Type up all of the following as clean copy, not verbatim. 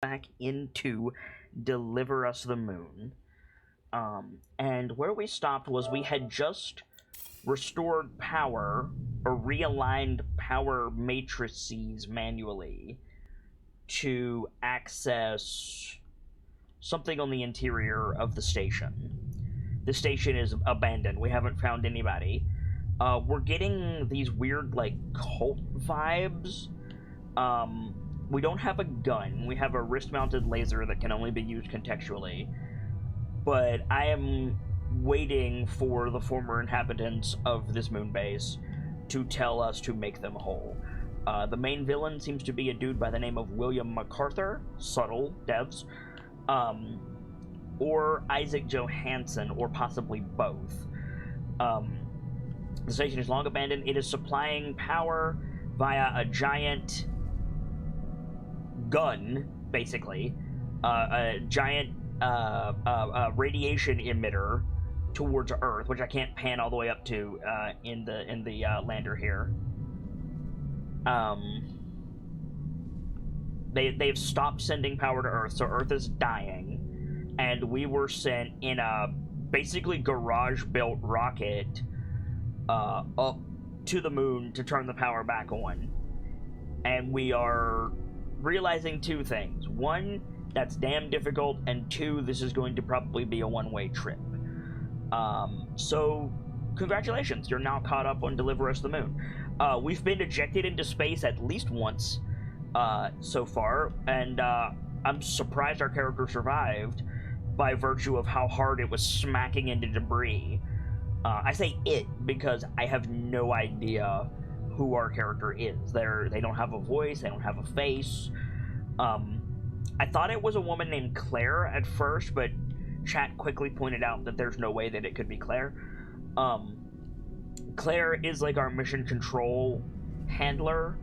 back into Deliver Us the Moon. And where we stopped was we had just restored power or realigned power matrices manually to access something on the interior of the station. The station is abandoned. We haven't found anybody. We're getting these weird, like, cult vibes. We don't have a gun. We have a wrist-mounted laser that can only be used contextually. But I am waiting for the former inhabitants of this moon base to tell us to make them whole. The main villain seems to be a dude by the name of William MacArthur, subtle devs, or Isaac Johansson, or possibly both. The station is long abandoned. It is supplying power via a giant gun, basically, a giant radiation emitter towards Earth, which I can't pan all the way up to in the lander here. They've stopped sending power to Earth, so Earth is dying, and we were sent in a basically garage-built rocket up to the moon to turn the power back on. And we are realizing two things. One, that's damn difficult, and two, this is going to probably be a one-way trip. So, congratulations, you're now caught up on Deliver Us the Moon. We've been ejected into space at least once so far, and I'm surprised our character survived by virtue of how hard it was smacking into debris. I say it because I have no idea who our character is. They don't have a voice, they don't have a face. I thought it was a woman named Claire at first, but chat quickly pointed out that there's no way that it could be Claire. Claire is like our mission control handler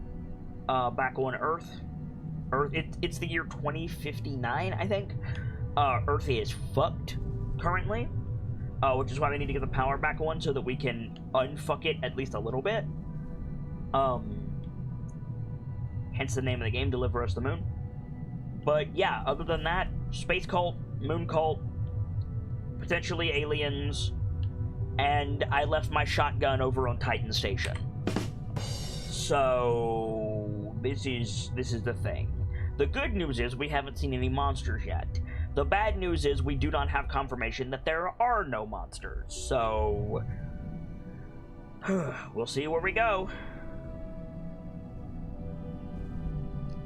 back on Earth. It's the year 2059, I think. Earth is fucked currently, which is why we need to get the power back on so that we can unfuck it at least a little bit. Hence the name of the game, Deliver Us the Moon. But yeah, other than that, space cult, moon cult, potentially aliens, and I left my shotgun over on Titan Station. So this is the thing. The good news is we haven't seen any monsters yet. The bad news is we do not have confirmation that there are no monsters. So we'll see where we go.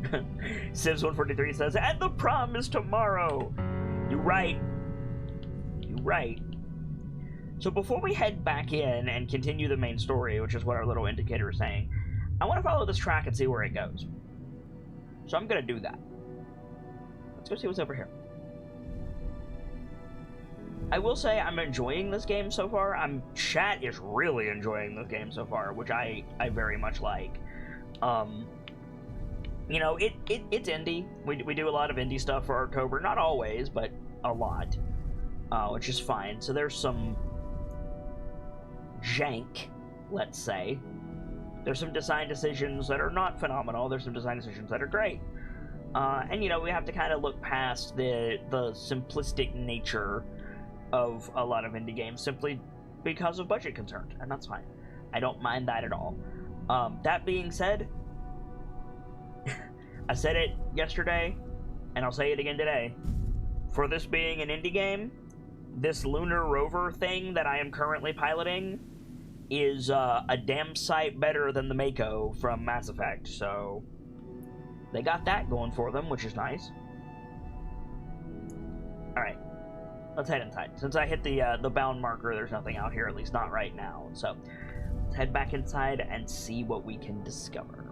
Sims143 says, and the prom is tomorrow. You're right. You're right. So before we head back in and continue the main story, which is what our little indicator is saying, I want to follow this track and see where it goes. So I'm going to do that. Let's go see what's over here. I will say I'm enjoying this game so far. Chat is really enjoying this game so far, which I very much like. You know, it's indie. We do a lot of indie stuff for Artober. Not always, but a lot. Which is fine. So there's some jank, let's say. There's some design decisions that are not phenomenal. There's some design decisions that are great. And, you know, we have to kind of look past the simplistic nature of a lot of indie games simply because of budget concerns. And that's fine. I don't mind that at all. That being said, I said it yesterday, and I'll say it again today. For this being an indie game, this lunar rover thing that I am currently piloting is a damn sight better than the Mako from Mass Effect, so they got that going for them, which is nice. Alright, let's head inside. Since I hit the bound marker, there's nothing out here, at least not right now. So let's head back inside and see what we can discover.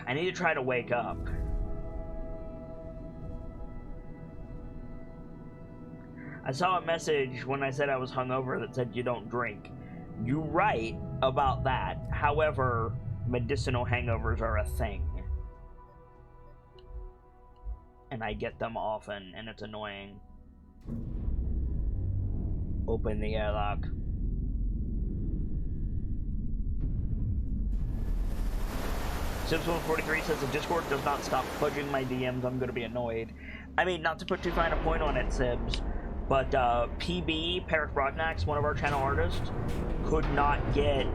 I need to try to wake up. I saw a message when I said I was hungover that said you don't drink. You're right about that. However, medicinal hangovers are a thing. and I get them often, and it's annoying. Open the airlock. Sims143 says the Discord does not stop fudging my DMs. I'm gonna be annoyed. I mean, not to put too fine a point on it, Sibs, but PB, Paris Broadnax, one of our channel artists, could not get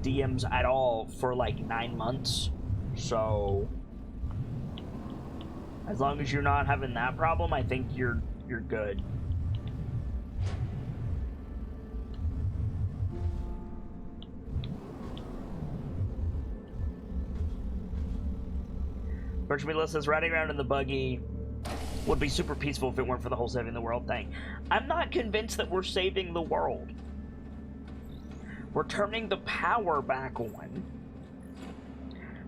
DMs at all for like 9 months. So as long as you're not having that problem, I think you're good. Birchmila says riding around in the buggy would be super peaceful if it weren't for the whole saving the world thing. I'm not convinced that we're saving the world. We're turning the power back on,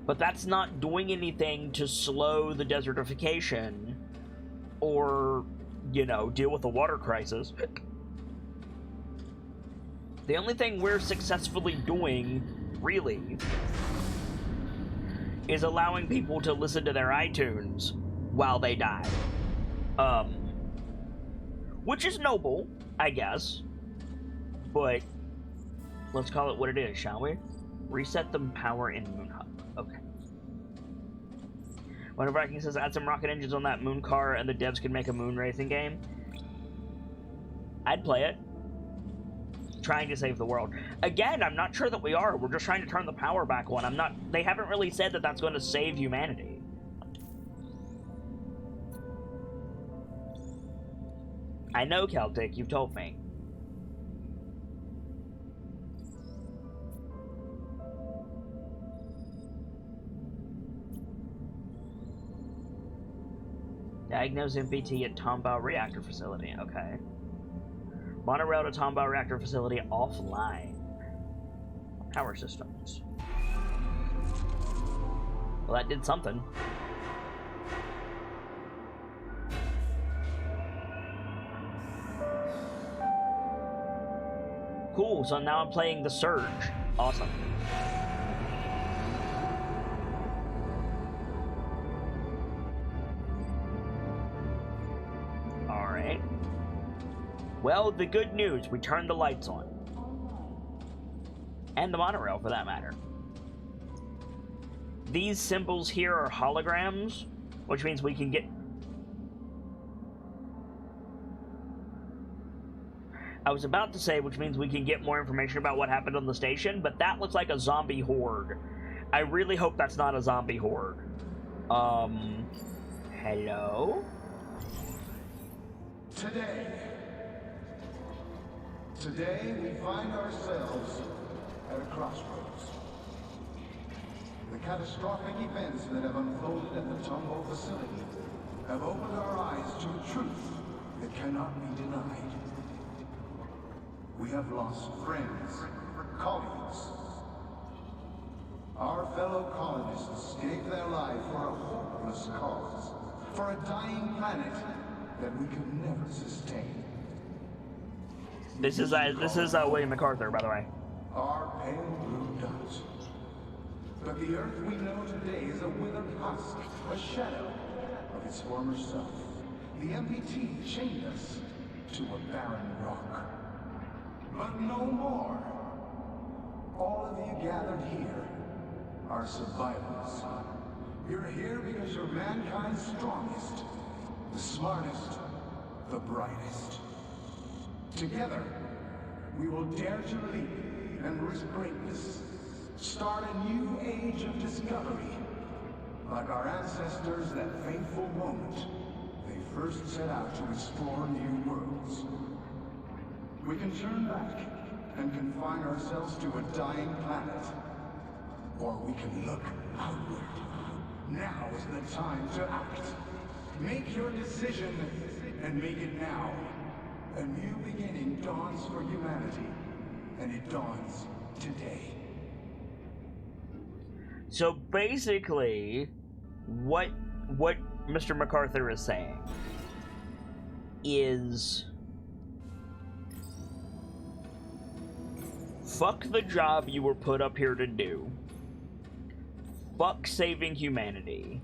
but that's not doing anything to slow the desertification or, you know, deal with the water crisis. The only thing we're successfully doing, really, is allowing people to listen to their iTunes while they die. Which is noble, I guess, but let's call it what it is, shall we? Reset the power in Moon Hub. Okay. Wonder Viking says add some rocket engines on that moon car and the devs can make a moon racing game. I'd play it. Trying to save the world. Again, I'm not sure that we are. We're just trying to turn the power back on. They haven't really said that that's going to save humanity. I know, Celtic, you've told me. Diagnose MPT at Tombao Reactor Facility. Okay. Monorail to Tombao Reactor Facility offline. Power systems. Well, that did something. Cool, so now I'm playing the Surge. Awesome. Alright. Well, the good news, we turned the lights on. And the monorail, for that matter. These symbols here are holograms, which means we can get... I was about to say, which means we can get more information about what happened on the station, but that looks like a zombie horde. I really hope that's not a zombie horde. Hello? Today we find ourselves at a crossroads. The catastrophic events that have unfolded at the Tombow facility have opened our eyes to a truth that cannot be denied. We have lost friends, colleagues. Our fellow colonists gave their life for a hopeless cause, for a dying planet that we could never sustain. This is William MacArthur, by the way. Our pale blue dot. But the Earth we know today is a withered husk, a shadow of its former self. The MPT chained us to a barren rock. But no more. All of you gathered here are survivors. You're here because you're mankind's strongest, the smartest, the brightest. Together, we will dare to leap and risk greatness. Start a new age of discovery. Like our ancestors that fateful moment they first set out to explore new worlds. We can turn back and confine ourselves to a dying planet. Or we can look outward. Now is the time to act. Make your decision and make it now. A new beginning dawns for humanity, and it dawns today. So basically, what Mr. MacArthur is saying is, fuck the job you were put up here to do. fuck saving humanity.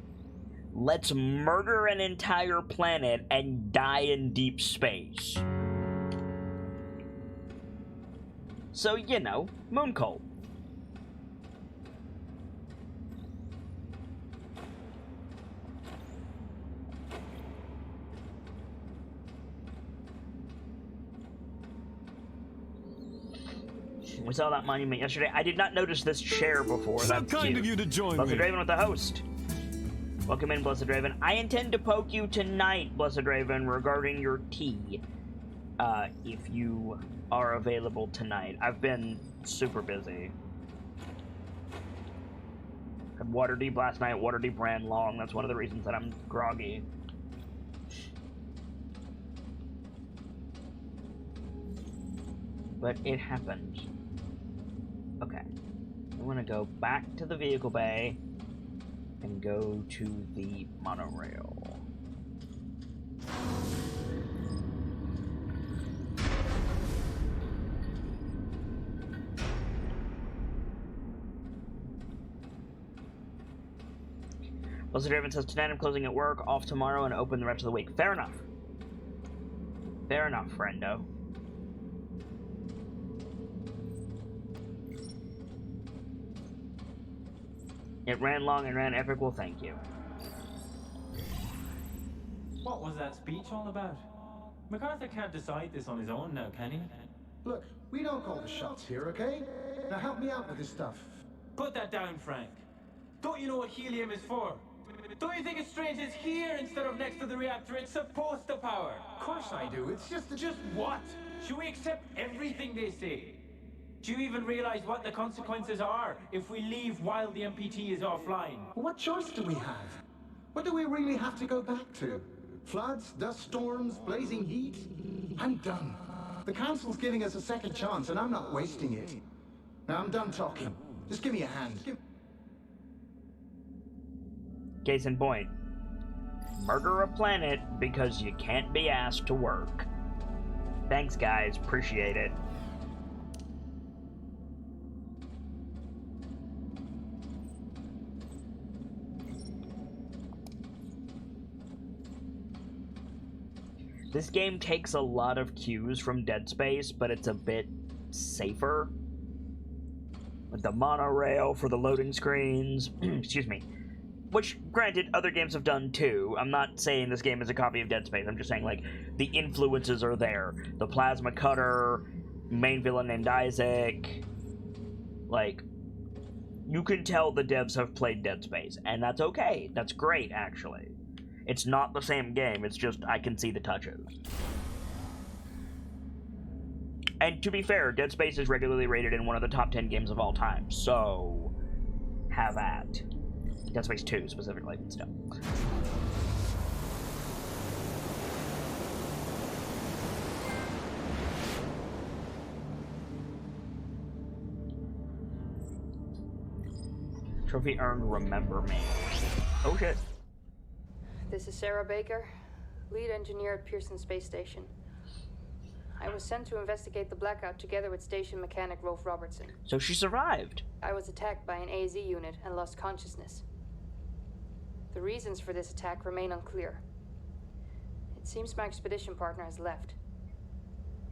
Let's murder an entire planet and die in deep space. So, you know, moon cult. We saw that monument yesterday. I did not notice this chair before. So That's kind cute. of you to join Blessed me. Raven with the host. Welcome in, Blessed Raven. I intend to poke you tonight, Blessed Raven, regarding your tea. If you are available tonight. I've been super busy. Had water deep last night. Water deep ran long. That's one of the reasons that I'm groggy. But it happened. Okay. I want to go back to the vehicle bay and go to the monorail. Blessed Raven says, tonight I'm closing at work, off tomorrow, and open the rest of the week. Fair enough. Fair enough, friendo. It ran long and ran epic. Well, thank you. What was that speech all about? MacArthur can't decide this on his own now, can he? Look, we don't call the shots here, okay? Now help me out with this stuff. Put that down, Frank. Don't you know what helium is for? Don't you think it's strange it's here instead of next to the reactor it's supposed to power? Of course I do. It's just a... Just what? Should we accept everything they say? Do you even realize what the consequences are if we leave while the MPT is offline? What choice do we have? What do we really have to go back to? Floods, dust storms, blazing heat? I'm done. The Council's giving us a second chance, and I'm not wasting it. Now I'm done talking. Just give me a hand. Case in point. Murder a planet because you can't be asked to work. Thanks, guys. Appreciate it. This game takes a lot of cues from Dead Space, but it's a bit safer. With the monorail for the loading screens. Excuse me. Which, granted, other games have done too. I'm not saying this game is a copy of Dead Space. I'm just saying, like, the influences are there. The plasma cutter, main villain named Isaac. Like, you can tell the devs have played Dead Space, and that's okay. That's great, actually. It's not the same game, it's just I can see the touches. And to be fair, Dead Space is regularly rated in one of the top 10 games of all time, so have at. Dead Space 2 specifically, but still. Trophy earned, remember me. Oh shit. This is Sarah Baker, lead engineer at Pearson Space Station. I was sent to investigate the blackout together with station mechanic Rolf Robertson. So she survived. I was attacked by an AZ unit and lost consciousness. The reasons for this attack remain unclear. It seems my expedition partner has left,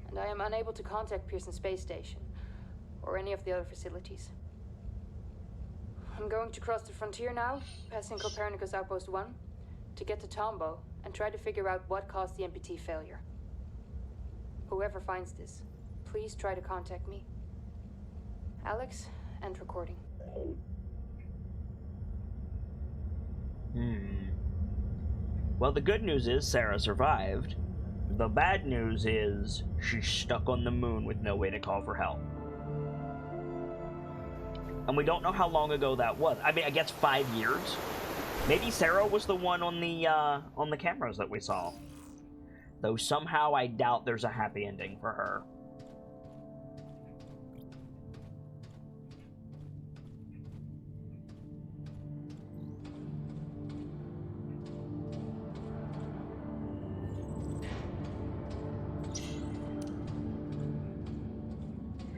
and I am unable to contact Pearson Space Station or any of the other facilities. I'm going to cross the frontier now, passing Copernicus Outpost 1, to get to Tombo and try to figure out what caused the MPT failure. Whoever finds this, please try to contact me. Alex, end recording. Well, the good news is Sarah survived. The bad news is she's stuck on the moon with no way to call for help. And we don't know how long ago that was. I mean, I guess 5 years? Maybe Sarah was the one on the cameras that we saw. Though somehow I doubt there's a happy ending for her.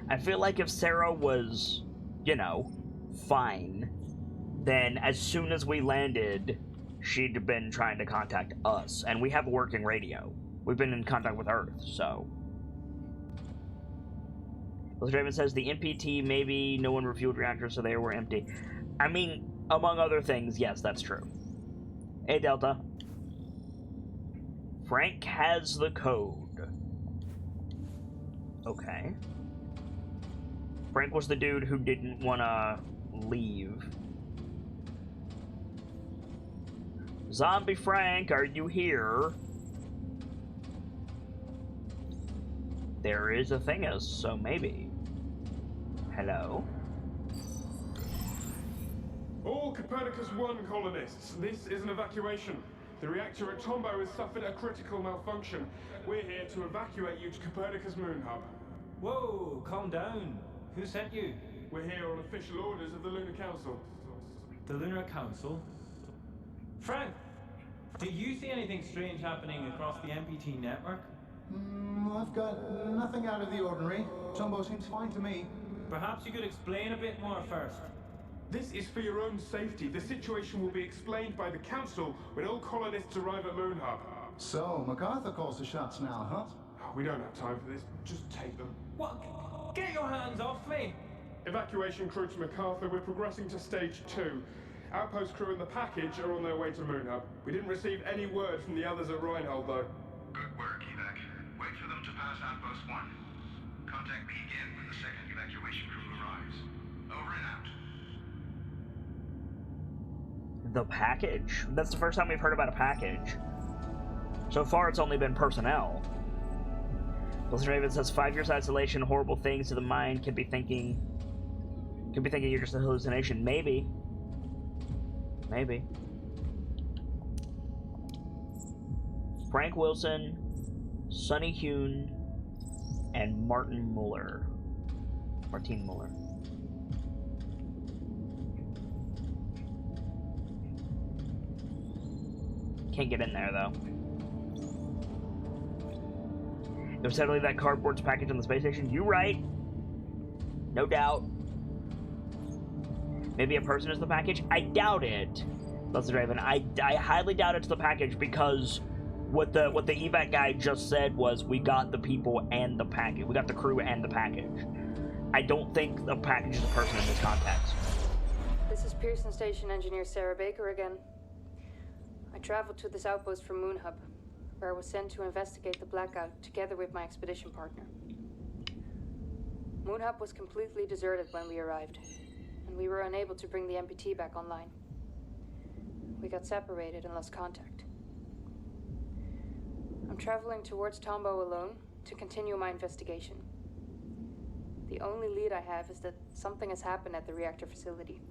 I feel like if Sarah was, you know, fine, then as soon as we landed, she'd been trying to contact us, and we have a working radio. We've been in contact with Earth, so. Draven says the MPT, maybe no one refueled reactors, so they were empty. I mean, among other things, yes, that's true. Hey, Delta. Frank has the code. Okay. Frank was the dude who didn't want to leave. Zombie Frank, are you here? There is a thingus, so maybe. Hello? All Copernicus 1 colonists, this is an evacuation. The reactor at Tombow has suffered a critical malfunction. We're here to evacuate you to Copernicus Moon Hub. Whoa, calm down. Who sent you? We're here on official orders of the Lunar Council. The Lunar Council? Frank, do you see anything strange happening across the MPT network? I've got nothing out of the ordinary. Tombow seems fine to me. Perhaps you could explain a bit more first. This is for your own safety. The situation will be explained by the Council when all colonists arrive at Moon Hub. So, MacArthur calls the shots now, huh? We don't have time for this. Just take them. What? Get your hands off me! Evacuation crew to MacArthur. We're progressing to stage 2. Outpost crew and the package are on their way to Moon Hub. We didn't receive any word from the others at Reinhold, though. Good work, Evac. Wait for them to pass Outpost 1. Contact me again when the second evacuation crew arrives. Over and out. The package? That's the first time we've heard about a package. So far, it's only been personnel. Blizzard Raven says 5 years isolation, horrible things to the mind, could be thinking you're just a hallucination. Maybe. Maybe. Frank Wilson, Sonny Hune, and Martin Muller. Martin Muller. Can't get in there, though. It was sadly that cardboard's package on the space station. You right. No doubt. Maybe a person is the package? I doubt it. That's the Draven. I highly doubt it's the package because what the evac guy just said was we got the people and the package. We got the crew and the package. I don't think the package is a person in this context. This is Pearson Station Engineer Sarah Baker again. I traveled to this outpost from Moon Hub, where I was sent to investigate the blackout together with my expedition partner. Moon Hub was completely deserted when we arrived, and we were unable to bring the MPT back online. We got separated and lost contact. I'm traveling towards Tombow alone to continue my investigation. The only lead I have is that something has happened at the reactor facility.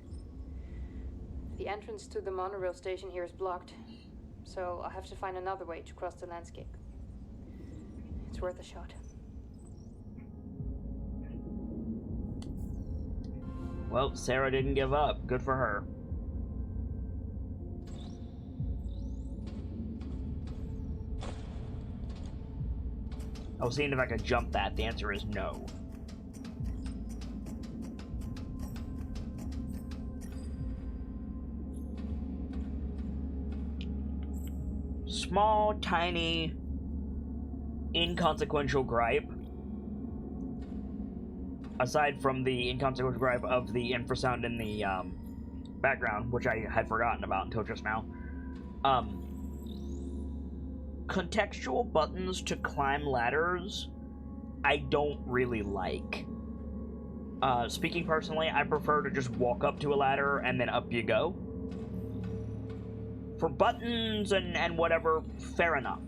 The entrance to the monorail station here is blocked, so I'll have to find another way to cross the landscape. It's worth a shot. Well, Sarah didn't give up. Good for her. I was seeing if I could jump that. The answer is no. Small, tiny, inconsequential gripe. Aside from the inconsequential gripe of the infrasound in the background, which I had forgotten about until just now. Contextual buttons to climb ladders, I don't really like. Speaking personally, I prefer to just walk up to a ladder and then up you go. For buttons and whatever, fair enough.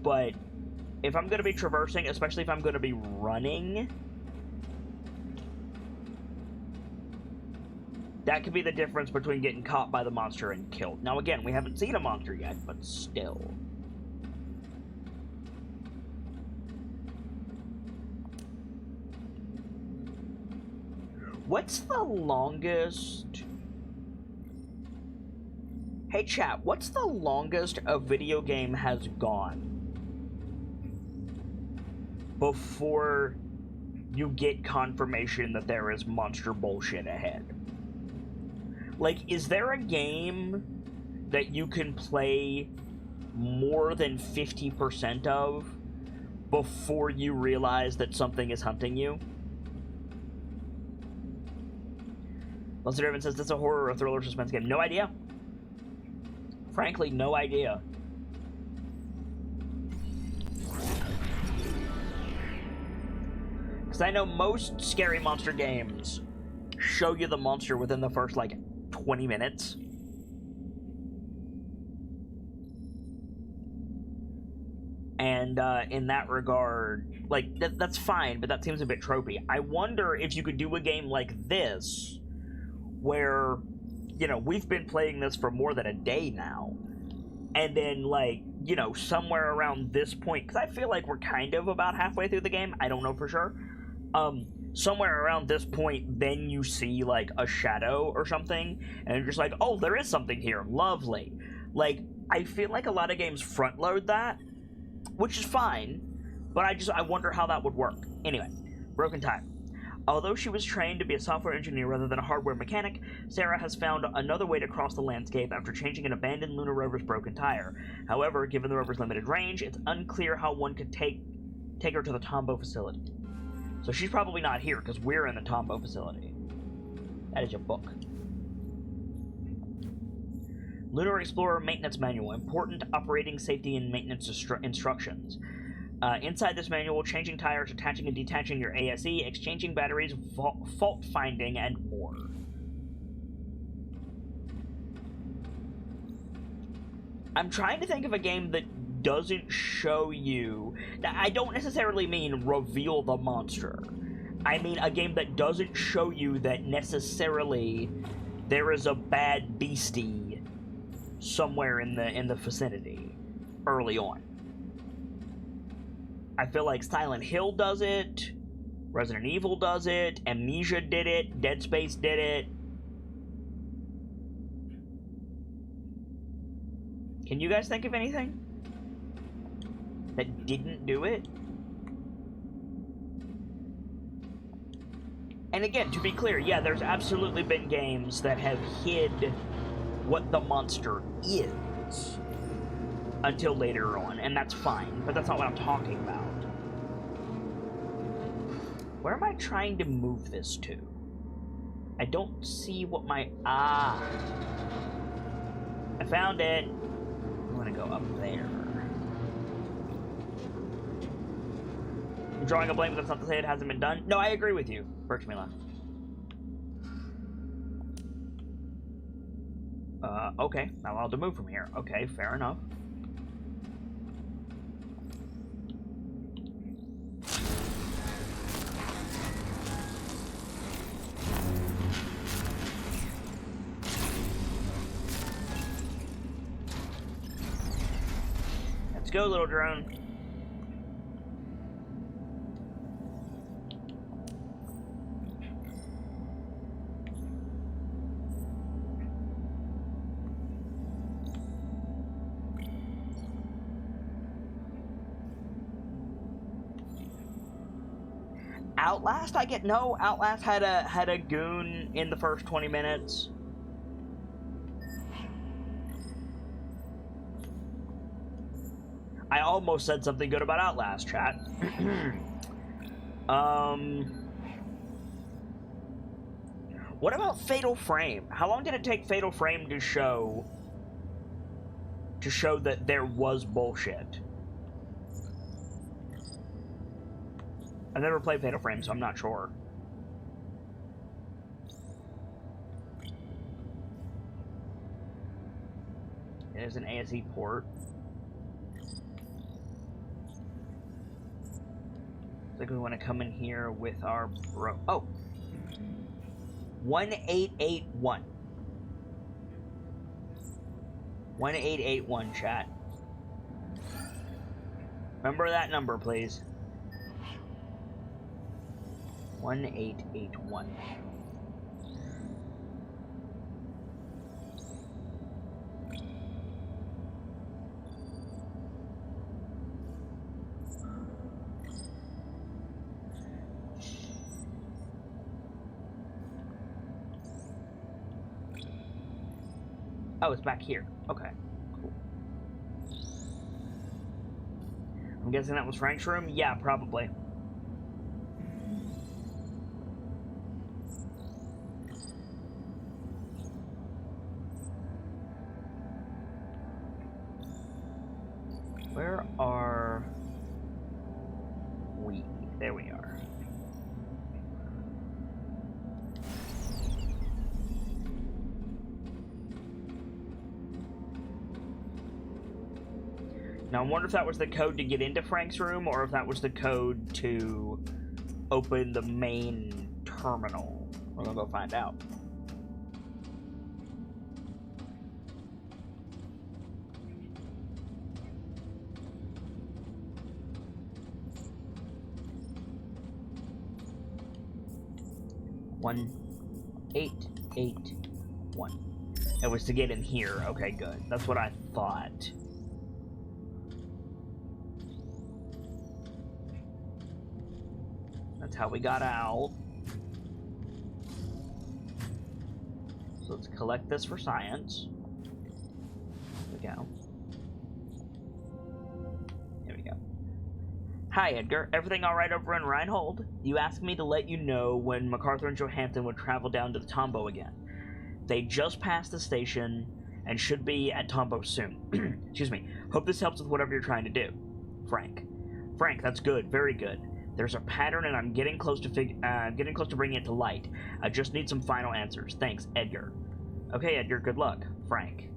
But if I'm going to be traversing, especially if I'm going to be running, that could be the difference between getting caught by the monster and killed. Now again, we haven't seen a monster yet, but still. What's the longest... Hey chat, what's the longest a video game has gone before you get confirmation that there is monster bullshit ahead? Like, is there a game that you can play more than 50% of before you realize that something is hunting you? Blessed Raven says, that's a horror or thriller suspense game. No idea. Frankly, no idea. Because I know most scary monster games show you the monster within the first, like, 20 minutes. And in that regard, like, that's fine, but that seems a bit tropey. I wonder if you could do a game like this, where, you know, we've been playing this for more than a day now, and then, like, you know, somewhere around this point, because I feel like we're kind of about halfway through the game, I don't know for sure, somewhere around this point, then you see, like, a shadow or something, and you're just like, oh, there is something here, lovely. Like, I feel like a lot of games front load that, which is fine, but I wonder how that would work. Anyway, Broken Tire. Although she was trained to be a software engineer rather than a hardware mechanic, Sarah has found another way to cross the landscape after changing an abandoned lunar rover's broken tire. However, given the rover's limited range, it's unclear how one could take her to the Tombow facility. So she's probably not here, because we're in the Tombow facility. That is your book. Lunar Explorer Maintenance Manual. Important operating safety and maintenance instructions. Inside this manual, changing tires, attaching and detaching your ASE, exchanging batteries, fault finding, and more. I'm trying to think of a game that doesn't show you... I don't necessarily mean reveal the monster. I mean a game that doesn't show you that necessarily there is a bad beastie somewhere in the vicinity early on. I feel like Silent Hill does it, Resident Evil does it, Amnesia did it, Dead Space did it. Can you guys think of anything that didn't do it? And again, to be clear, yeah, there's absolutely been games that have hid what the monster is until later on, and that's fine, but that's not what I'm talking about. Where am I trying to move this to? I don't see what my... I found it. I'm gonna go up there. I'm drawing a blank, but that's not to say it hasn't been done. No, I agree with you, Birchmila. Okay, not allowed to move from here. Okay, fair enough. Let's go, little drone. Outlast, Outlast had a goon in the first 20 minutes. I almost said something good about Outlast, chat. What about Fatal Frame? How long did it take Fatal Frame to show that there was bullshit? I've never played Fatal Frame, so I'm not sure. There's an ASE port. I think we want to come in here with our bro... Oh! 1881. 1881, chat. Remember that number, please. 1881. Oh, it's back here. Okay, cool. I'm guessing that was Frank's room? Yeah, probably. Where are we? There we are. Now, I wonder if that was the code to get into Frank's room, or if that was the code to open the main terminal. We're gonna go find out. One, 881. It was to get in here. Okay, good. That's what I thought. That's how we got out. So let's collect this for science. There we go. There we go. Hi, Edgar. Everything alright over in Reinhold? You asked me to let you know when MacArthur and Johansson would travel down to the Tombow again. They just passed the station and should be at Tombow soon. Excuse me. Hope this helps with whatever you're trying to do. Frank. Frank, that's good. Very good. There's a pattern, and I'm getting close to bringing it to light. I just need some final answers. Thanks, Edgar. Okay, Edgar. Good luck, Frank.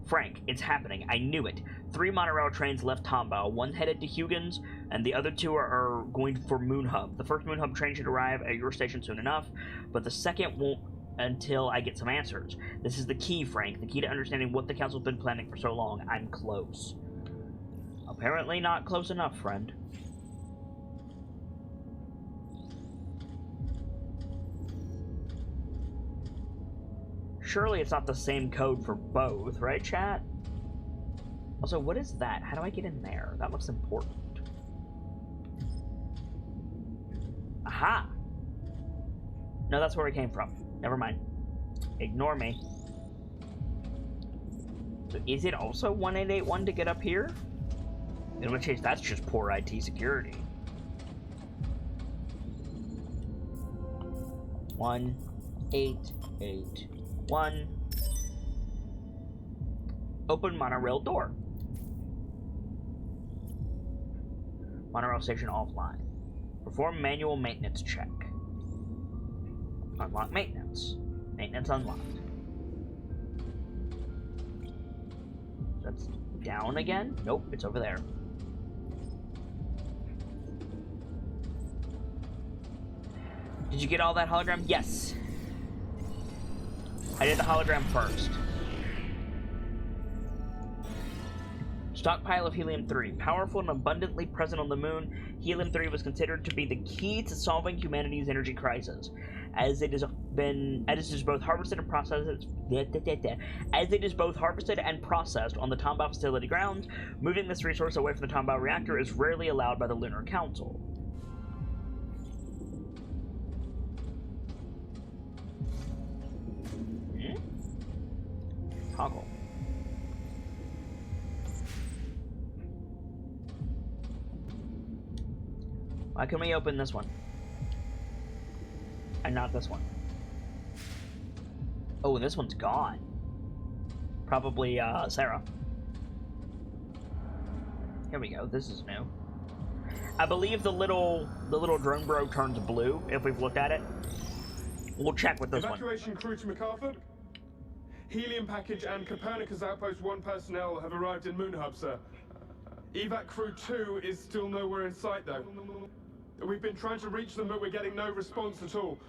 Frank, it's happening. I knew it. 3 monorail trains left Tombow. One headed to Huygens, and the other 2 are going for Moon Hub. The first Moon Hub train should arrive at your station soon enough, but the second won't until I get some answers. This is the key, Frank. The key to understanding what the Council's been planning for so long. I'm close. Apparently not close enough, friend. Surely it's not the same code for both, right, chat? Also, what is that? How do I get in there? That looks important. Aha! No, that's where we came from. Never mind. Ignore me. So is it also 1881 to get up here? In which case, that's just poor IT security. 1881. Open monorail door. Monorail station offline. Perform manual maintenance check. Unlock maintenance. Maintenance unlocked. That's down again? Nope, it's over there. Did you get all that hologram? Yes. I did the hologram first. Stockpile of helium-3. Powerful and abundantly present on the moon, helium-3 was considered to be the key to solving humanity's energy crisis. As it is both harvested and processed on the Tombow facility grounds, moving this resource away from the Tombow reactor is rarely allowed by the Lunar Council. Toggle. Why can we open this one? And not this one. Oh, this one's gone. Probably, Sarah. Here we go. This is new. I believe the little drone bro turns blue if we've looked at it. We'll check with this Evacuation crew to MacArthur. Helium package and Copernicus Outpost 1 personnel have arrived in Moon Hub, sir. Evac crew 2 is still nowhere in sight, though. We've been trying to reach them, but we're getting no response at all.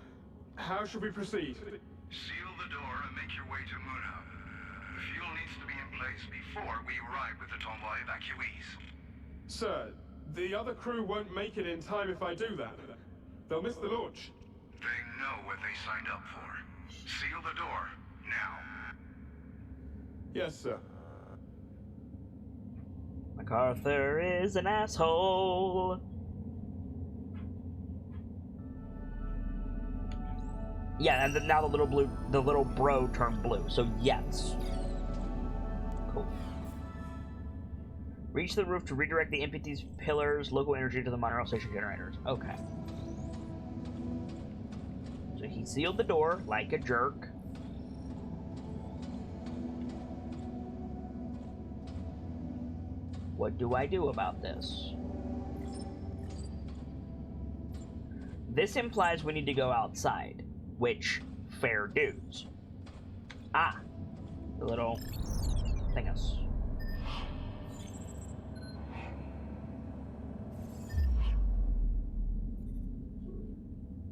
How should we proceed? Seal the door and make your way to Moon Hub. The fuel needs to be in place before we arrive with the Tombow evacuees. Sir, the other crew won't make it in time if I do that. They'll miss the launch. They know what they signed up for. Seal the door, now. Yes, sir. MacArthur is an asshole. Yeah, and then now the little bro turned blue. So yes. Cool. Reach the roof to redirect the MPT's pillars, local energy to the monorail station generators. Okay. So he sealed the door like a jerk. What do I do about this? This implies we need to go outside, which, fair dues. Ah, the little thingus.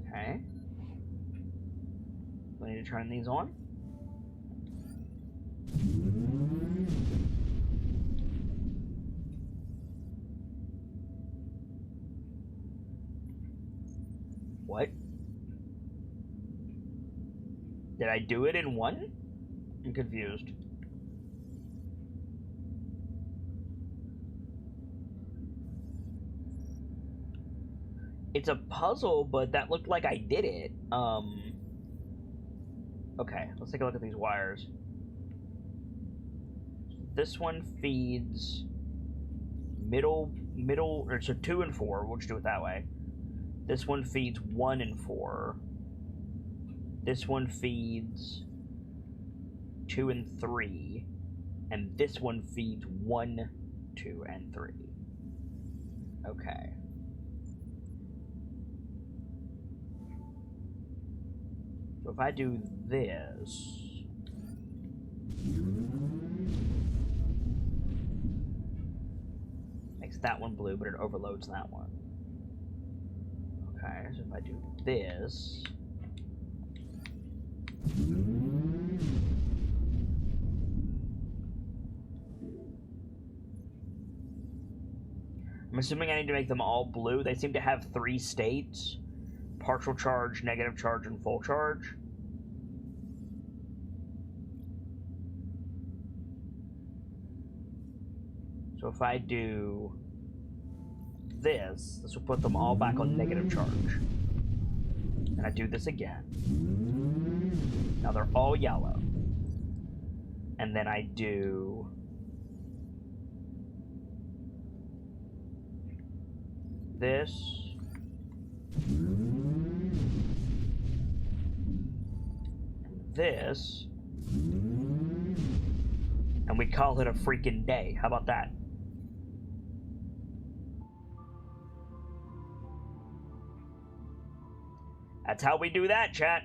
Okay. We need to turn these on. What? Did I do it in one? I'm confused. It's a puzzle, but that looked like I did it. Okay, let's take a look at these wires. This one feeds middle, or so 2 and 4. We'll just do it that way. This one feeds 1 and 4. This one feeds 2 and 3. And this one feeds 1, 2, and 3. Okay. So if I do this... makes that one blue, but it overloads that one. Okay, so if I do this... I'm assuming I need to make them all blue. They seem to have 3 states. Partial charge, negative charge, and full charge. So if I do this will put them all back on negative charge. And I do this again. Now they're all yellow. And then I do this. This. And we call it a freaking day. How about that? That's how we do that, chat.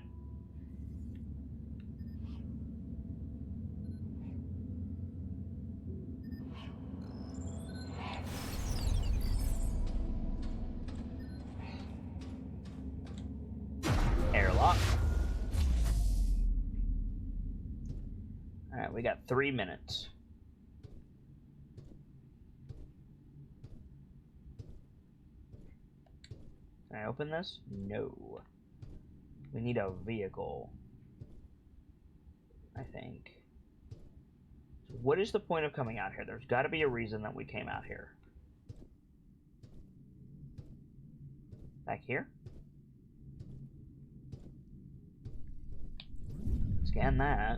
Airlock. Alright, we got 3 minutes. Can I open this? No. We need a vehicle, I think. So what is the point of coming out here? There's got to be a reason that we came out here. Back here? Scan that.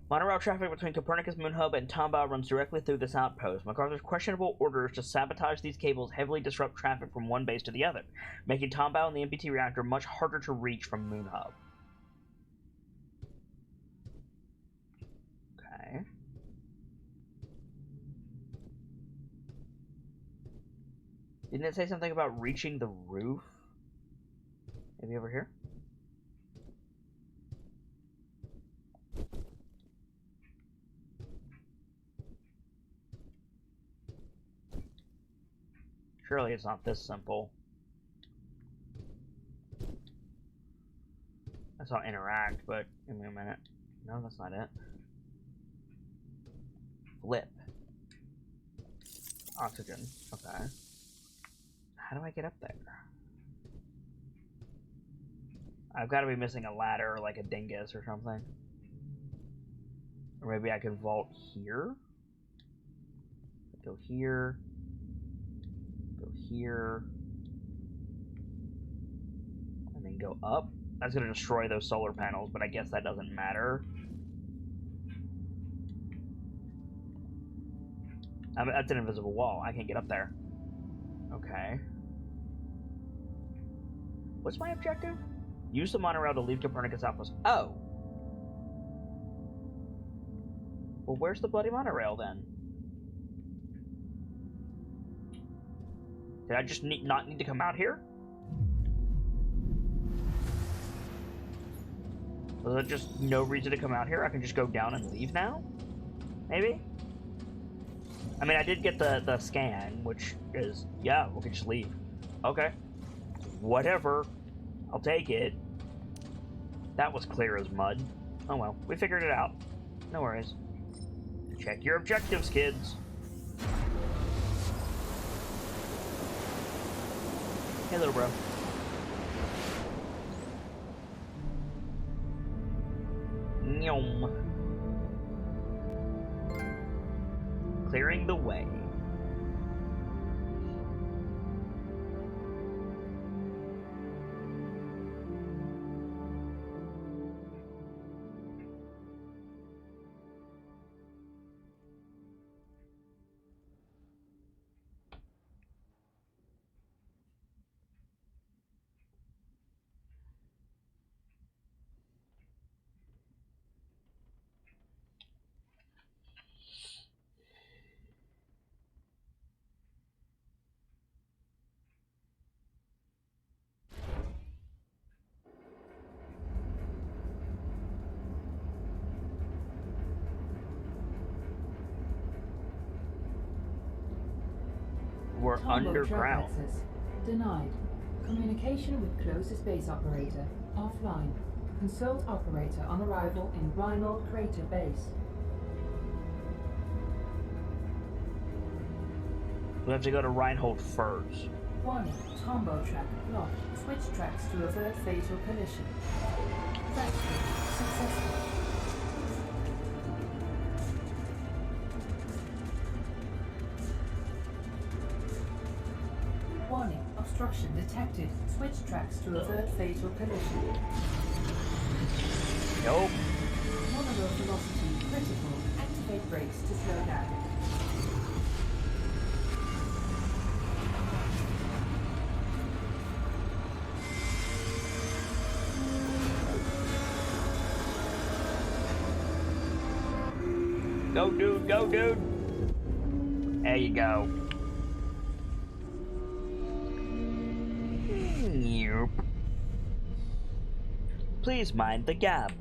Monorail traffic between Copernicus Moon Hub and Tombao runs directly through this outpost. MacArthur's questionable orders to sabotage these cables heavily disrupt traffic from one base to the other, making Tombao and the MPT reactor much harder to reach from Moon Hub. Okay. Didn't it say something about reaching the roof? Maybe over here? Surely it's not this simple. I saw interact, but give me a minute. No, that's not it. Flip. Oxygen. Okay. How do I get up there? I've got to be missing a ladder or like a dingus or something. Or maybe I could vault here. Go here. Go here. And then go up. That's going to destroy those solar panels, but I guess that doesn't matter. I mean, that's an invisible wall. I can't get up there. Okay. What's my objective? Use the monorail to leave Copernicus Outpost. Oh. Well, where's the bloody monorail then? Did I just not need to come out here? Was there just no reason to come out here? I can just go down and leave now? Maybe? I mean, I did get the scan, which is, yeah, we can just leave. Okay. Whatever. I'll take it. That was clear as mud. Oh well, we figured it out. No worries. Check your objectives, kids. Hey, little bro. Nyom. Clearing the way. We're Combo underground. track access. Denied. Communication with closest base operator. Offline. Consult operator on arrival in Reinhold Crater Base. We have to go to Reinhold first. Warning. Combo track blocked. Switch tracks to avert fatal collision. Track switch successful. Warning, obstruction detected. Switch tracks to avert fatal collision. Nope. Monorail velocity critical. Activate brakes to slow down. Go, dude, go, dude. There you go. Nope. Please mind the gap.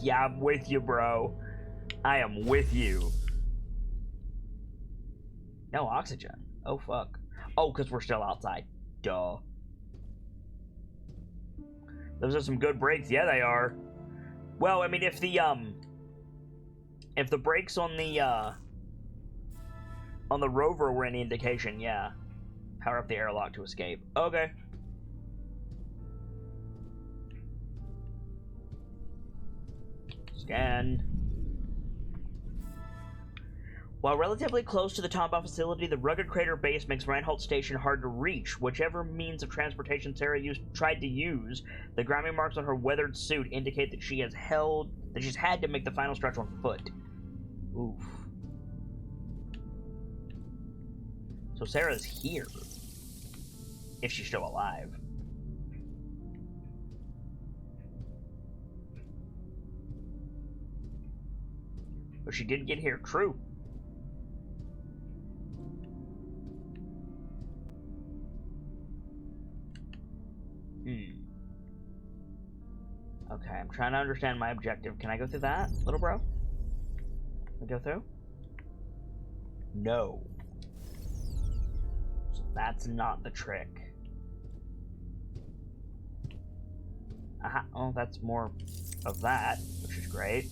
Yeah, I'm with you, bro. I am with you. No oxygen. Oh, fuck. Oh, because we're still outside. Duh. Those are some good brakes. Yeah, they are. Well, I mean, if the brakes on the rover were any indication, yeah. Power up the airlock to escape. Okay. Scan. While relatively close to the Tombaugh facility, the rugged crater base makes Reinhold Station hard to reach. Whichever means of transportation Sarah tried to use, the grimy marks on her weathered suit indicate that she's had to make the final stretch on foot. Oof. So Sarah's here. If she's still alive. But she did get here, true. Okay, I'm trying to understand my objective. Can I go through that, little bro? Can we go through? No. So that's not the trick. Aha. Oh, that's more of that, which is great.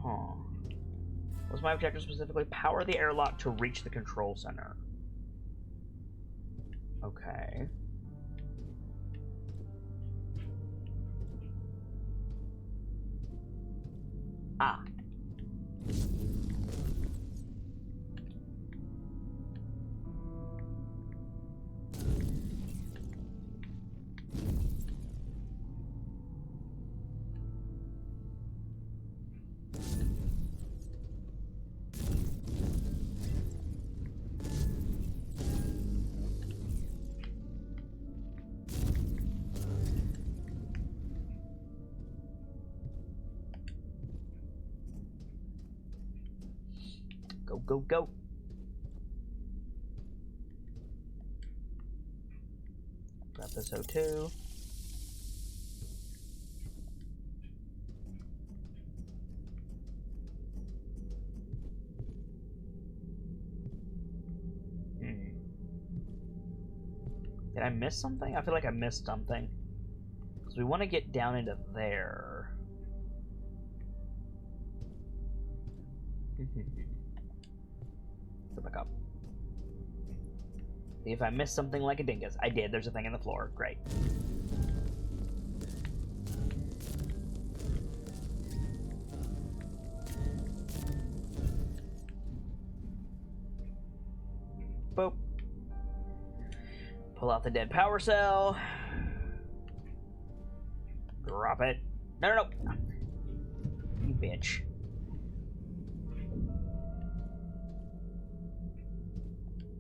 Huh. What's my objective specifically? Power the airlock to reach the control center. Okay. Ah. go, go. Grab this O2. Did I miss something? I feel like I missed something. Because we want to get down into there. Go back up. See if I missed something like a dingus. I did. There's a thing in the floor. Great. Boop. Pull out the dead power cell. Drop it. No, no, no. You bitch.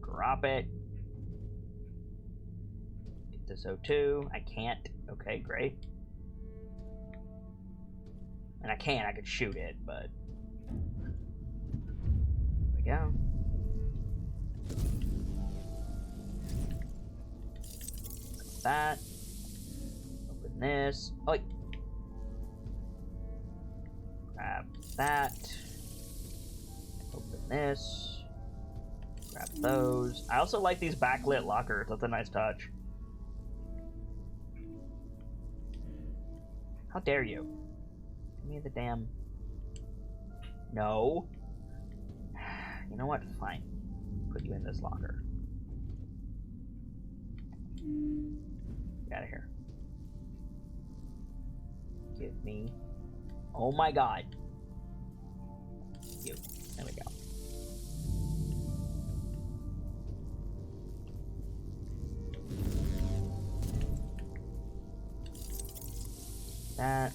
Drop it. Get this O2. I can't. Okay, great. And I can. I could shoot it, but... There we go. That. Open this. Oh, grab that. Open this. Grab those. I also like these backlit lockers. That's a nice touch. How dare you? Give me the damn... No. You know what? Fine. Put you in this locker. Get out of here. Give me... Oh my god. You. There we go. That.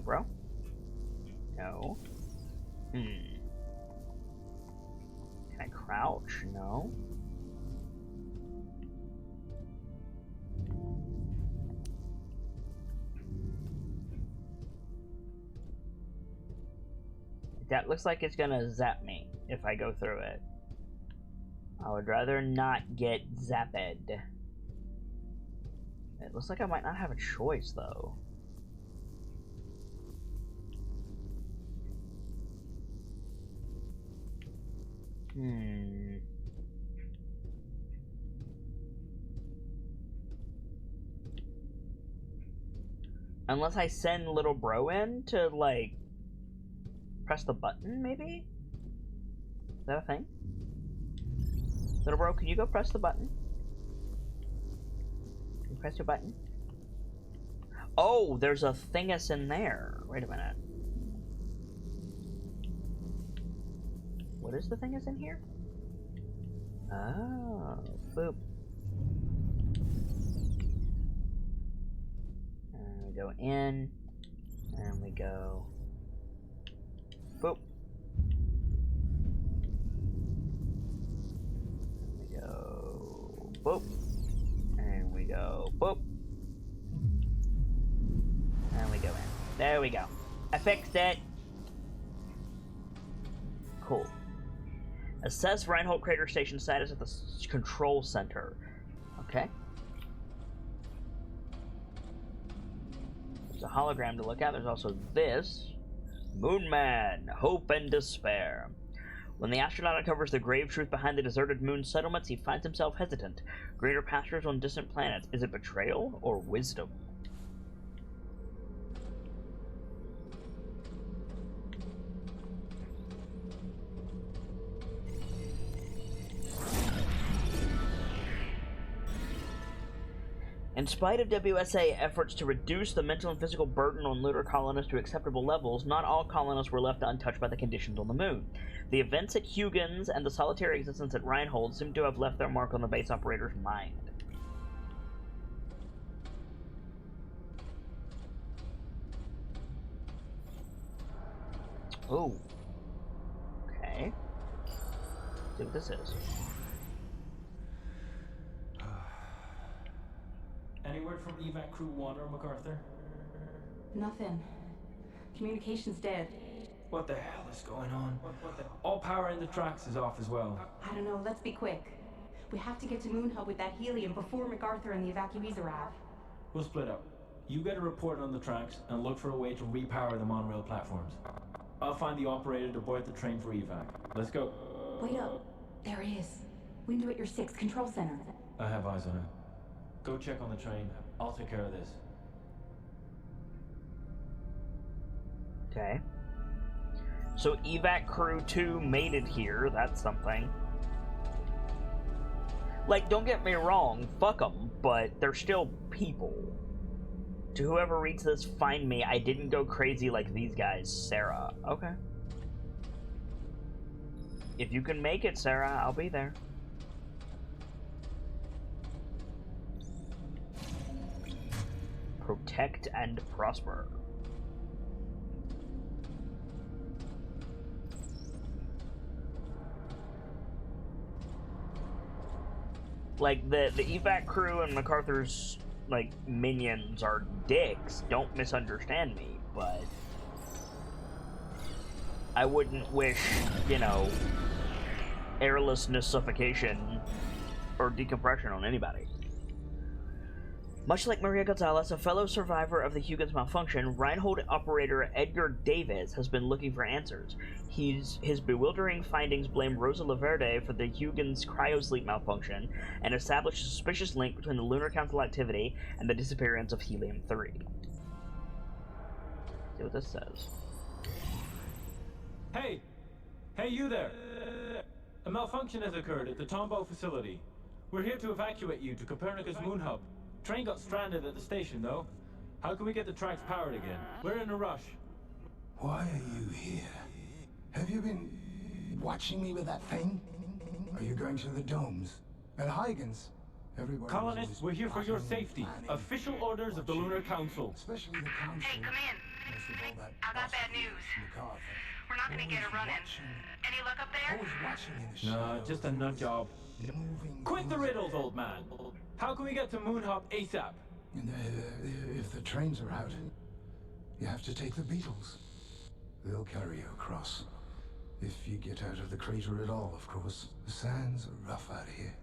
Bro? No. Can I crouch? No. That looks like it's gonna zap me if I go through it. I would rather not get zapped. It looks like I might not have a choice, though. Unless I send little bro in to, like, press the button, maybe? Is that a thing? Little bro, can you go press the button? Can you press your button? Oh, there's a thingus in there. Wait a minute. What is the thingus in here? Oh, boop. And we go in, and we go boop. And we go boop. And we go boop. And we go in. There we go. I fixed it. Cool. Assess Reinhold Crater Station status at the control center. Okay. There's a hologram to look at. There's also this. Moonman, Hope and Despair. When the astronaut uncovers the grave truth behind the deserted moon settlements, he finds himself hesitant. Greater pastures on distant planets. Is it betrayal or wisdom? In spite of WSA efforts to reduce the mental and physical burden on lunar colonists to acceptable levels, not all colonists were left untouched by the conditions on the moon. The events at Huygens and the solitary existence at Reinhold seem to have left their mark on the base operator's mind. Oh. Okay. Let's see what this is. word from Evac Crew 1 or MacArthur? Nothing. Communication's dead. What the hell is going on? All power in the tracks is off as well. I don't know, let's be quick. We have to get to Moon Hub with that helium before MacArthur and the evacuees arrive. We'll split up. You get a report on the tracks and look for a way to repower the monorail platforms. I'll find the operator to board the train for evac. Let's go. Wait up. There he is. Window at your 6 control center. I have eyes on him. Go check on the train. I'll take care of this. Okay. So evac crew 2 made it here. That's something. Like, don't get me wrong, fuck them, but they're still people. To whoever reads this, find me. I didn't go crazy like these guys, Sarah. Okay. If you can make it, Sarah, I'll be there. Protect and prosper. Like, the evac crew and MacArthur's, like, minions are dicks. Don't misunderstand me, but I wouldn't wish, you know, airlessness, suffocation, or decompression on anybody. Much like Maria Gonzalez, a fellow survivor of the Huygens malfunction, Reinhold operator Edgar Davis has been looking for answers. His bewildering findings blame Rosa Laverde for the Huygens cryosleep malfunction and establish a suspicious link between the Lunar Council activity and the disappearance of Helium-3. See what this says. Hey! Hey, you there! A malfunction has occurred at the Tombow facility. We're here to evacuate you to Copernicus Moon Hub. Train got stranded at the station, though. How can we get the tracks powered again? We're in a rush. Why are you here? Have you been watching me with that thing? Are you going to the domes? At Huygens? Everybody Colonists, we're here for your safety. Official orders of the Lunar Council. Especially the council. Hey, come in. Most of all that I got bad news. MacArthur. We're not gonna get a run-in. Any luck up there? Always watching in the No, shadows. just a nut job. Moving Quit the things. riddles, old man. How can we get to Moon Hub ASAP? And, if the trains are out, you have to take the Beetles. They'll carry you across. If you get out of the crater at all, of course. The sands are rough out here.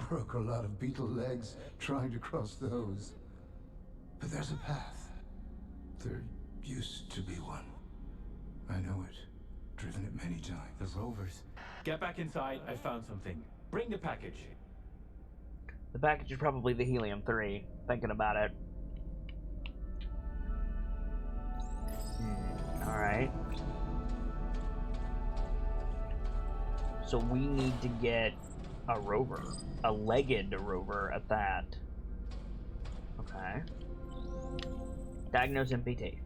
Broke a lot of beetle legs trying to cross those. But there's a path. There used to be one. I know it. Driven it many times. The Rovers. Get back inside. I found something. Bring the package. The package is probably the Helium-3, thinking about it. Alright. So we need to get a rover. A legged rover at that. Okay. Diagnose MPT.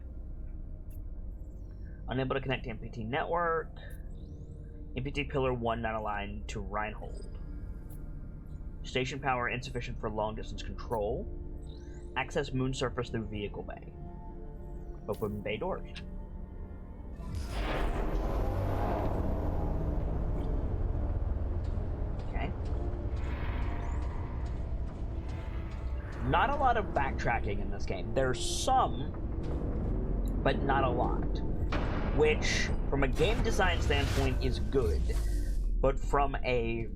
Unable to connect to MPT network. MPT pillar 1 not aligned to Reinhold. Station power insufficient for long distance control. Access moon surface through vehicle bay. Open bay doors. Okay. Not a lot of backtracking in this game. There's some, but not a lot. Which, from a game design standpoint, is good. But from a,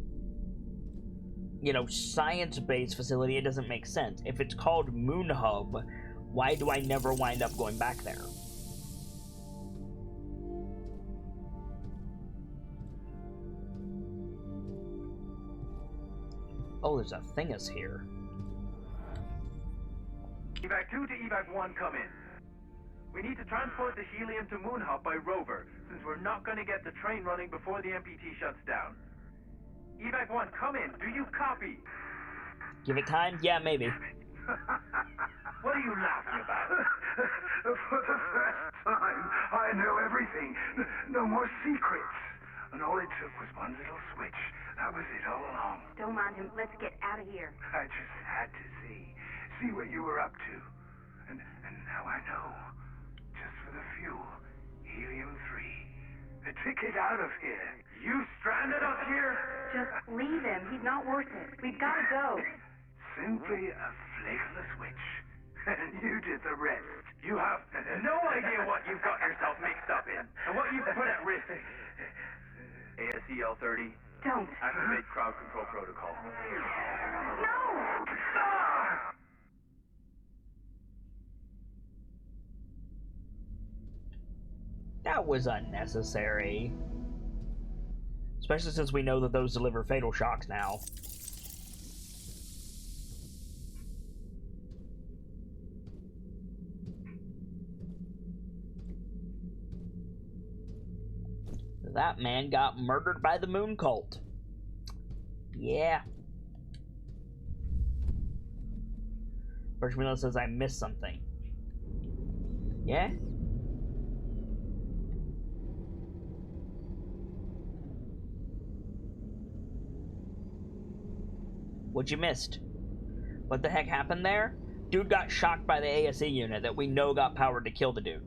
you know, science-based facility, it doesn't make sense. If it's called Moon Hub, why do I never wind up going back there? Oh, there's a thingus here. Evac 2 to Evac 1, come in. We need to transport the helium to Moon Hub by rover, since we're not going to get the train running before the MPT shuts down. Evac 1, come in. Do you copy? Give it time? Yeah, maybe. What are you laughing about? For the first time, I know everything. No more secrets. And all it took was one little switch. That was it all along. Don't mind him. Let's get out of here. I just had to see what you were up to. And now I know. Just for the fuel, Helium-3. A ticket out of here. You stranded us here? Just leave him. He's not worth it. We've got to go. Simply a flick the switch, and you did the rest. You have no idea what you've got yourself mixed up in, and what you've put at risk. ASCL-30. Don't. Activate crowd control protocol. No! That was unnecessary. Especially since we know that those deliver fatal shocks now. That man got murdered by the Moon Cult. Yeah. Birchmiller says I missed something. Yeah? What you missed? What the heck happened there? Dude got shocked by the ASE unit that we know got powered to kill the dude.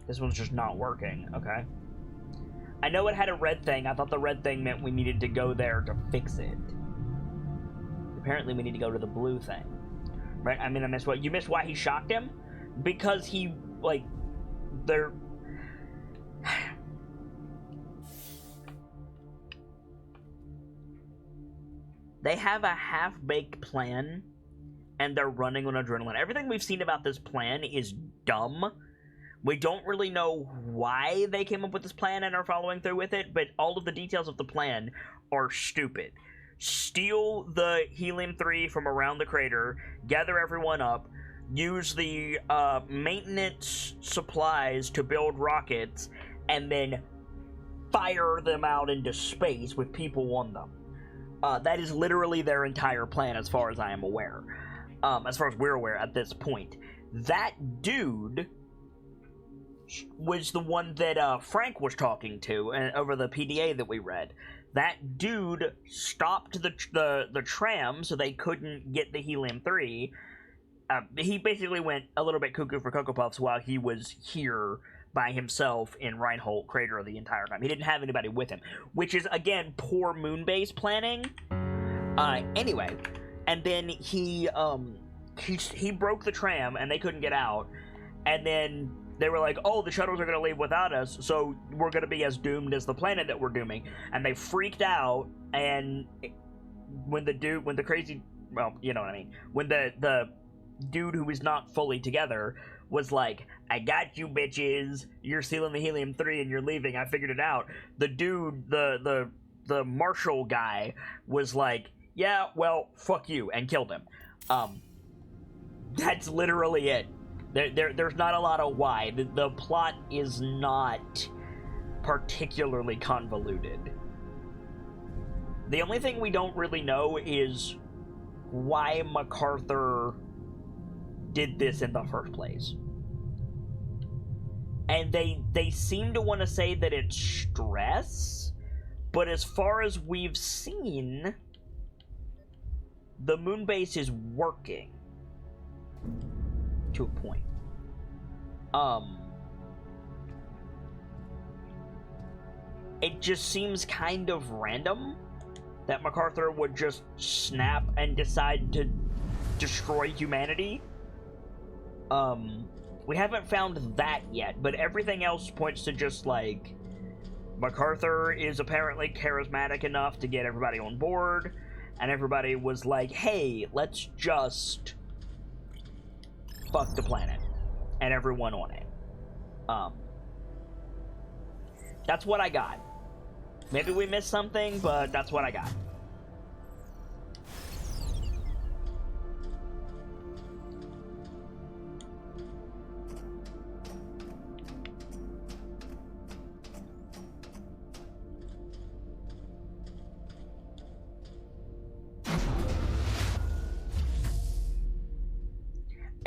This one's just not working. Okay. I know it had a red thing. I thought the red thing meant we needed to go there to fix it. Apparently we need to go to the blue thing. Right? I mean, I missed what? You missed why he shocked him? Because he, like, they're... They have a half-baked plan, and they're running on adrenaline. Everything we've seen about this plan is dumb. We don't really know why they came up with this plan and are following through with it, but all of the details of the plan are stupid. Steal the helium-3 from around the crater, gather everyone up, use the maintenance supplies to build rockets, and then fire them out into space with people on them. That is literally their entire plan as far as I am aware. As far as we're aware at this point. That dude was the one that Frank was talking to over the PDA that we read. That dude stopped the tram so they couldn't get the helium-3. He basically went a little bit cuckoo for Cocoa Puffs while he was here by himself in Reinhold Crater the entire time. He didn't have anybody with him, which is, again, poor moon-based planning. Anyway, and then he broke the tram and they couldn't get out, and then they were like, oh, the shuttles are going to leave without us, so we're going to be as doomed as the planet that we're dooming. And they freaked out, and when the crazy, well, you know what I mean, when the dude who was not fully together was like, I got you bitches, you're stealing the helium-3 and you're leaving, I figured it out. The dude, the marshal guy was like, yeah, well, fuck you, and killed him. That's literally it. There's not a lot of why. The plot is not particularly convoluted. The only thing we don't really know is why MacArthur did this in the first place. And they seem to want to say that it's stress, but as far as we've seen, the moon base is working. To a point. It just seems kind of random that MacArthur would just snap and decide to destroy humanity. We haven't found that yet, but everything else points to just like MacArthur is apparently charismatic enough to get everybody on board, and everybody was like, hey, let's just fuck the planet and everyone on it. That's what I got. Maybe we missed something, but that's what I got.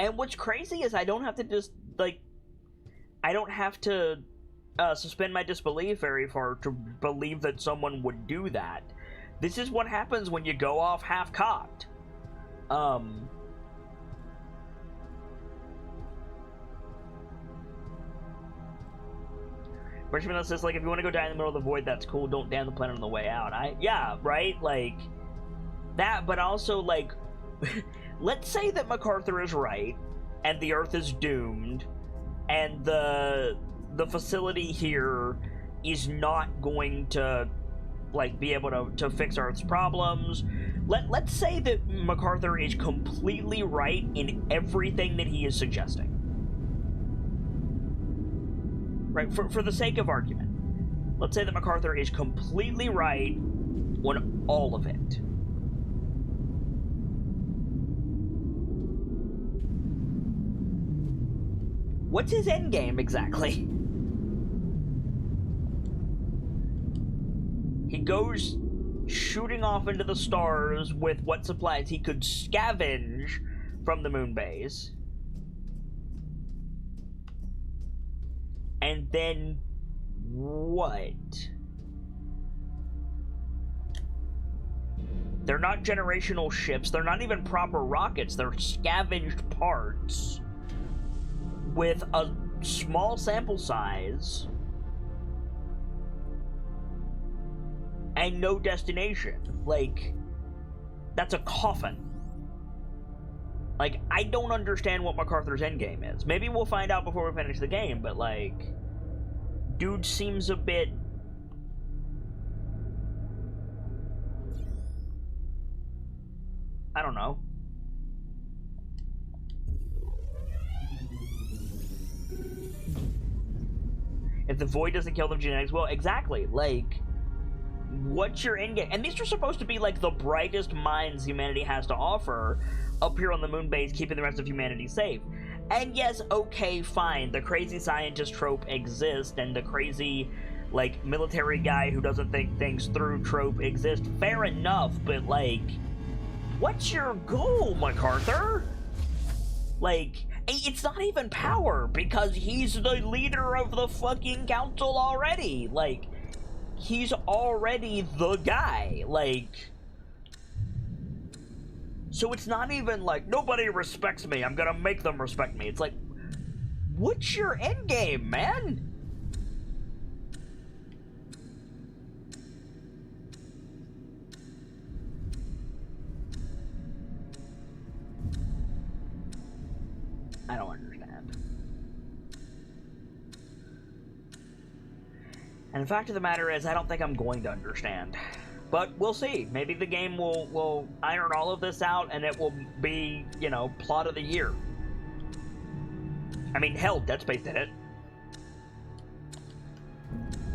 And what's crazy is I don't have to just, like, I don't have to suspend my disbelief very far to believe that someone would do that. This is what happens when you go off half-cocked. Richmond says, like, if you want to go die in the middle of the void, that's cool. Don't damn the planet on the way out. Yeah, right? Like, that, but also, like, let's say that MacArthur is right, and the Earth is doomed, and the facility here is not going to, like, be able to fix Earth's problems. Let's say that MacArthur is completely right in everything that he is suggesting. Right, for the sake of argument. Let's say that MacArthur is completely right on all of it. What's his endgame exactly? He goes shooting off into the stars with what supplies he could scavenge from the moon base. And then what? They're not generational ships. They're not even proper rockets. They're scavenged parts with a small sample size and no destination. Like, that's a coffin. Like, I don't understand what MacArthur's endgame is. Maybe we'll find out before we finish the game, but, like, dude seems a bit... I don't know. If the void doesn't kill them, genetics will. Exactly. Like, what's your endgame? And these are supposed to be, like, the brightest minds humanity has to offer up here on the moon base, keeping the rest of humanity safe. And yes, okay, fine, the crazy scientist trope exists, and the crazy, like, military guy who doesn't think things through trope exists. Fair enough, but, like, what's your goal, MacArthur? Like, it's not even power, because he's the leader of the fucking council already. Like, he's already the guy. Like, so it's not even like, nobody respects me, I'm gonna make them respect me. It's like, what's your endgame, man? I don't understand. And the fact of the matter is, I don't think I'm going to understand. But we'll see. Maybe the game will iron all of this out, and it will be, you know, plot of the year. I mean, hell, Dead Space did it.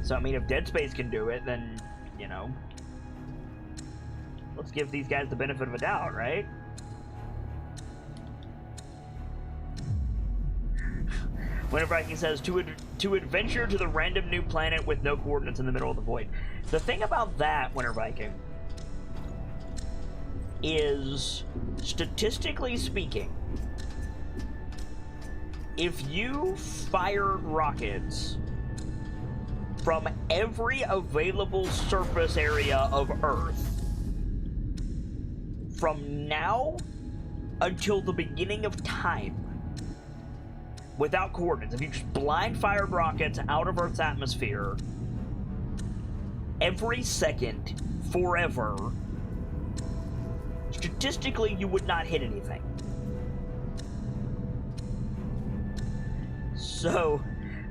So, I mean, if Dead Space can do it, then, you know, let's give these guys the benefit of a doubt, right? Winter Viking says, to adventure to the random new planet with no coordinates in the middle of the void. The thing about that, Winter Viking, is, statistically speaking, if you fired rockets from every available surface area of Earth from now until the beginning of time, without coordinates, if you just blind fired rockets out of Earth's atmosphere, every second, forever, statistically, you would not hit anything. So,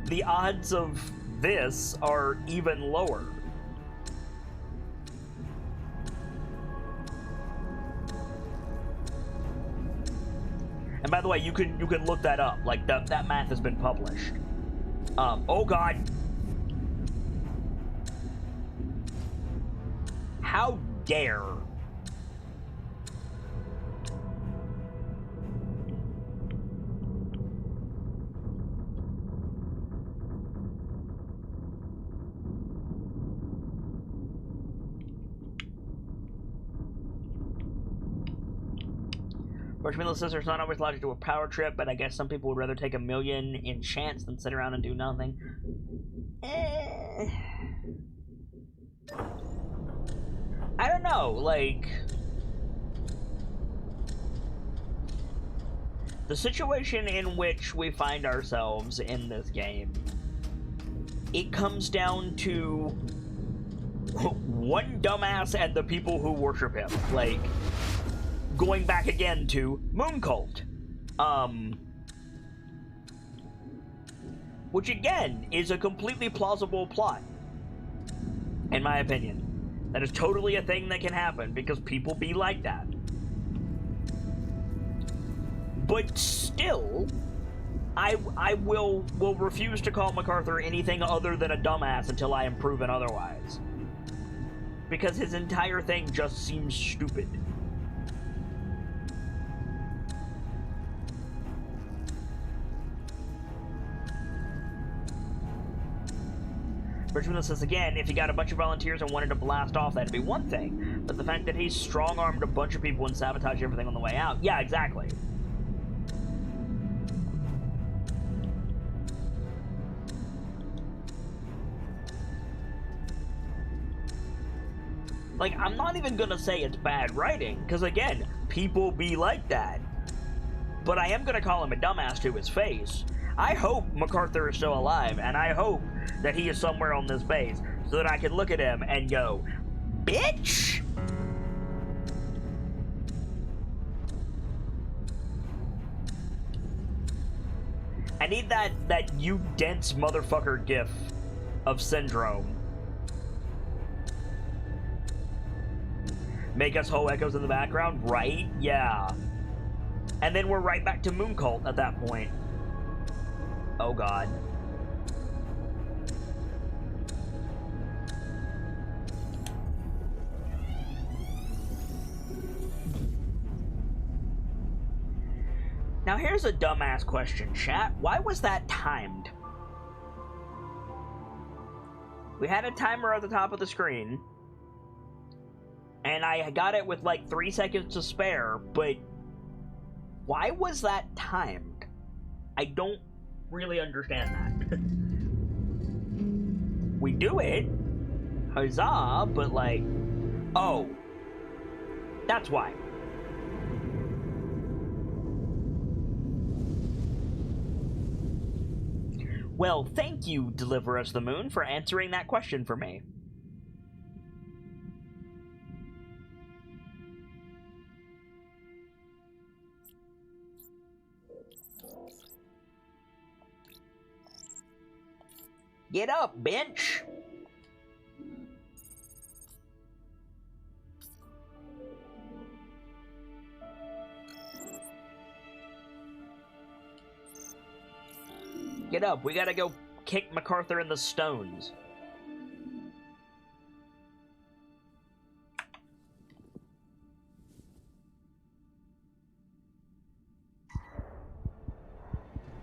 the odds of this are even lower. And by the way, you can look that up. Like, that math has been published. Oh god. How dare. Marshmallow says there's not always logic to a power trip, but I guess some people would rather take a million in chance than sit around and do nothing. I don't know, like... The situation in which we find ourselves in this game, it comes down to one dumbass and the people who worship him. Like, going back again to Moon Cult. Which again is a completely plausible plot, in my opinion. That is totally a thing that can happen because people be like that. But still, I will refuse to call MacArthur anything other than a dumbass until I am proven otherwise. Because his entire thing just seems stupid. Richmond says again, if he got a bunch of volunteers and wanted to blast off, that'd be one thing. But the fact that he's strong-armed a bunch of people and sabotaged everything on the way out, yeah, exactly. Like, I'm not even gonna say it's bad writing, because again, people be like that. But I am gonna call him a dumbass to his face. I hope MacArthur is still alive, and I hope that he is somewhere on this base, so that I can look at him and go, bitch! I need that you dense motherfucker gif of Syndrome. Make us whole echoes in the background, right? Yeah. And then we're right back to Moon Cult at that point. Oh god. Now here's a dumbass question, chat. Why was that timed? We had a timer at the top of the screen, and I got it with like 3 seconds to spare, but why was that timed? I don't really understand that. We do it, huzzah, but like, oh, that's why. Well, thank you, Deliver Us the Moon, for answering that question for me. Get up, bench! Get up, we gotta go kick MacArthur in the stones.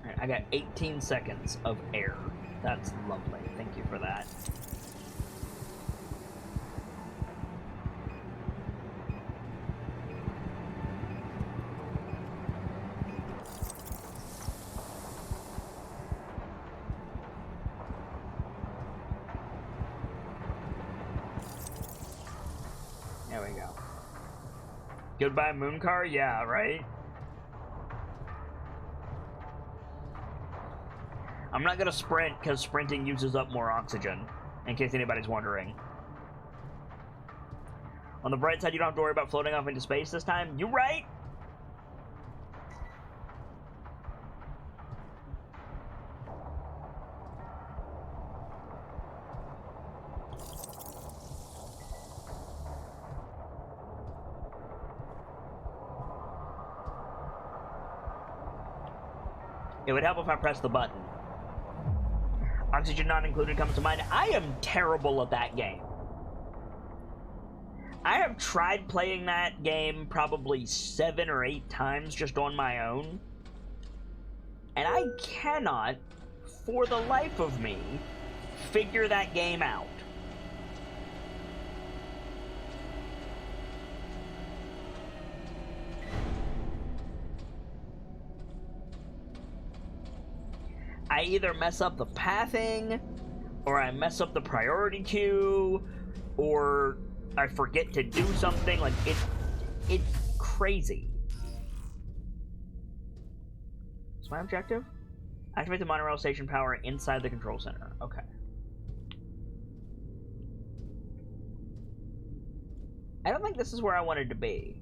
Alright, I got 18 seconds of air. That's lovely. Thank you for that. There we go. Goodbye, Mooncar? Yeah, right? I'm not gonna sprint, because sprinting uses up more oxygen, in case anybody's wondering. On the bright side, you don't have to worry about floating off into space this time. You right? It would help if I pressed the button. Oxygen not included comes to mind. I am terrible at that game. I have tried playing that game probably 7 or 8 times just on my own. And I cannot, for the life of me, figure that game out. I either mess up the pathing, or I mess up the priority queue, or I forget to do something. Like, it's crazy. What's my objective? Activate the monorail station power inside the control center. Okay. I don't think this is where I wanted to be.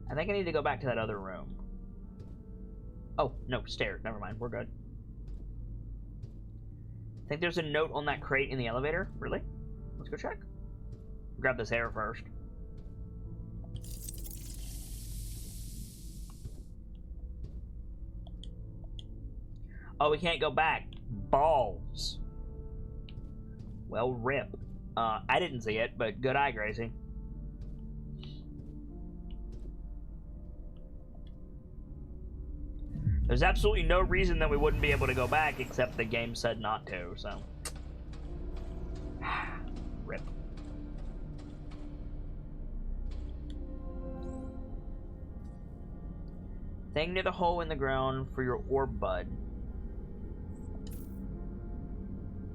I think I need to go back to that other room. Oh, no, stairs. Never mind. We're good. I think there's a note on that crate in the elevator. Really? Let's go check. Grab this air first. Oh, we can't go back. Balls. Well, rip. I didn't see it, but good eye, Gracie. There's absolutely no reason that we wouldn't be able to go back, except the game said not to, so. Rip. Thing near the hole in the ground for your orb bud.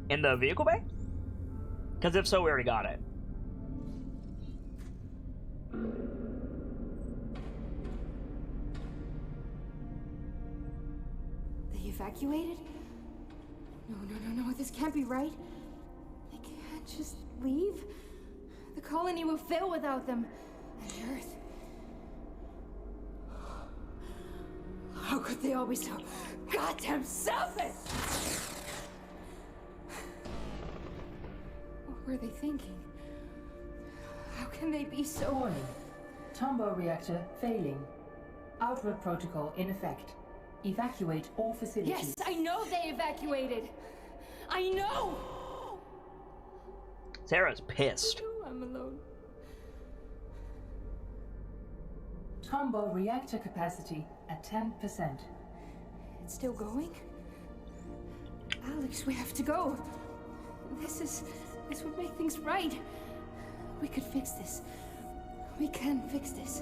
In the vehicle bay? Because if so, we already got it. They evacuated? No, this can't be right. They can't just leave. The colony will fail without them. And the Earth. How could they all be so goddamn selfish? What were they thinking? How can they be so... Warning. Tombow reactor failing. Outward protocol in effect. Evacuate all facilities. Yes, I know they evacuated. I know! Sarah's pissed. I'm alone. Tombow reactor capacity at 10%. It's still going? Alex, we have to go. This would make things right. We could fix this. We can fix this.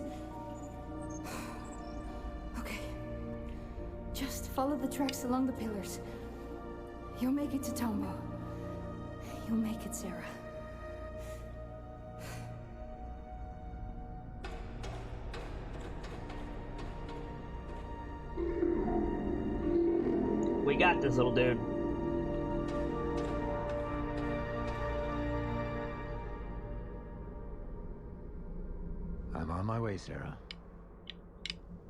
Okay. Just follow the tracks along the pillars. You'll make it to Tombow. You'll make it, Sarah. We got this, little dude. I'm on my way, Sarah.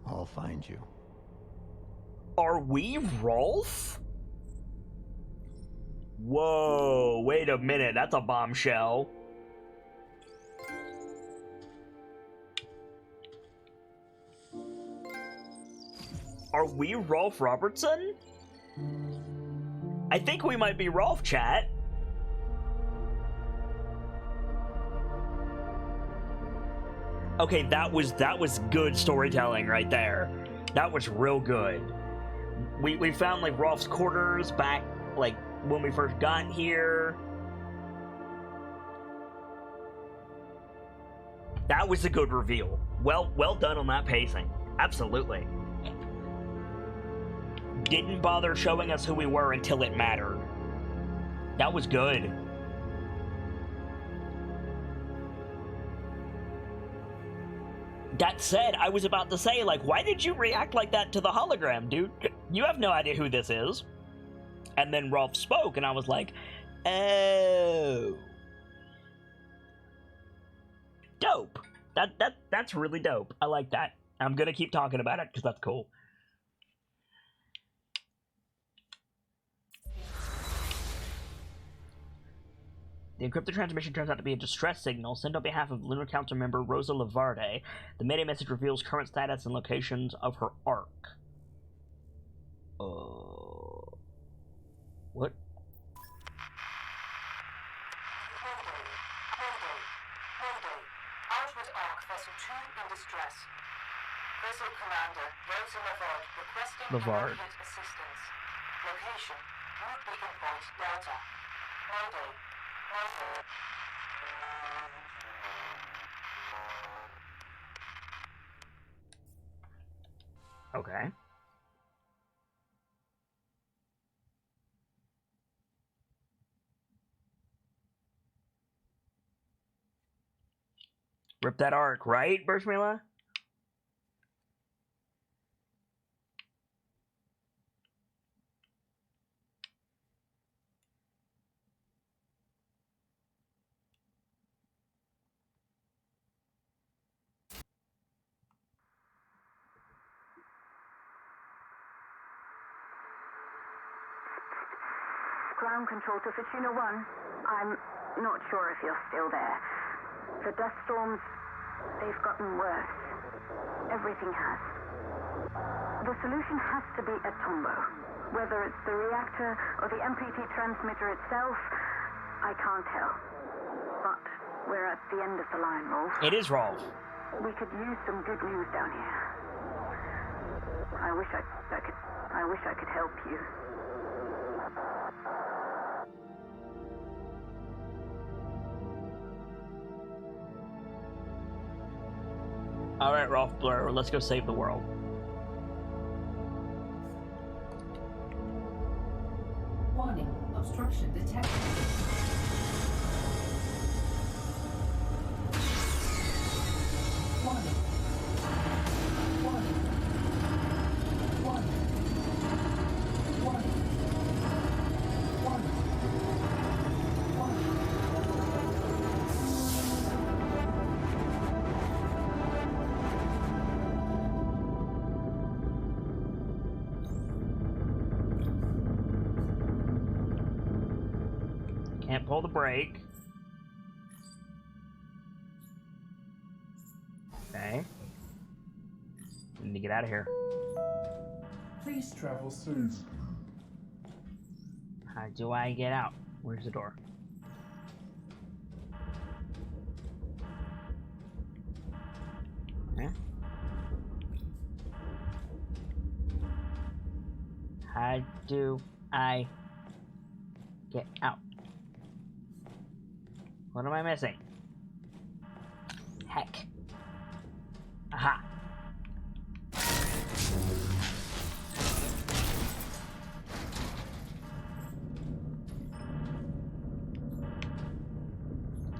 I'll find you. Are we Rolf? Whoa, wait a minute. That's a bombshell. Are we Rolf Robertson? I think we might be Rolf, chat. Okay, that was good storytelling right there. That was real good. We found like Rolf's quarters back like when we first got here. That was a good reveal. Well done on that pacing. Absolutely. Didn't bother showing us who we were until it mattered. That was good. That said, I was about to say, like, why did you react like that to the hologram, dude? You have no idea who this is. And then Rolf spoke, and I was like, oh. Dope. That's really dope. I like that. I'm gonna keep talking about it, because that's cool. The encrypted transmission turns out to be a distress signal sent on behalf of Lunar Council member Rosa Lavarde. The Mayday message reveals current status and locations of her arc. What? Artober Arc Vessel 2 in distress. Vessel Commander Rosa Lavarde requesting Lavarde. immediate assistance. Location: Route Beacon Point Delta. Mayday. Okay. Rip that arc, right, Birchmila? Ground control to Fortuna 1. I'm not sure if you're still there. The dust storms, they've gotten worse. Everything has. The solution has to be a Tombo. Whether it's the reactor or the MPT transmitter itself, I can't tell. But we're at the end of the line, Rolf. It is Rolf. We could use some good news down here. I wish I could help you. Alright, Rolf Blur, let's go save the world. Warning, obstruction detected. Warning. Warning. Warning. Warning. Warning. Can't pull the brake. Okay. We need to get out of here. Please travel soon. How do I get out? Where's the door? Yeah. How do I get out? What am I missing? Heck. Aha.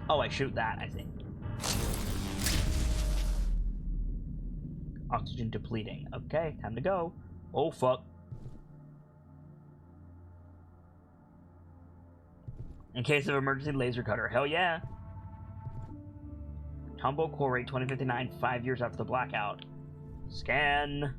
Oh, I shoot that, I think. Oxygen depleting. Okay, time to go. Oh, fuck. In case of emergency, laser cutter. Hell yeah. Tombo Quarry 2059, 5 years after the blackout. Scan.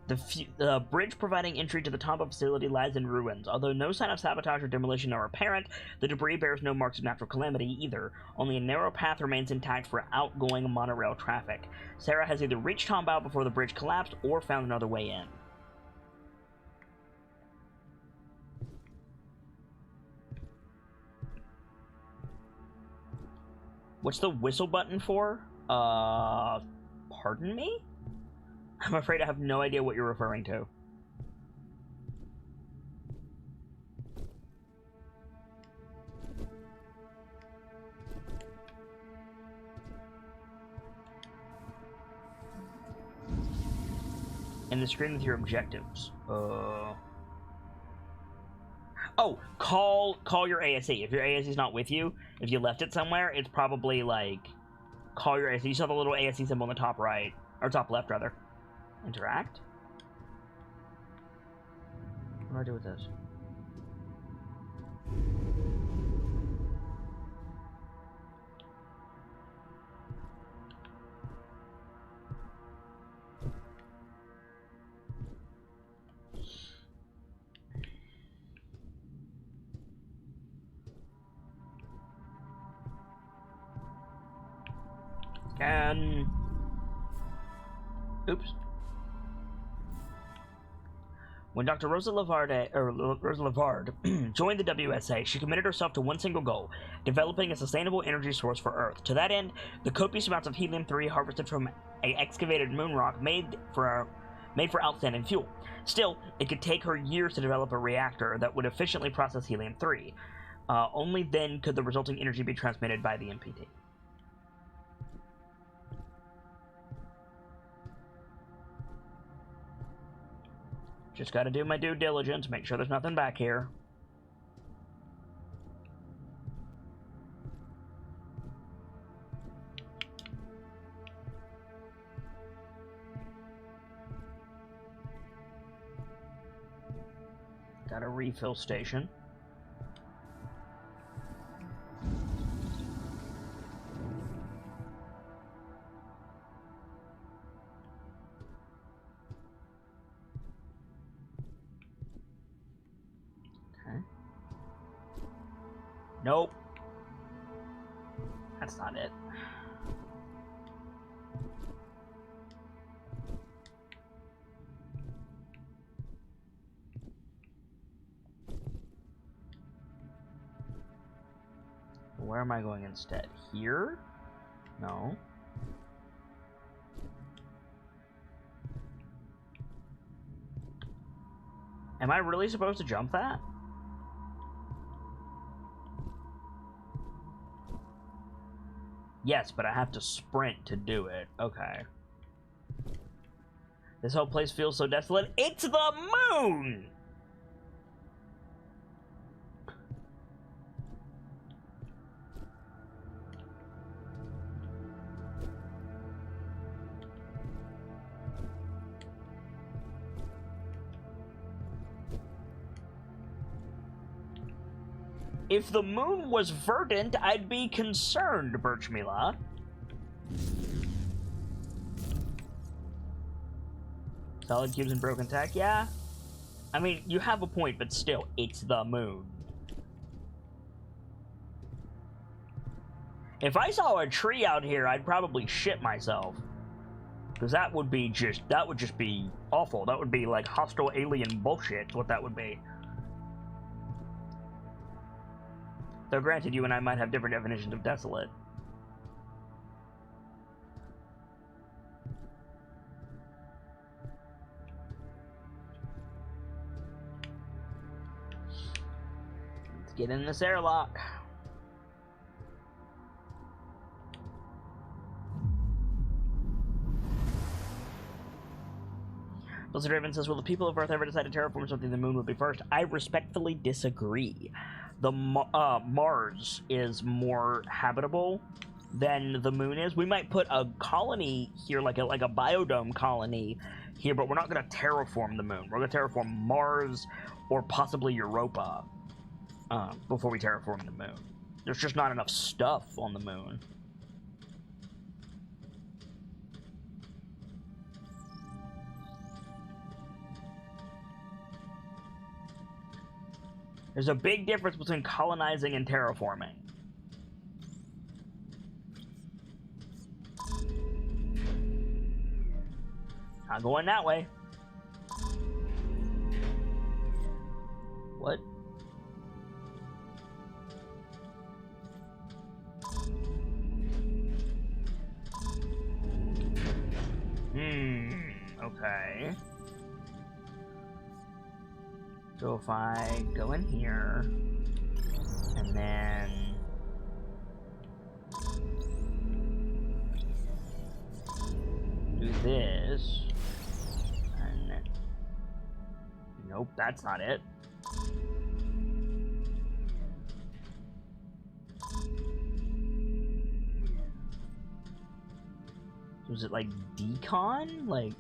The bridge providing entry to the Tombo facility lies in ruins. Although no sign of sabotage or demolition are apparent, the debris bears no marks of natural calamity either. Only a narrow path remains intact for outgoing monorail traffic. Sarah has either reached Tombo before the bridge collapsed or found another way in. What's the whistle button for? Pardon me? I'm afraid I have no idea what you're referring to. And the screen with your objectives. Oh, call your ASE. If your ASE is not with you, if you left it somewhere, it's probably like call your ASE. You saw the little ASE symbol on the top right, or top left rather. Interact. What do I do with this? Can. Oops. When Dr. Rosa Lavard joined the WSA, she committed herself to one single goal, developing a sustainable energy source for Earth. To that end, the copious amounts of helium-3 harvested from an excavated moon rock made for outstanding fuel. Still, it could take her years to develop a reactor that would efficiently process helium-3. Only then could the resulting energy be transmitted by the MPT. Just gotta do my due diligence, make sure there's nothing back here. Got a refill station. Okay. Nope. That's not it. Where am I going instead? Here? No. Am I really supposed to jump that? Yes, but I have to sprint to do it. Okay. This whole place feels so desolate. It's the moon! If the moon was verdant, I'd be concerned, Birchmila. Solid cubes and broken tech, yeah. I mean, you have a point, but still, it's the moon. If I saw a tree out here, I'd probably shit myself. Because that would just be awful. That would be like hostile alien bullshit, what that would be. Though granted, you and I might have different definitions of desolate. Let's get in this airlock. Blizzard Raven says, will the people of Earth ever decide to terraform something the moon would be first? I respectfully disagree. The Mars is more habitable than the moon is. We might put a colony here, like a biodome colony here, but we're not going to terraform the moon. We're going to terraform Mars or possibly Europa before we terraform the moon. There's just not enough stuff on the moon. There's a big difference between colonizing and terraforming. Not going that way. What? Okay. So if I go in here, and then do this, and then, nope, that's not it. Was it like decon? Like...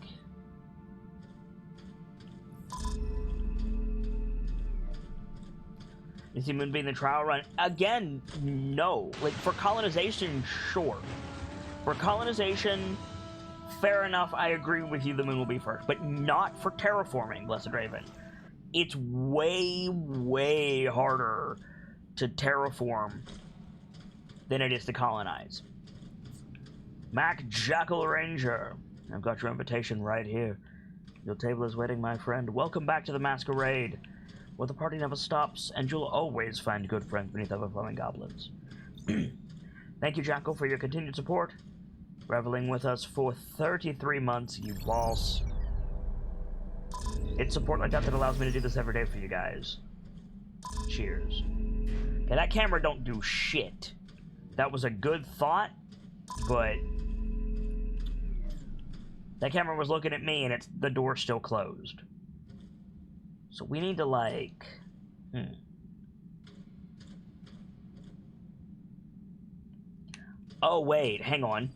Is the moon being the trial run? Again, no. Like, for colonization, sure. For colonization, fair enough, I agree with you, the moon will be first. But not for terraforming, Blessed Raven. It's way, way harder to terraform than it is to colonize. Mac Jackal Ranger, I've got your invitation right here. Your table is waiting, my friend. Welcome back to the masquerade, where the party never stops, and you'll always find good friends beneath overflowing goblins. Thank you, Jackal, for your continued support. Reveling with us for 33 months, you boss. It's support like that that allows me to do this every day for you guys. Cheers. Okay, that camera don't do shit. That was a good thought, but... that camera was looking at me, and the door's still closed. So we need to, like... Oh, wait, hang on.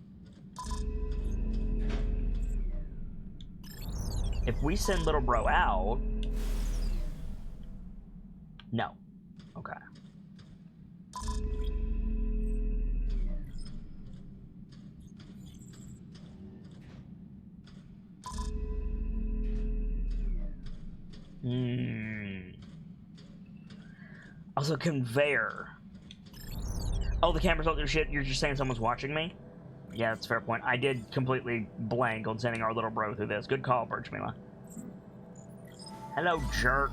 If we send little bro out... No. Okay. Also, conveyor. Oh, the cameras don't do shit. You're just saying someone's watching me? Yeah, that's a fair point. I did completely blank on sending our little bro through this. Good call, Birchmila. Hello, jerk.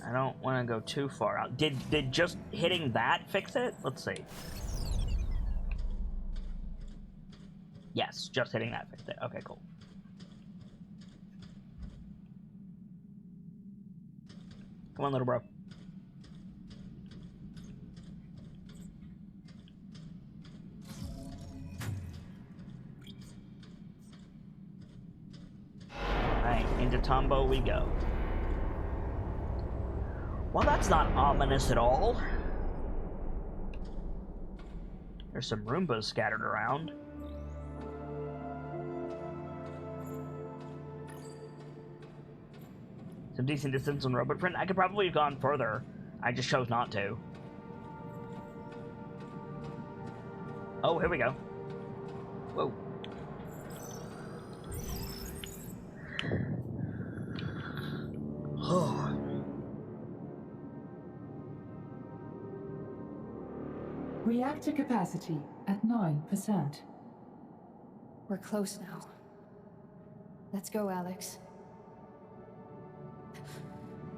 I don't want to go too far out. Did just hitting that fix it? Let's see. Yes, just hitting that fixed it. Okay, cool. Come on, little bro. Alright, into Tombow we go. Well, that's not ominous at all. There's some Roombas scattered around. Some decent distance on robot print. I could probably have gone further. I just chose not to. Oh, here we go. Whoa. Oh. Reactor capacity at 9%. We're close now. Let's go, Alex.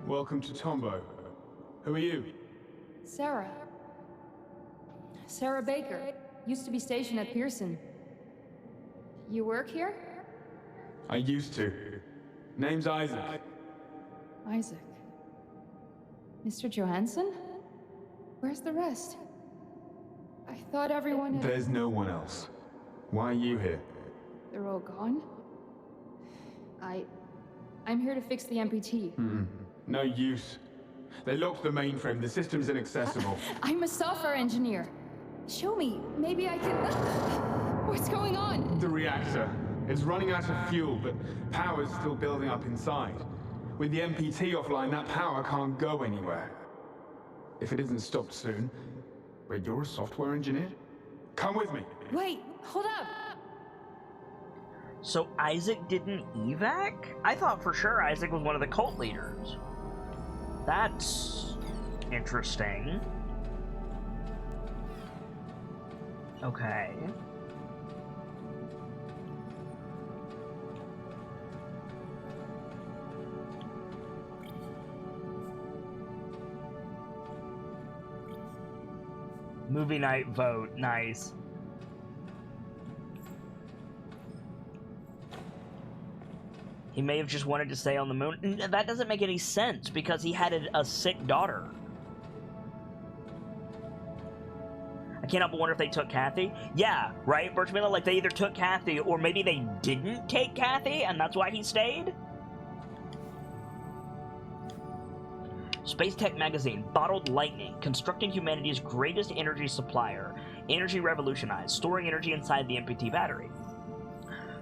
Welcome to Tombow. Who are you? Sarah. Sarah Baker. Used to be stationed at Pearson. You work here? I used to. Name's Isaac. Isaac. Mr. Johansson? Where's the rest? I thought everyone had... There's no one else. Why are you here? They're all gone? I'm here to fix the MPT. No use. They locked the mainframe. The system's inaccessible. I'm a software engineer. Show me. Maybe I can... What's going on? The reactor. It's running out of fuel, but power's still building up inside. With the MPT offline, that power can't go anywhere. If it isn't stopped soon... Wait, you're a software engineer? Come with me. Wait, hold up. So Isaac didn't evac? I thought for sure Isaac was one of the cult leaders. That's interesting. Okay. Movie night vote, nice. He may have just wanted to stay on the moon. That doesn't make any sense, because he had a sick daughter. I can't help but wonder if they took Kathy. Yeah, right, Birchmilla? Like, they either took Kathy, or maybe they didn't take Kathy, and that's why he stayed? Space Tech Magazine, Bottled Lightning, constructing humanity's greatest energy supplier. Energy revolutionized, storing energy inside the MPT battery.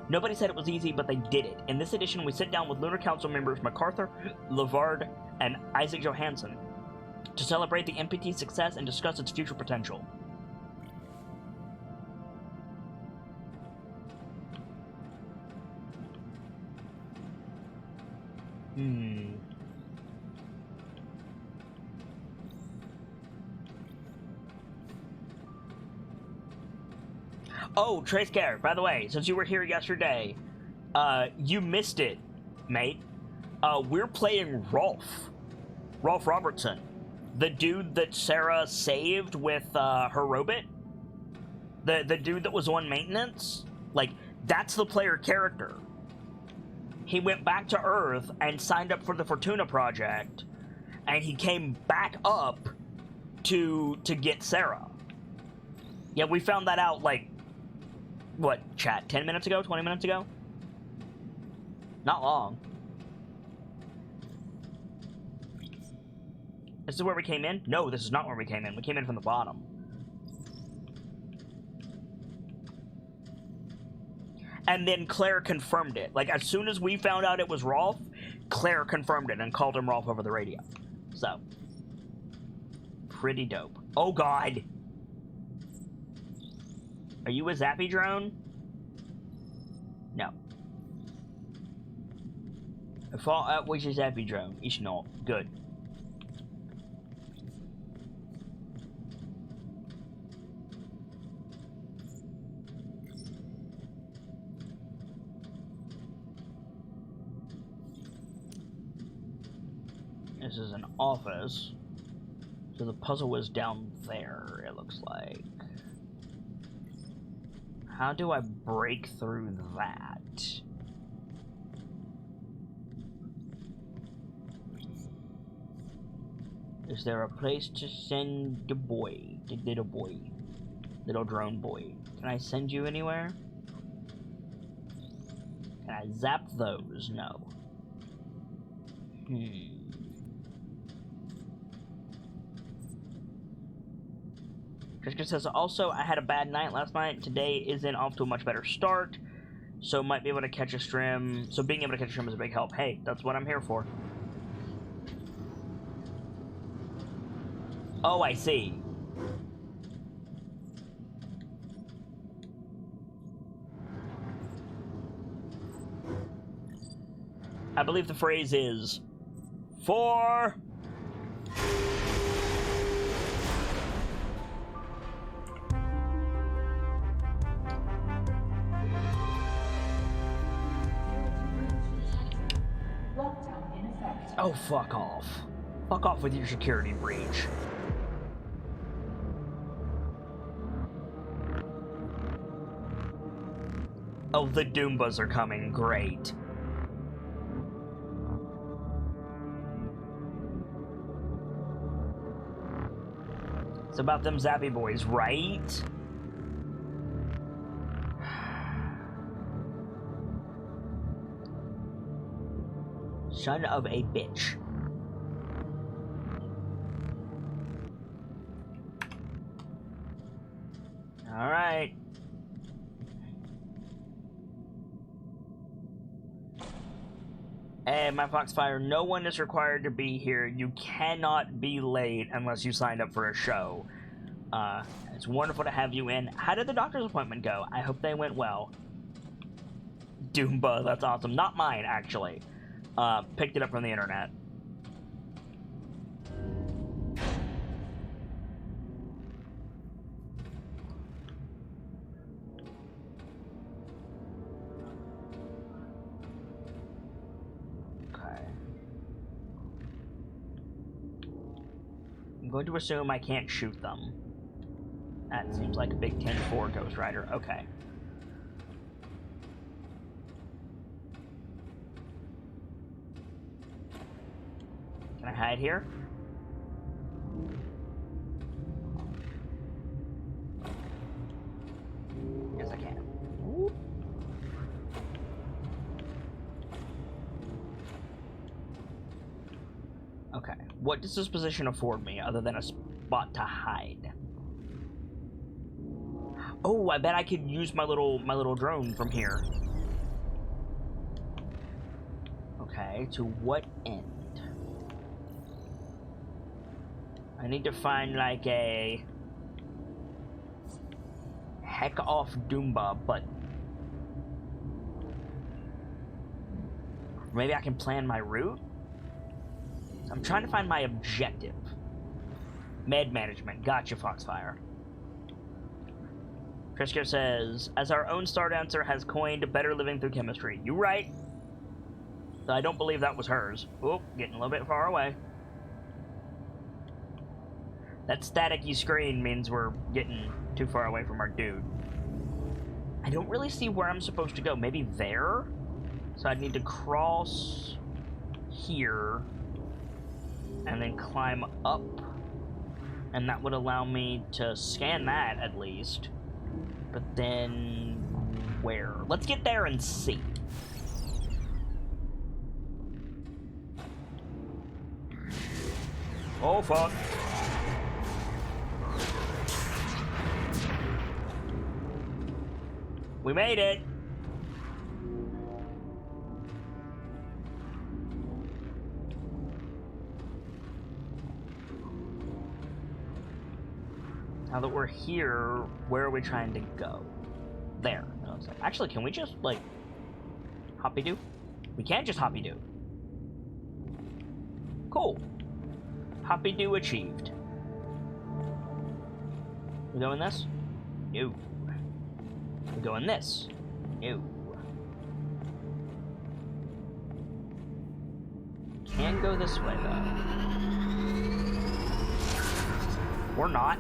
Nobody said it was easy, but they did it. In this edition, we sit down with Lunar Council members MacArthur, Lavard, and Isaac Johansson to celebrate the MPT's success and discuss its future potential. Oh, Trace Care, by the way, since you were here yesterday, you missed it, mate. We're playing Rolf Robertson, the dude that Sarah saved with her robot. The dude that was on maintenance. Like, that's the player character. He went back to Earth and signed up for the Fortuna project, and he came back up to get Sarah. Yeah, we found that out, like, what, chat, 10 minutes ago, 20 minutes ago? Not long. This is where we came in? No, this is not where we came in. We came in from the bottom. And then Claire confirmed it. Like, as soon as we found out it was Rolf, Claire confirmed it and called him Rolf over the radio. So, pretty dope. Oh, God. Are you a Zappy drone? No. Which is Zappy drone? It's not. Good. This is an office. So the puzzle was down there, it looks like. How do I break through that? Is there a place to send the boy? The little boy. Little drone boy. Can I send you anywhere? Can I zap those? No. Jessica says, also, I had a bad night last night. Today isn't off to a much better start, so might be able to catch a stream. So being able to catch a stream is a big help. Hey, that's what I'm here for. Oh, I see. I believe the phrase is, for... Oh, fuck off. Fuck off with your security breach. Oh, the Doombas are coming. Great. It's about them Zappy boys, right? Son of a bitch. All right. And my Foxfire, no one is required to be here. You cannot be late unless you signed up for a show. It's wonderful to have you in. How did the doctor's appointment go? I hope they went well. Doomba, that's awesome. Not mine, actually. Picked it up from the internet. Okay. I'm going to assume I can't shoot them. That seems like a big 10-4 Ghost Rider. Okay. Can I hide here? Yes, I can. Ooh. Okay. What does this position afford me other than a spot to hide? Oh, I bet I could use my little drone from here. Okay, to what end? I need to find like a heck off Doomba, but maybe I can plan my route? I'm trying to find my objective. Med management. Gotcha, Foxfire. Trisco says, as our own Star Dancer has coined better living through chemistry. You right. I don't believe that was hers. Oh, getting a little bit far away. That staticky screen means we're getting too far away from our dude. I don't really see where I'm supposed to go. Maybe there? So I'd need to cross here and then climb up. And that would allow me to scan that at least. But then where? Let's get there and see. Oh, fuck. We made it. Now that we're here, where are we trying to go? There. No, it's like, actually, can we just, like, hoppy-doo? We can't just hoppy-doo. Cool. Hoppy-doo achieved. We go in this? No. We go in this? No. Can't go this way, though. We're not.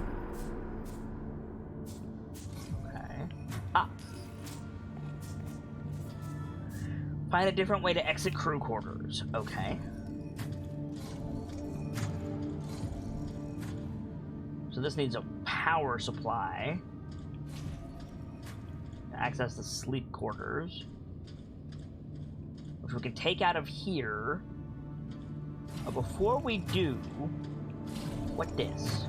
Ah. Find a different way to exit crew quarters. Okay. So this needs a power supply to access the sleep quarters, which we can take out of here. But before we do, what this?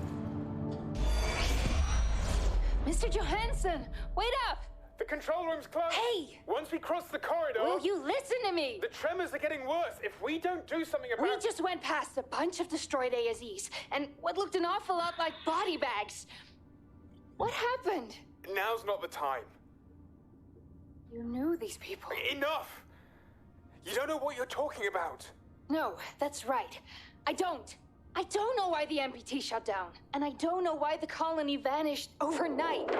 Mr. Johansson, wait up! The control room's closed. Hey! Once we cross the corridor... Will you listen to me? The tremors are getting worse. If we don't do something about... We just went past a bunch of destroyed ASEs, and what looked an awful lot like body bags. What happened? Now's not the time. You knew these people. Enough! You don't know what you're talking about. No, that's right. I don't. I don't know why the MPT shut down, and I don't know why the colony vanished overnight.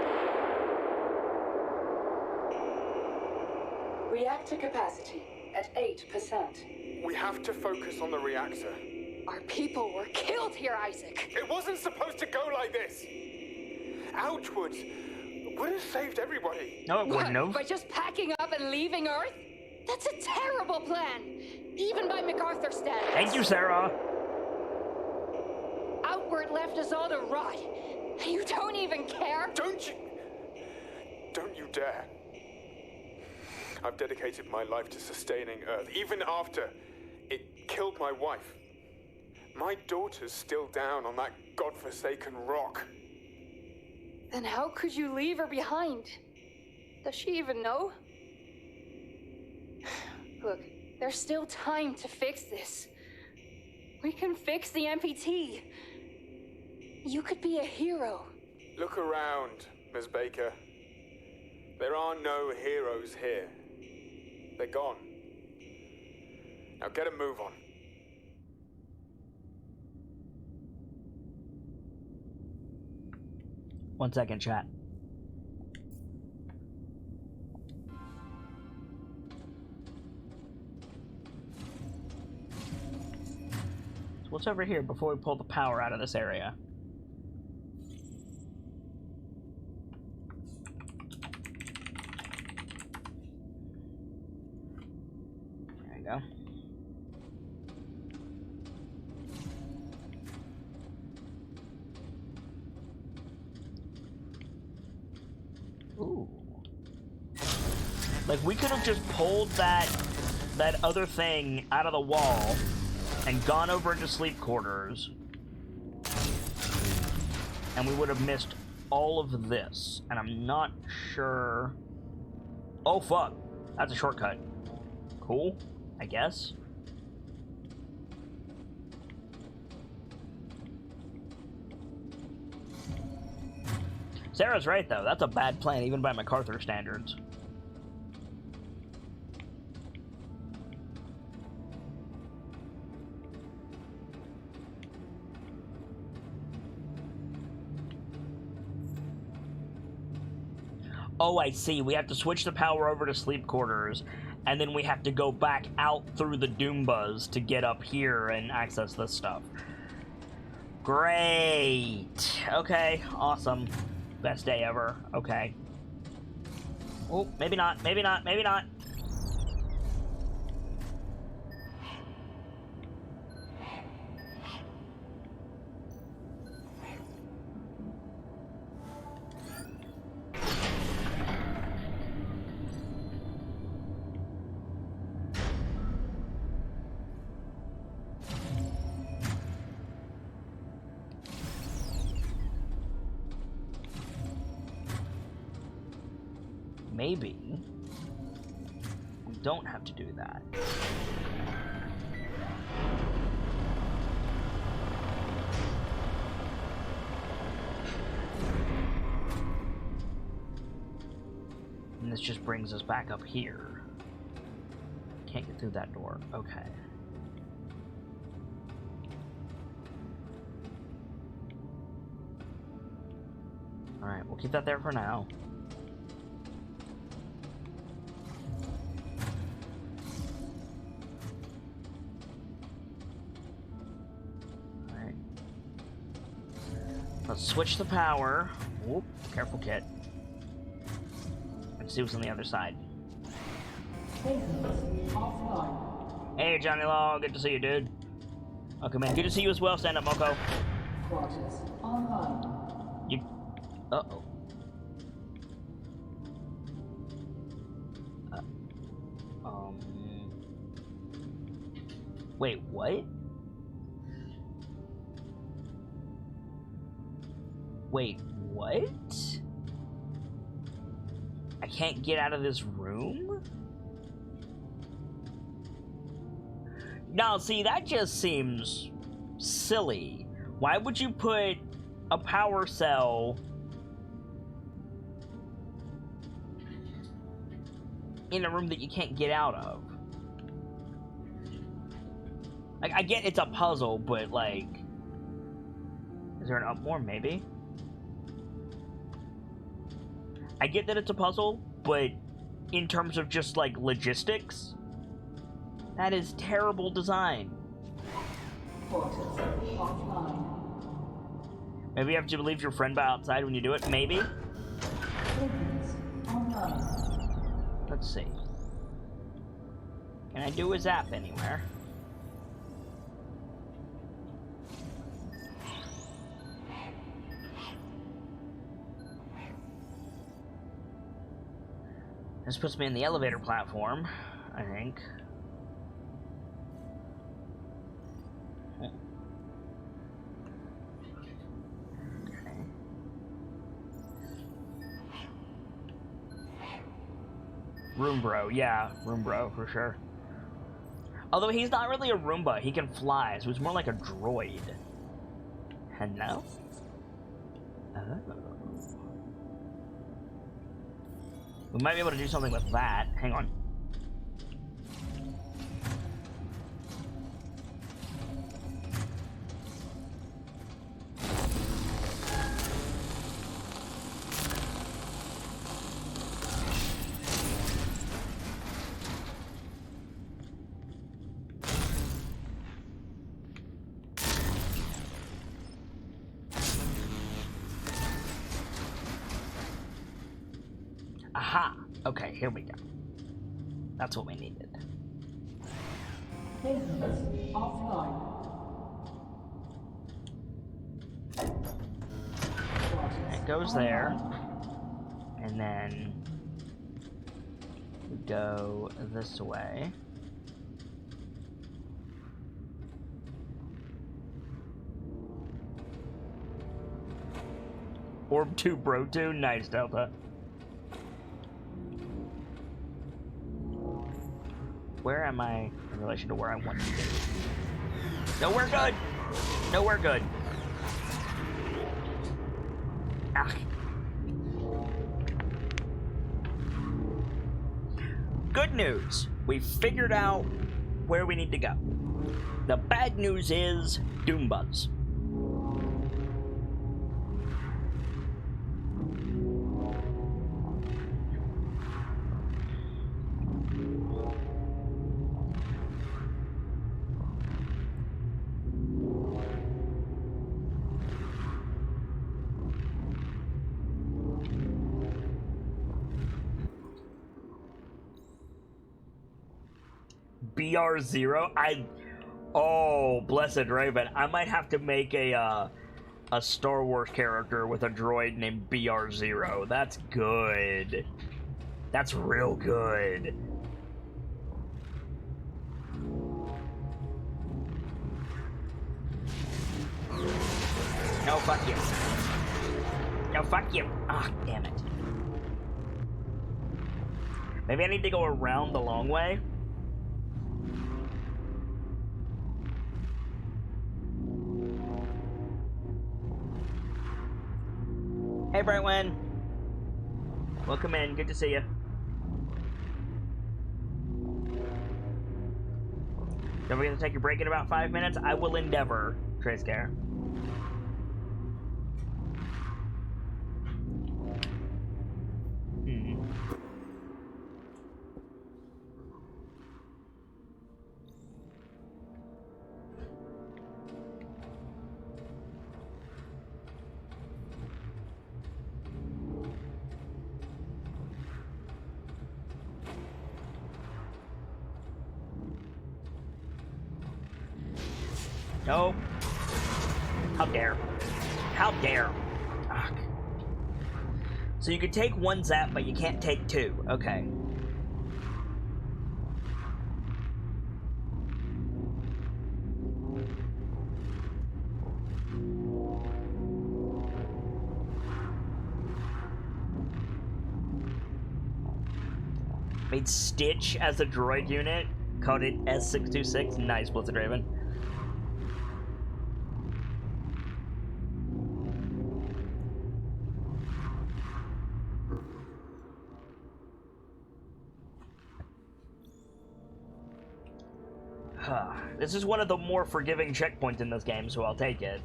Reactor capacity at 8%. We have to focus on the reactor. Our people were killed here, Isaac. It wasn't supposed to go like this. Ouchwood would have saved everybody. No, it wouldn't have. By just packing up and leaving Earth? That's a terrible plan, even by MacArthur standards. Thank you, Sarah. Outward left us all to rot. And you don't even care? Don't you dare. I've dedicated my life to sustaining Earth, even after it killed my wife. My daughter's still down on that godforsaken rock. Then how could you leave her behind? Does she even know? Look, there's still time to fix this. We can fix the MPT. You could be a hero. Look around, Ms. Baker. There are no heroes here. They're gone. Now get a move on. One second, chat. So what's over here before we pull the power out of this area? There you go. Ooh. Like, we could have just pulled that other thing out of the wall and gone over into sleep quarters, and we would have missed all of this. And I'm not sure... Oh, fuck. That's a shortcut. Cool, I guess. Sarah's right, though. That's a bad plan, even by MacArthur standards. Oh, I see. We have to switch the power over to sleep quarters, and then we have to go back out through the Doombas to get up here and access this stuff. Great. Okay, awesome. Best day ever. Okay. Oh, maybe not, maybe not, maybe not. maybe we don't have to do that. And this just brings us back up here. Can't get through that door. Okay. Alright, we'll keep that there for now. Alright. Let's switch the power. Whoop, careful, kid. Let's see what's on the other side. Hey, Johnny Law, good to see you, dude. Okay, man, good to see you as well. Stand up, Moko. Quarters online. You. Uh-oh. Wait, what? Wait, what? I can't get out of this room? No, see, that just seems silly. Why would you put a power cell in a room that you can't get out of? Like, I get it's a puzzle, but, like... Is there an up more? Maybe? I get that it's a puzzle, but in terms of just, like, logistics, that is terrible design. Quarters offline. Maybe you have to leave your friend by outside when you do it? Maybe? Signals online. Let's see. Can I do a zap anywhere? This puts me in the elevator platform, I think. Okay. Roombro, yeah, Roombro, for sure. Although he's not really a Roomba, he can fly, so he's more like a droid. Hello? Oh. We might be able to do something with that. Hang on. Aha! Okay, here we go. That's what we needed. Signals offline. It goes there. And then we go this way. Orb 2 Bro 2, nice Delta. Where am I in relation to where I want to be? No, we're good! No, we're good. Ah. Good news! We figured out where we need to go. The bad news is Doombuzz. BR0? Oh, Blessed Raven. I might have to make a Star Wars character with a droid named BR0. That's good. That's real good. No, fuck you. No, fuck you. Ah, damn it. Maybe I need to go around the long way? Hey, Brightwin. Welcome in. Good to see you. Don't forget to take your break in about 5 minutes. I will endeavor, Tracecare. No. How dare. How dare. Ugh. So you can take one zap, but you can't take two. Okay. Made Stitch as a droid unit. Called it S626. Nice, Blizzard Raven. This is one of the more forgiving checkpoints in this game, so I'll take it.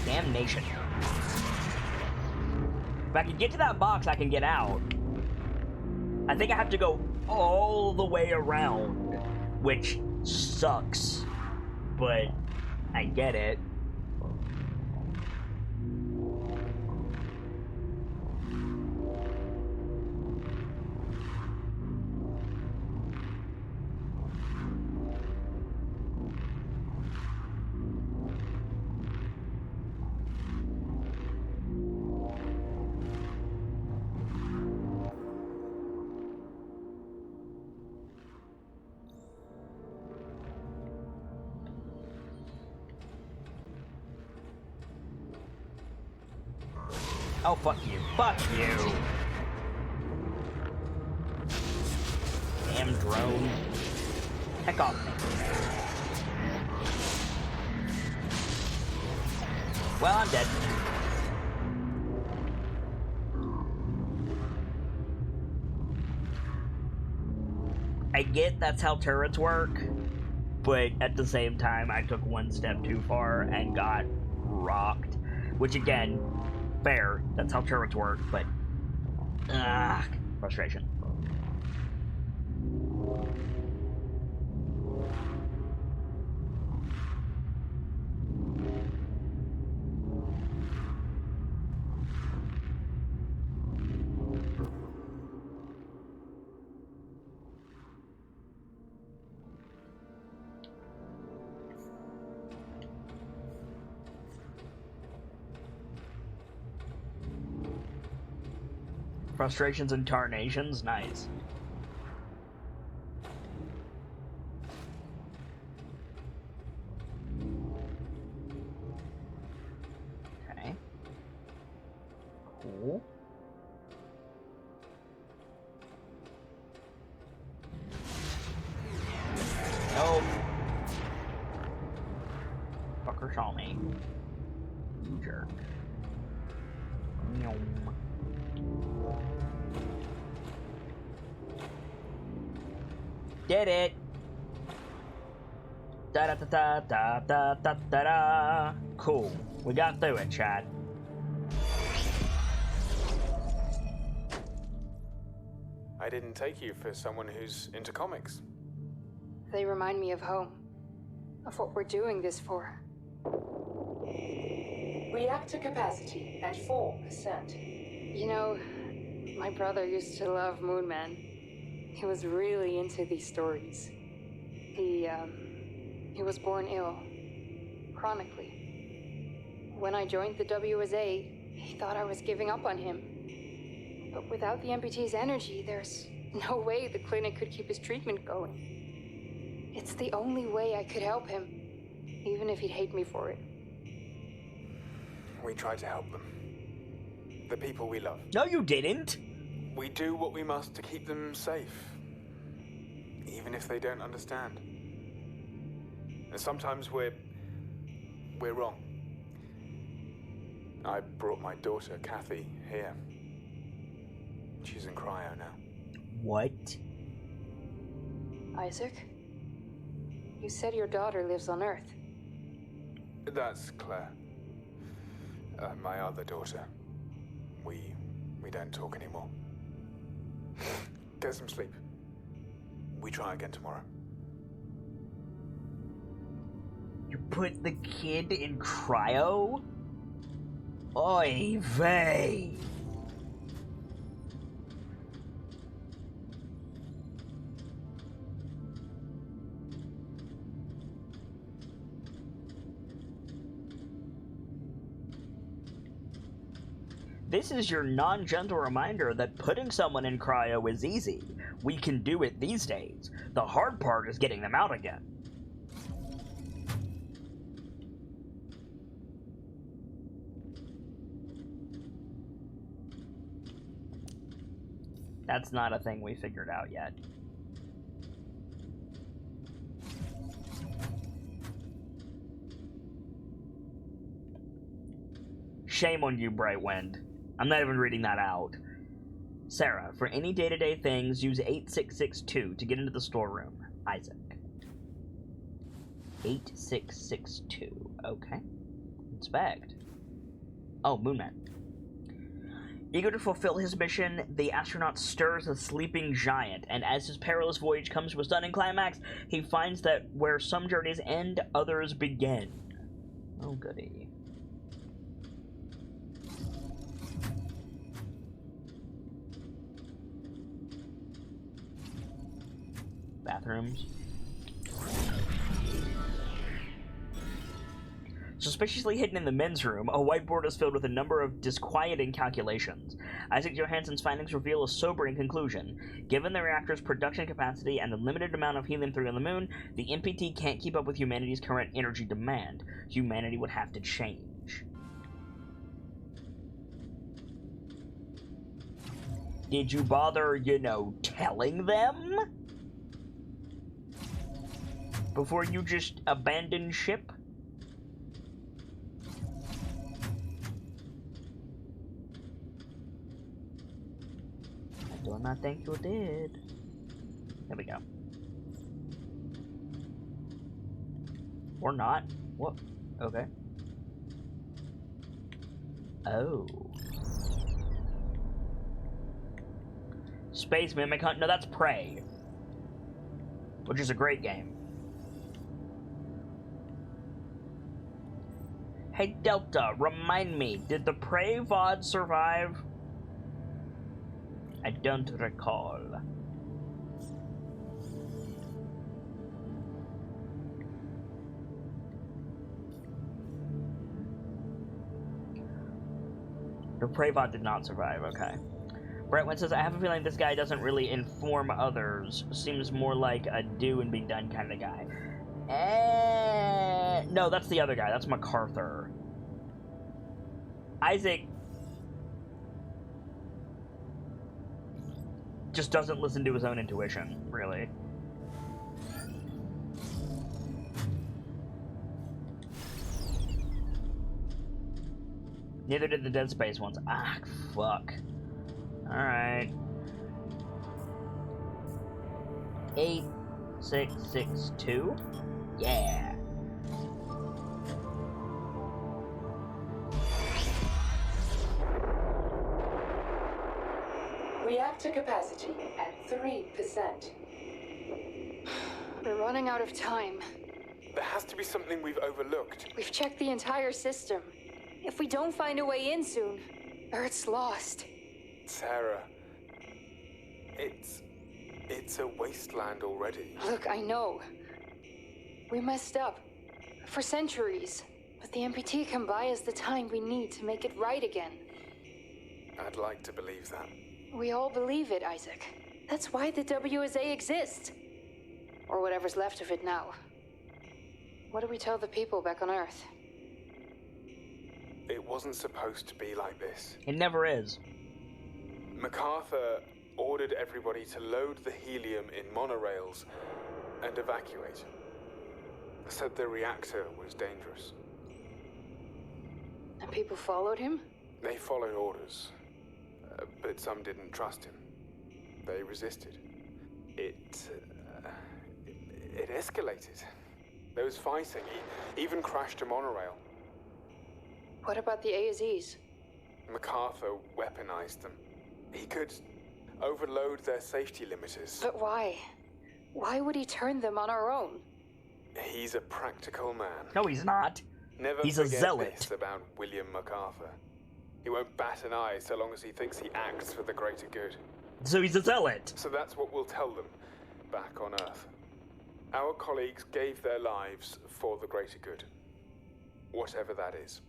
Damnation. If I can get to that box, I can get out. I think I have to go all the way around, which sucks, but I get it. Oh, fuck you. Fuck you. Damn drone. Heck off me. Well, I'm dead. I get that's how turrets work, but at the same time, I took one step too far and got rocked. Which, again, fair. That's how turrets work, but... frustration. Frustrations and tarnations, nice. Okay. Cool. Nope. Fucker saw me. You jerk. Yum. Did it! Da da da da da da da da. Cool. We got through it, Chad. I didn't take you for someone who's into comics. They remind me of home. Of what we're doing this for. Reactor capacity at 4%. You know, my brother used to love Moon Man. He was really into these stories. He was born ill, chronically. When I joined the WSA, he thought I was giving up on him. But without the MPT's energy, there's no way the clinic could keep his treatment going. It's the only way I could help him, even if he'd hate me for it. We try to help them. The people we love. No, you didn't. We do what we must to keep them safe. Even if they don't understand. And sometimes we're wrong. I brought my daughter, Kathy, here. She's in cryo now. What? Isaac? You said your daughter lives on Earth. That's Claire. My other daughter. We don't talk anymore. Get some sleep. We try again tomorrow. You put the kid in cryo? Oy vey! This is your non-gentle reminder that putting someone in cryo is easy. We can do it these days. The hard part is getting them out again. That's not a thing we figured out yet. Shame on you, Brightwind. I'm not even reading that out. Sarah, for any day-to-day things, use 8662 to get into the storeroom. Isaac. 8662. Okay. Inspect. Oh, Moonman. Eager to fulfill his mission, the astronaut stirs a sleeping giant, and as his perilous voyage comes to a stunning climax, he finds that where some journeys end, others begin. Oh, goody. Bathrooms. Suspiciously hidden in the men's room, a whiteboard is filled with a number of disquieting calculations. Isaac Johansson's findings reveal a sobering conclusion. Given the reactor's production capacity and the limited amount of helium-3 on the moon, the MPT can't keep up with humanity's current energy demand. Humanity would have to change. Did you bother, telling them? Before you just abandon ship? I do not think you did. There we go. Or not. What? Okay. Oh. Space Mimic Hunt? No, that's Prey. Which is a great game. Hey, Delta, remind me, did the Prey VOD survive? I don't recall. The Prey VOD did not survive, okay. Brightwind says, I have a feeling this guy doesn't really inform others. Seems more like a do and be done kind of guy. No, that's the other guy. That's MacArthur. Isaac just doesn't listen to his own intuition, really. Neither did the Dead Space ones. Ah, fuck. Alright. 8662? Yeah. Reactor capacity at 3%. We're running out of time. There has to be something we've overlooked. We've checked the entire system. If we don't find a way in soon, Earth's lost. Sarah, it's a wasteland already. Look, I know. We messed up. For centuries. But the MPT can buy us the time we need to make it right again. I'd like to believe that. We all believe it, Isaac. That's why the WSA exists. Or whatever's left of it now. What do we tell the people back on Earth? It wasn't supposed to be like this. It never is. MacArthur ordered everybody to load the helium in monorails and evacuate. Said the reactor was dangerous. And people followed him? They followed orders, but some didn't trust him. They resisted. It escalated. There was fighting. He even crashed a monorail. What about the ASEs? MacArthur weaponized them. He could overload their safety limiters. But why? Why would he turn them on our own? He's a practical man. No, he's not. Never He's a forget zealot. this about William MacArthur. He won't bat an eye so long as he thinks he acts for the greater good. So he's a zealot. So that's what we'll tell them back on Earth. Our colleagues gave their lives for the greater good. Whatever that is.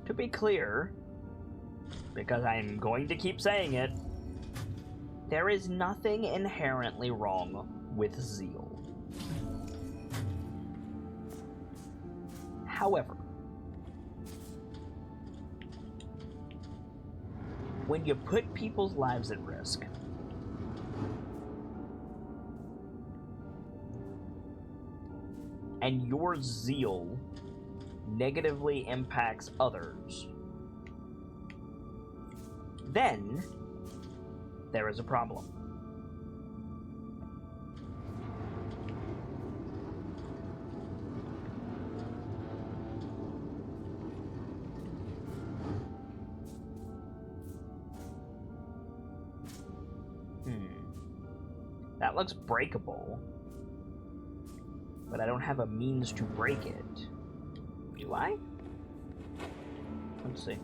To be clear, because I'm going to keep saying it, there is nothing inherently wrong with zeal. However, when you put people's lives at risk, and your zeal negatively impacts others, then there is a problem. That looks breakable, but I don't have a means to break it. Do I? Let's see.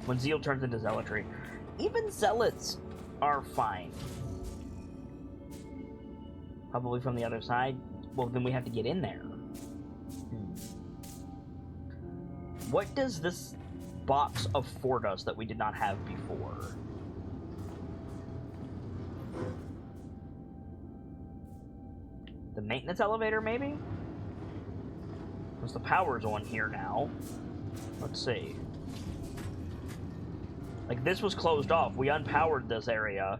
When zeal turns into zealotry, even zealots are fine. Probably from the other side. Well, then we have to get in there. What does this box afford us that we did not have before? The maintenance elevator, maybe? Because the power's on here now. Let's see. Like, this was closed off. We unpowered this area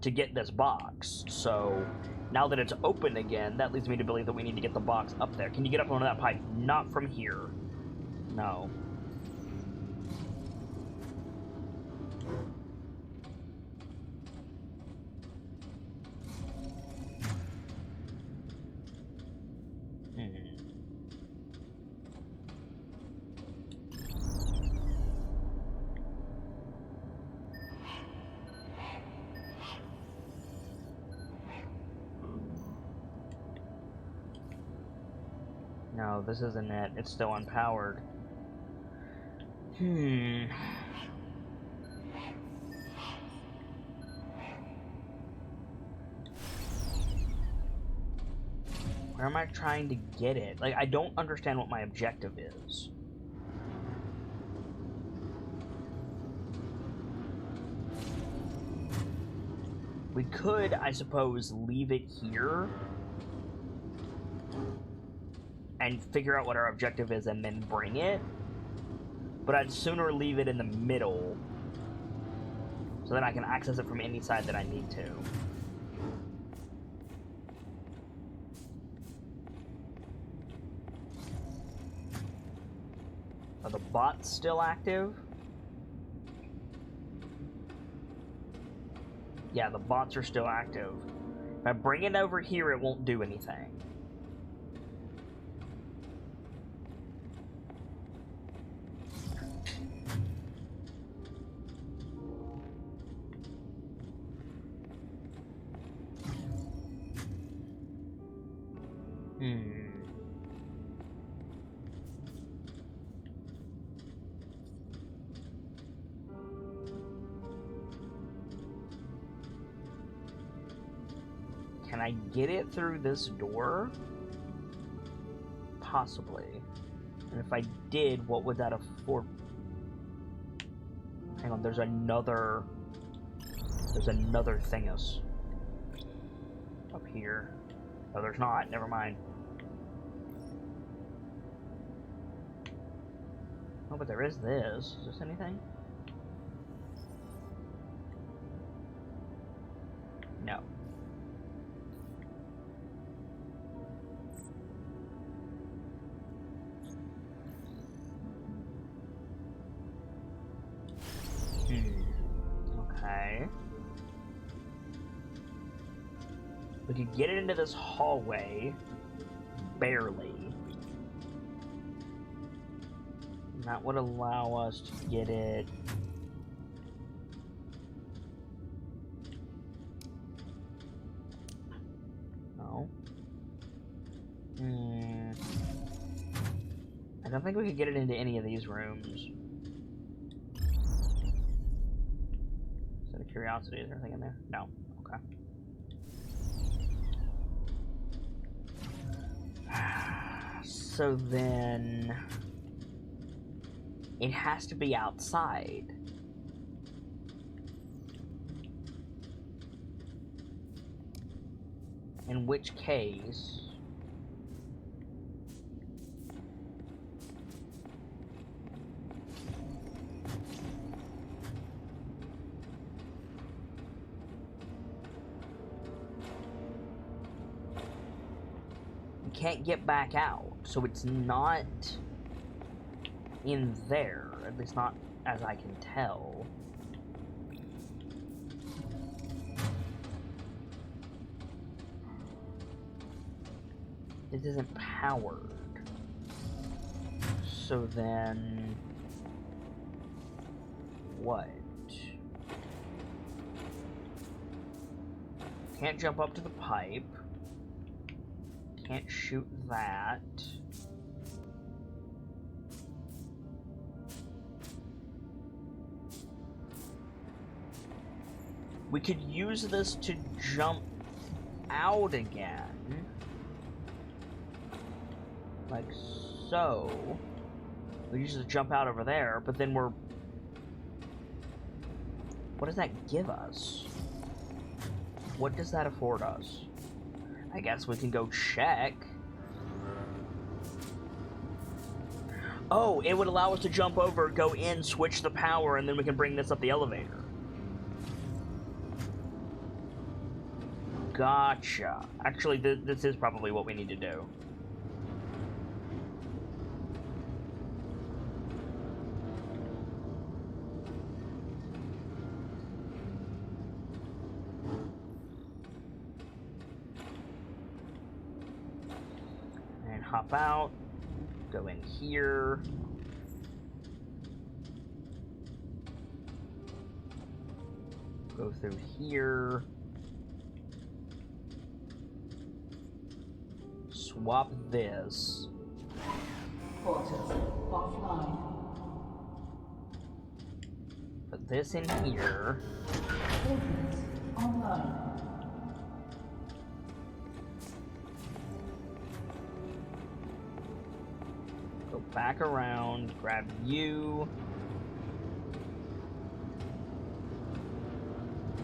to get this box. So, now that it's open again, that leads me to believe that we need to get the box up there. Can you get up onto that pipe? Not from here. No. No, this isn't it. It's still unpowered. Where am I trying to get it? Like, I don't understand what my objective is. We could, I suppose, leave it here and figure out what our objective is and then bring it. But I'd sooner leave it in the middle so that I can access it from any side that I need to. Are the bots still active? Yeah, the bots are still active. If I bring it over here, it won't do anything. Can I get it through this door? Possibly. And if I did, what would that afford? Hang on, there's another thingus up here. Oh, there's not. Never mind. Oh, but there is this. Is this anything? No. Okay. We could get it into this hallway. Barely. And that would allow us to get it... No. I don't think we could get it into any of these rooms. Out of curiosity, is there anything in there? No. Okay. So then... it has to be outside. In which case... can't get back out, so it's not in there, at least not as I can tell. This isn't powered, so then what? Can't jump up to the pipe. Can't shoot that. We could use this to jump out again. Like so. We use it to jump out over there, but then we're... what does that give us? What does that afford us? I guess we can go check. Oh, it would allow us to jump over, go in, switch the power, and then we can bring this up the elevator. Gotcha. Actually, this is probably what we need to do. Hop out, go in here, go through here, swap this, Portals offline. put this in here, Ordnance online. back around, grab you.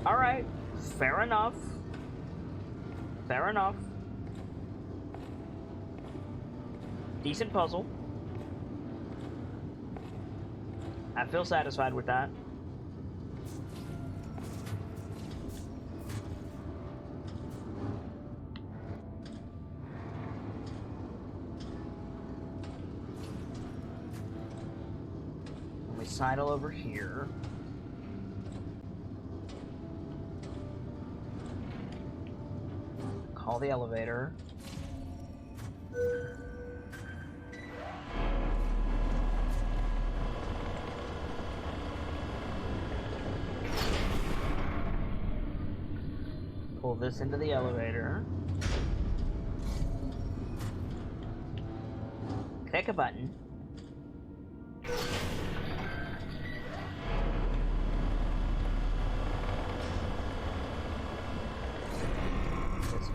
Alright, fair enough. Fair enough. Decent puzzle. I feel satisfied with that. Sidle over here. Call the elevator. Pull this into the elevator. Click a button.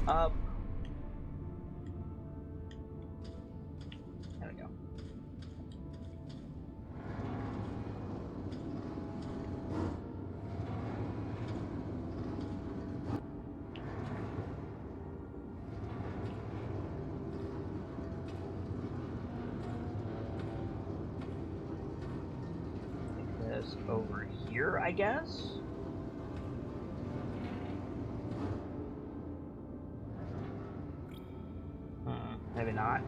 up. There we go. Take this over here, I guess. Maybe not.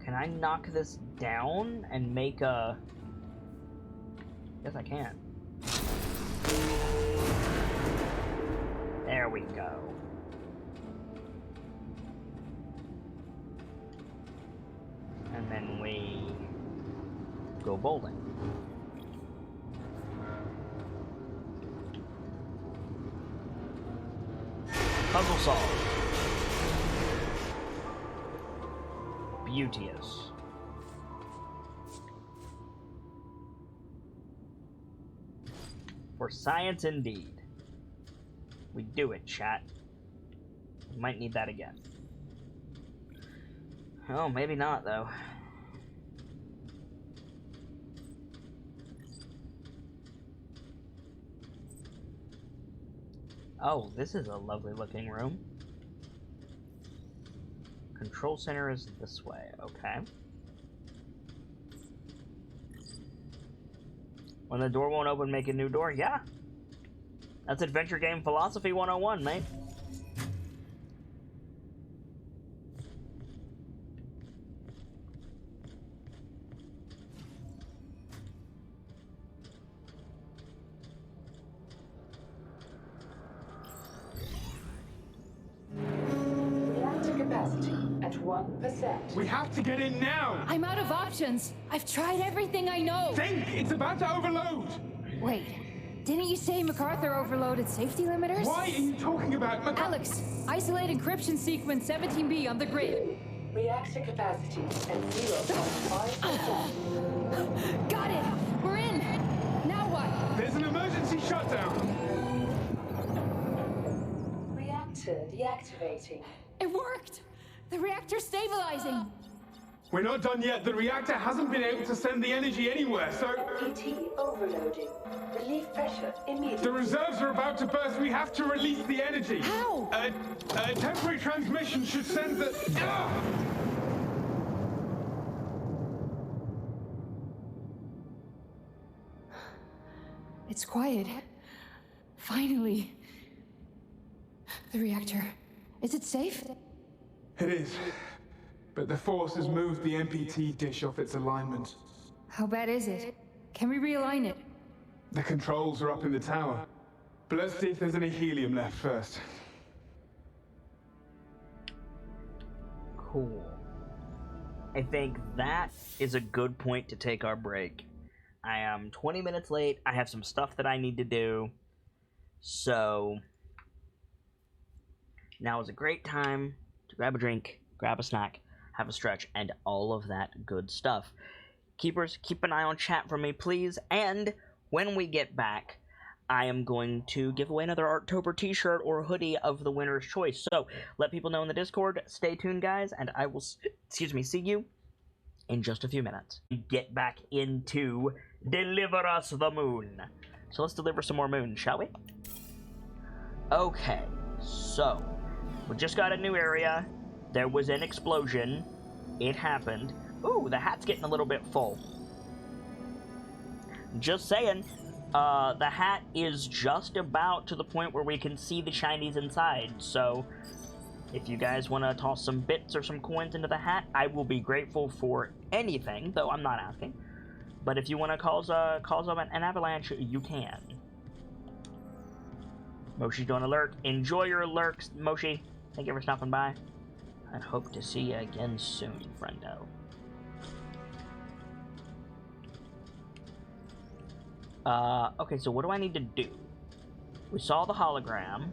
Can I knock this down and make a... Yes, I can. There we go. And then we go bowling. Puzzle solved. Beauteous. For science indeed. We do it, chat. We might need that again. Oh, maybe not, though. Oh, this is a lovely looking room. Control center is this way, okay. When the door won't open, make a new door? Yeah. That's adventure game philosophy 101, mate. At 1%. We have to get in now! I'm out of options. I've tried everything I know. Think! It's about to overload! Wait, didn't you say MacArthur overloaded safety limiters? Why are you talking about Alex, isolate encryption sequence 17B on the grid. Reactor capacity at 0.5%. Got it! We're in! Now what? There's an emergency shutdown! Reactor deactivating. It worked! The reactor's stabilizing! We're not done yet. The reactor hasn't been able to send the energy anywhere, so... PT overloading. Relief pressure immediately. The reserves are about to burst. We have to release the energy. How? A temporary transmission should send the... It's quiet. Finally. The reactor. Is it safe? It is. But the force has moved the MPT dish off its alignment. How bad is it? Can we realign it? The controls are up in the tower. But let's see if there's any helium left first. Cool. I think that is a good point to take our break. I am 20 minutes late. I have some stuff that I need to do. So now is a great time to grab a drink, grab a snack, have a stretch, and all of that good stuff. Keepers, keep an eye on chat for me, please. And when we get back, I am going to give away another Artober t-shirt or hoodie of the winner's choice. So let people know in the Discord. Stay tuned, guys, and I will, see you in just a few minutes. Get back into Deliver Us the Moon. So let's deliver some more moon, shall we? Okay, so we just got a new area. There was an explosion. It happened. Ooh, the hat's getting a little bit full. Just saying. The hat is just about to the point where we can see the shinies inside. So if you guys want to toss some bits or some coins into the hat, I will be grateful for anything, though I'm not asking. But if you want to cause up an avalanche, you can. Moshi's doing a lurk. Enjoy your lurks, Moshi. Thank you for stopping by. I hope to see you again soon, friendo. Okay, so what do I need to do? We saw the hologram.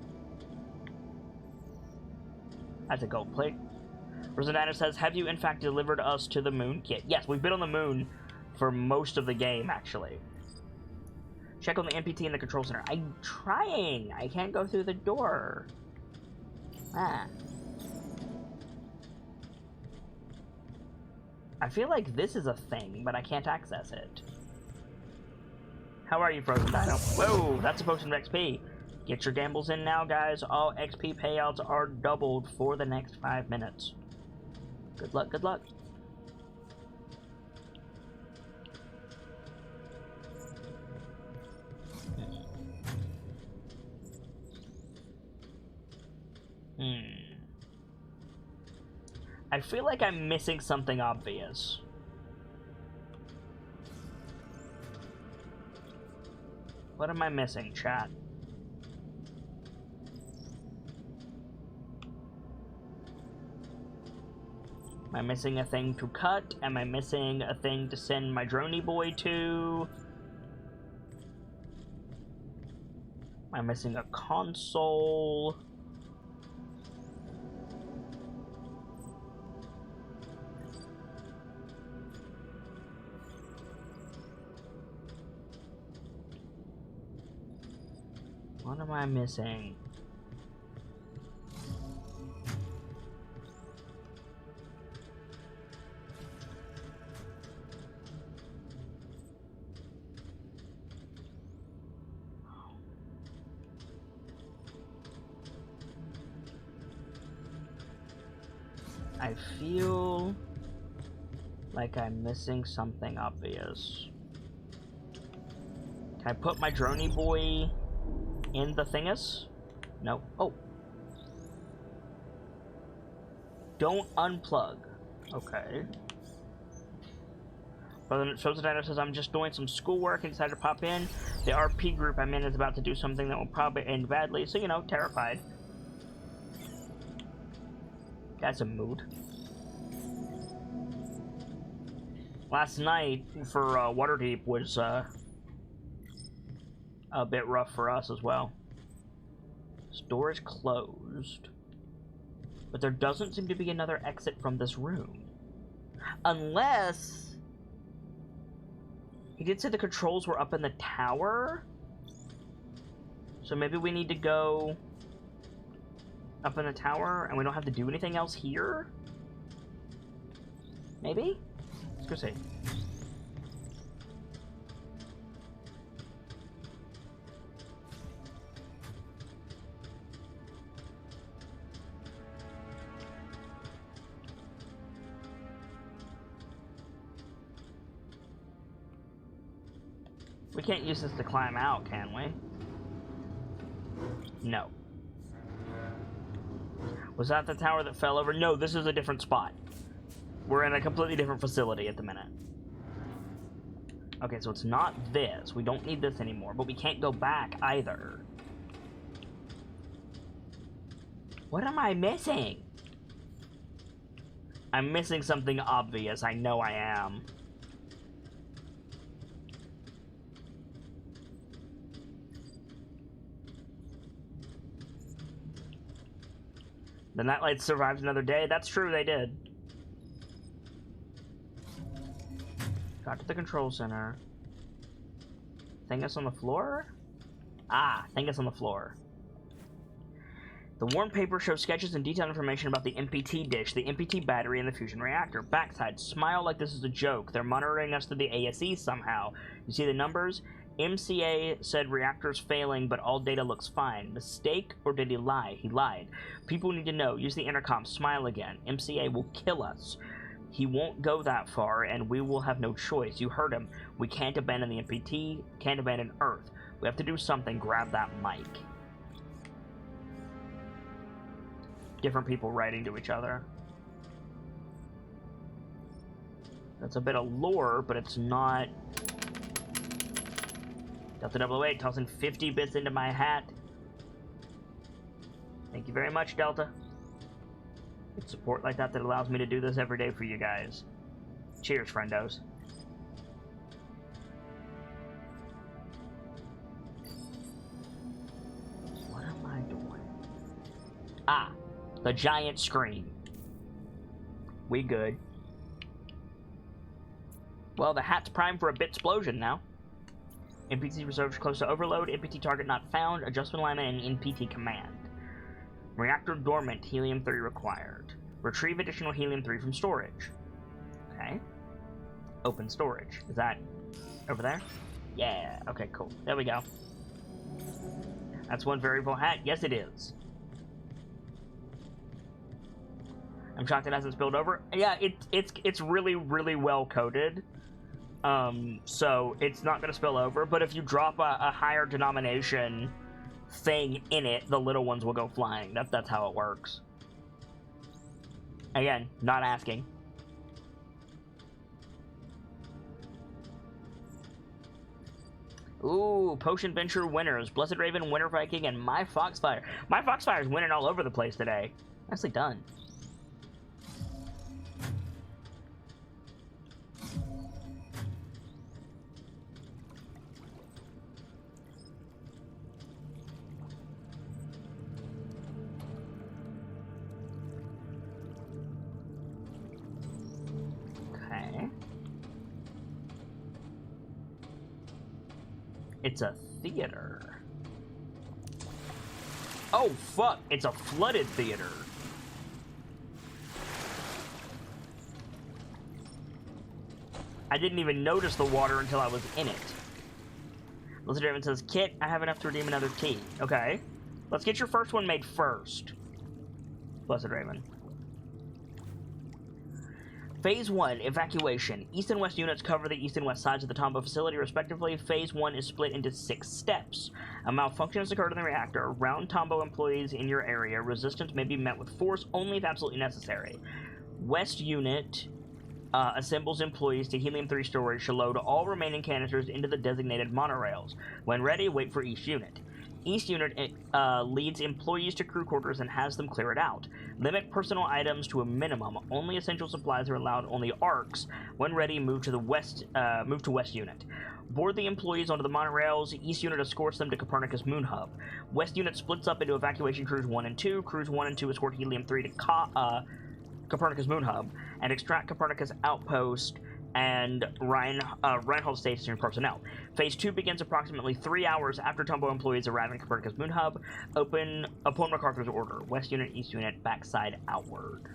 That's a gold plate. Rosanna says, have you in fact delivered us to the moon kit? Yes, we've been on the moon for most of the game, actually. Check on the MPT in the control center. I'm trying! I can't go through the door. Ah. I feel like this is a thing, but I can't access it. How are you, Frozen Dino? Whoa, that's a potion of XP. Get your gambles in now, guys. All XP payouts are doubled for the next 5 minutes. Good luck, good luck. I feel like I'm missing something obvious. What am I missing, chat? Am I missing a thing to cut? Am I missing a thing to send my droney boy to? Am I missing a console? What am I missing? I feel like I'm missing something obvious. Can I put my droney boy in the thingus? No. Oh. Don't unplug. Okay. Brother Sozadino says, I'm just doing some schoolwork and decided to pop in. The RP group I'm in is about to do something that will probably end badly, so, you know, terrified. That's a mood. Last night for Waterdeep was a bit rough for us as well. This door is closed, but there doesn't seem to be another exit from this room. Unless he did say the controls were up in the tower, so maybe we need to go up in the tower and we don't have to do anything else here? Maybe? Let's go see. We can't use this to climb out, can we? No. Was that the tower that fell over? No, this is a different spot. We're in a completely different facility at the minute. Okay, so it's not this. We don't need this anymore, but we can't go back either. What am I missing? I'm missing something obvious. I know I am. The Nightlights survived another day. That's true, they did. Got to the control center. Thingus on the floor? Ah, Thingus on the floor. The worn paper shows sketches and detailed information about the MPT dish, the MPT battery, and the fusion reactor. Backside, smile like this is a joke. They're monitoring us through the ASE somehow. You see the numbers? MCA said reactor's failing, but all data looks fine. Mistake, or did he lie? He lied. People need to know. Use the intercom. Smile again. MCA will kill us. He won't go that far, and we will have no choice. You heard him. We can't abandon the MPT, can't abandon Earth. We have to do something. Grab that mic. Different people writing to each other. That's a bit of lore, but it's not... Delta 008 tossing 50 bits into my hat. Thank you very much, Delta. It's support like that that allows me to do this every day for you guys. Cheers, friendos. What am I doing? Ah, the giant screen. We good. Well, the hat's primed for a bit explosion now. NPT reserves close to overload. NPT target not found. Adjustment alignment and NPT command. Reactor dormant. Helium-3 required. Retrieve additional helium-3 from storage. Okay. Open storage. Is that over there? Yeah. Okay, cool. There we go. That's one variable hat. Yes, it is. I'm shocked it hasn't spilled over. Yeah, it's really, really well coded. So it's not going to spill over, but if you drop a higher denomination thing in it, the little ones will go flying. That's how it works. Again, not asking. Ooh, Potion Venture winners. Blessed Raven, Winter Viking, and My Foxfire. My Foxfire is winning all over the place today. Nicely done. It's a theater. Oh, fuck. It's a flooded theater. I didn't even notice the water until I was in it. Blizzard Raven says, Kit, I have enough to redeem another key. Okay. Let's get your first one made first. Blessed Raven. Phase 1, evacuation. East and west units cover the east and west sides of the Tombow facility, respectively. Phase 1 is split into 6 steps. A malfunction has occurred in the reactor. Round Tombow employees in your area. Resistance may be met with force only if absolutely necessary. West unit assembles employees to helium-3 storage to load all remaining canisters into the designated monorails. When ready, wait for each unit. East unit leads employees to crew quarters and has them clear it out. Limit personal items to a minimum. Only essential supplies are allowed on the arcs. When ready, move to West unit. Board the employees onto the monorails. East unit escorts them to Copernicus Moon Hub. West unit splits up into evacuation crews 1 and 2. Crews 1 and 2 escort helium-3 to Copernicus Moon Hub and extract Copernicus Outpost and Reinhold Station personnel. Phase 2 begins approximately 3 hours after Tombow employees arrive in Copernicus Moon Hub. Open upon MacArthur's order. West unit, east unit, backside outward.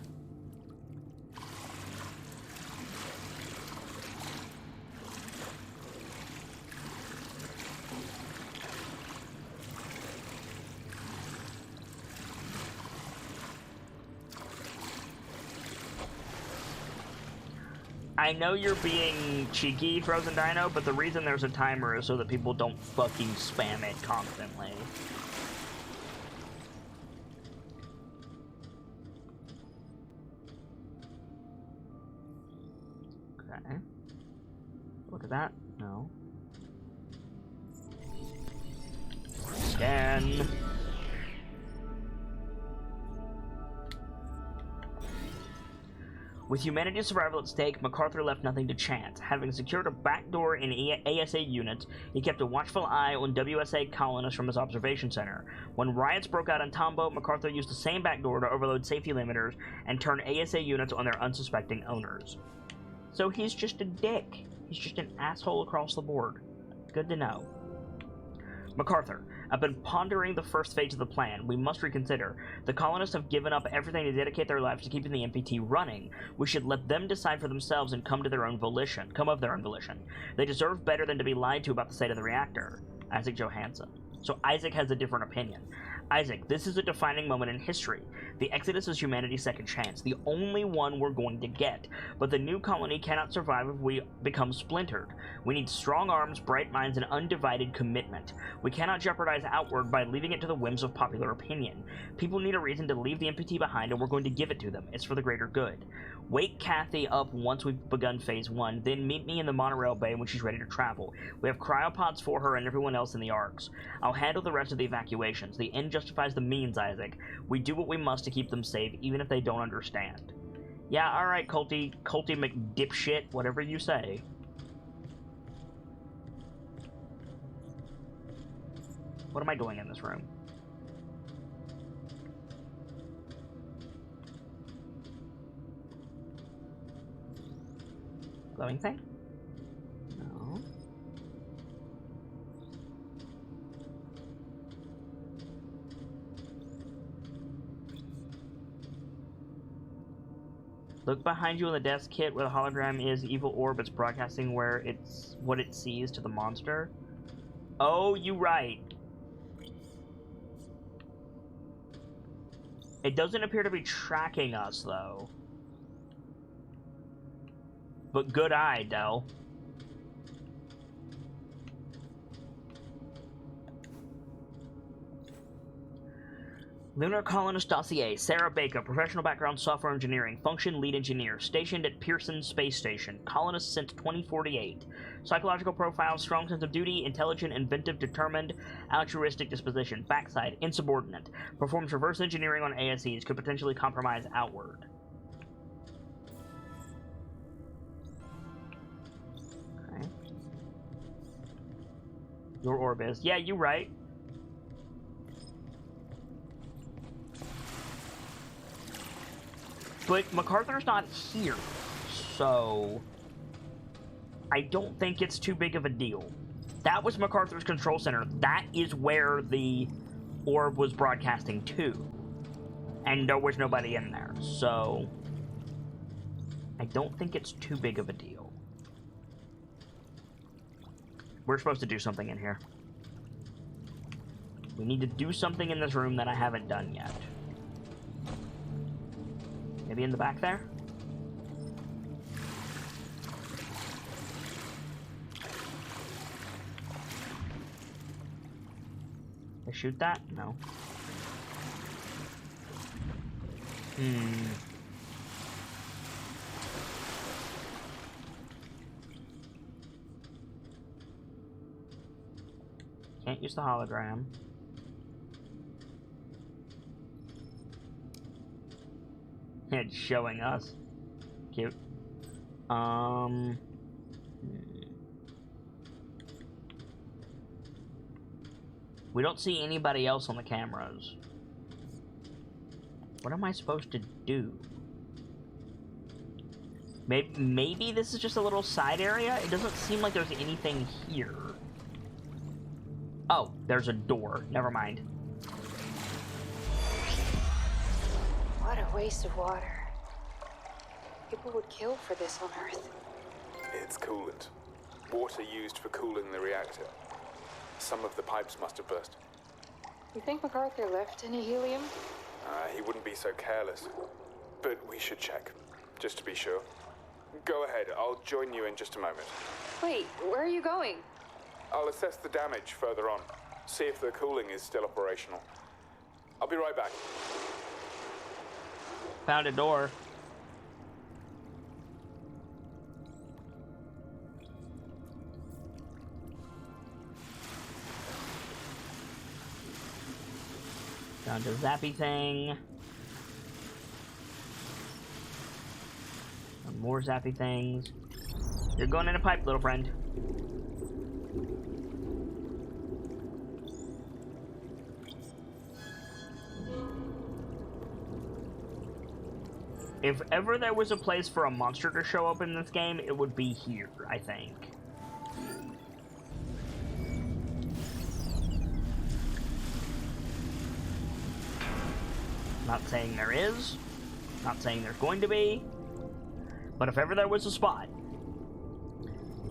I know you're being cheeky, Frozen Dino, but the reason there's a timer is so that people don't fucking spam it constantly. Okay. Look at that. No. Scan. With humanity's survival at stake, MacArthur left nothing to chance. Having secured a backdoor in ASA units, he kept a watchful eye on WSA colonists from his observation center. When riots broke out in Tombow, MacArthur used the same backdoor to overload safety limiters and turn ASA units on their unsuspecting owners. So he's just a dick. He's just an asshole across the board. Good to know. MacArthur, I've been pondering the first phase of the plan. We must reconsider. The colonists have given up everything to dedicate their lives to keeping the MPT running. We should let them decide for themselves and come of their own volition. They deserve better than to be lied to about the state of the reactor. Isaac Johansson. So Isaac has a different opinion. Isaac, this is a defining moment in history. The Exodus is humanity's second chance, the only one we're going to get. But the new colony cannot survive if we become splintered. We need strong arms, bright minds, and undivided commitment. We cannot jeopardize outward by leaving it to the whims of popular opinion. People need a reason to leave the MPT behind, and we're going to give it to them. It's for the greater good. Wake Kathy up once we've begun phase 1, then meet me in the monorail bay when she's ready to travel. We have cryopods for her and everyone else in the arcs. I'll handle the rest of the evacuations. The end justifies the means, Isaac. We do what we must to keep them safe, even if they don't understand. Yeah, alright, Colty McDipshit, whatever you say. What am I doing in this room? Glowing thing? No. Look behind you on the desk kit where the hologram is. Evil orb. It's broadcasting where it's what it sees to the monster. Oh, you right. It doesn't appear to be tracking us, though. But good eye, Del. Lunar Colonist Dossier. Sarah Baker. Professional background, software engineering. Function, lead engineer. Stationed at Pearson Space Station. Colonist since 2048. Psychological profile, strong sense of duty, intelligent, inventive, determined, altruistic disposition. Backside, insubordinate. Performs reverse engineering on ASEs. Could potentially compromise outward. Okay. Your orb is. Yeah, you're right. But MacArthur's not here, so I don't think it's too big of a deal. That was MacArthur's control center. That is where the orb was broadcasting to. And there was nobody in there, so I don't think it's too big of a deal. We're supposed to do something in here. We need to do something in this room that I haven't done yet. Maybe in the back there? I shoot that? No. Can't use the hologram. It's showing us. Cute. We don't see anybody else on the cameras. What am I supposed to do? Maybe this is just a little side area? It doesn't seem like there's anything here. Oh, there's a door. Never mind. What a waste of water. People would kill for this on Earth. It's coolant. Water used for cooling the reactor. Some of the pipes must have burst. You think MacArthur left any helium? He wouldn't be so careless. But we should check, just to be sure. Go ahead, I'll join you in just a moment. Wait, where are you going? I'll assess the damage further on, see if the cooling is still operational. I'll be right back. Found a door. Found a zappy thing. Some more zappy things. You're going in a pipe, little friend. If ever there was a place for a monster to show up in this game, it would be here, I think. Not saying there is, not saying there's going to be, but if ever there was a spot.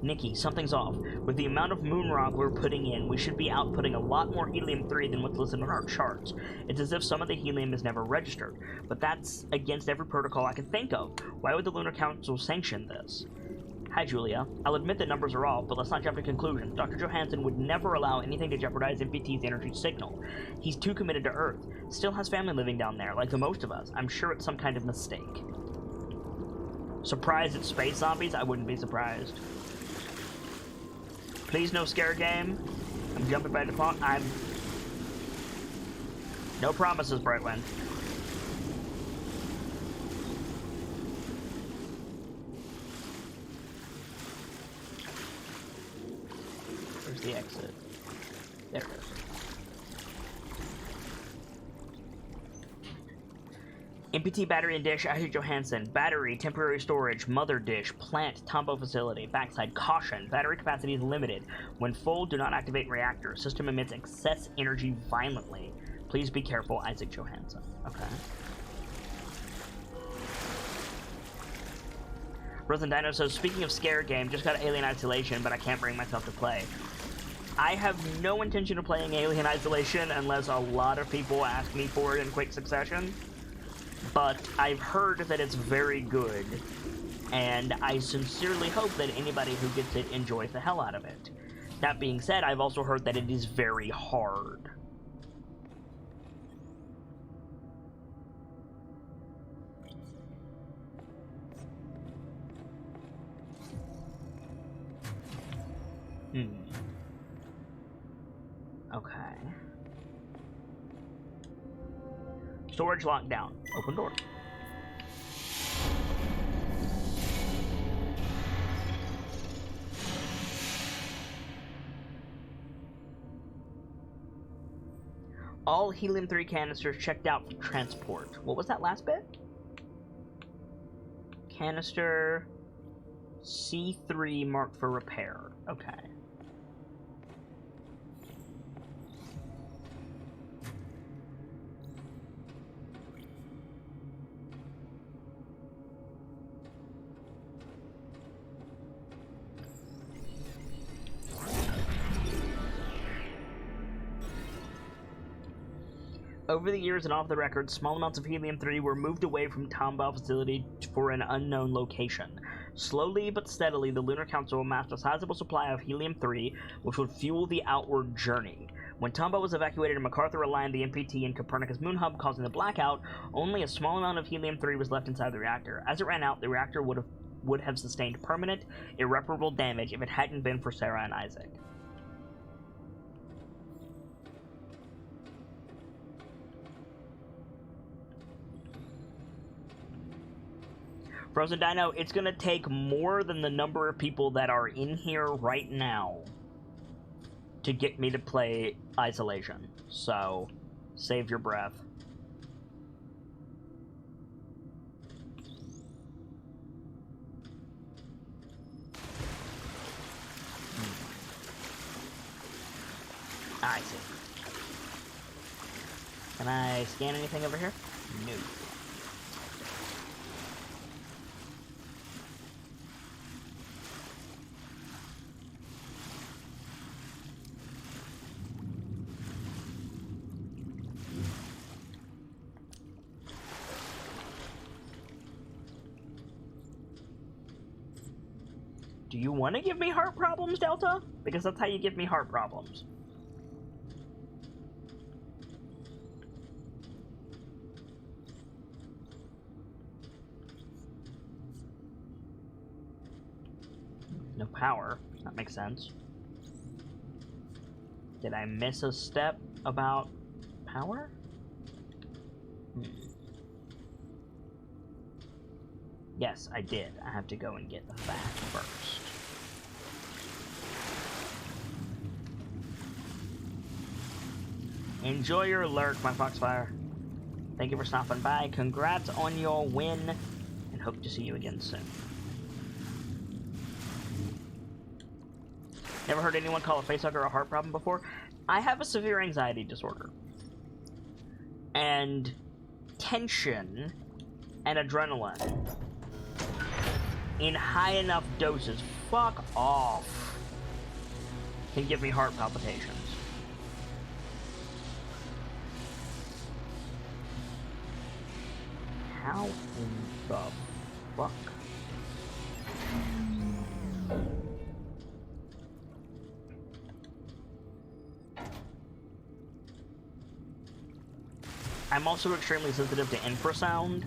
Nikki, something's off. With the amount of moon rock we're putting in, we should be outputting a lot more helium-3 than what's listed on our charts. It's as if some of the helium is never registered, but that's against every protocol I can think of. Why would the Lunar Council sanction this? Hi, Julia. I'll admit the numbers are off, but let's not jump to conclusions. Dr. Johansson would never allow anything to jeopardize MPT's energy signal. He's too committed to Earth. Still has family living down there, like the most of us. I'm sure it's some kind of mistake. Surprised it's space zombies? I wouldn't be surprised. Please, no scare game. I'm jumping by default. No promises, Brightwind. Where's the exit? There it is. MPT battery and dish, Isaac Johansson. Battery, temporary storage, mother dish, plant, Tombow facility. Backside, caution. Battery capacity is limited. When full, do not activate reactor. System emits excess energy violently. Please be careful, Isaac Johansson. Okay. Rosen Dino says, speaking of scare game, just got Alien Isolation, but I can't bring myself to play. I have no intention of playing Alien Isolation unless a lot of people ask me for it in quick succession. But I've heard that it's very good, and I sincerely hope that anybody who gets it enjoys the hell out of it. That being said, I've also heard that it is very hard. Okay. Storage lockdown. Open door. All helium-3 canisters checked out for transport. What was that last bit? Canister C3 marked for repair. Okay. Over the years and off the record, small amounts of helium-3 were moved away from Tombow facility for an unknown location. Slowly but steadily, the Lunar Council amassed a sizable supply of helium-3, which would fuel the outward journey. When Tombow was evacuated and MacArthur aligned the MPT and Copernicus Moon Hub, causing the blackout, only a small amount of helium-3 was left inside the reactor. As it ran out, the reactor would have sustained permanent, irreparable damage if it hadn't been for Sarah and Isaac. Frozen Dino, it's gonna take more than the number of people that are in here right now to get me to play Isolation. So, save your breath. I see. Can I scan anything over here? No. Do you want to give me heart problems, Delta? Because that's how you give me heart problems. No power. That makes sense. Did I miss a step about power? Yes, I did. I have to go and get that first. Enjoy your lurk, my Foxfire. Thank you for stopping by. Congrats on your win, and hope to see you again soon. Never heard anyone call a facehugger a heart problem before? I have a severe anxiety disorder. And tension and adrenaline in high enough doses, fuck off, can give me heart palpitations. How in the fuck? I'm also extremely sensitive to infrasound,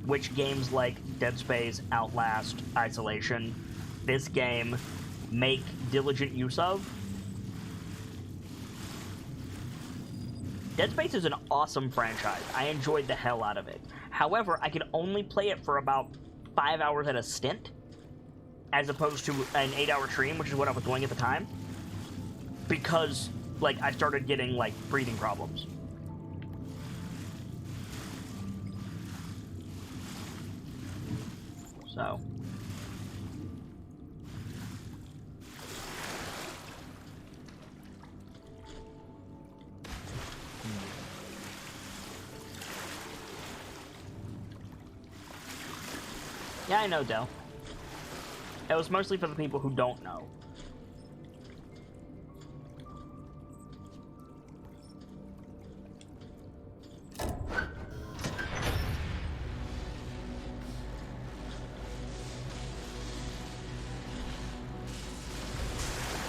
which games like Dead Space, Outlast, Isolation, this game, make diligent use of. Dead Space is an awesome franchise. I enjoyed the hell out of it. However, I could only play it for about 5 hours at a stint, as opposed to an 8-hour stream, which is what I was doing at the time, because, like, I started getting, like, breathing problems. So. Yeah, I know, Del. It was mostly for the people who don't know.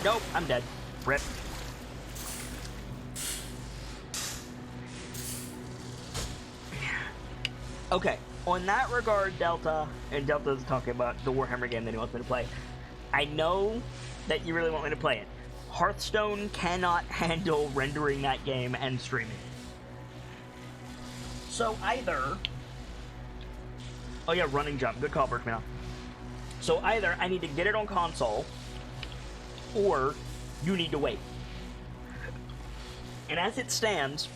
Nope, I'm dead. Rip. Okay, on that regard, Delta, and Delta's talking about the Warhammer game that he wants me to play. I know that you really want me to play it. Hearthstone cannot handle rendering that game and streaming it. So either... Oh yeah, running jump. Good call, Berkman. So either I need to get it on console, or you need to wait. And as it stands,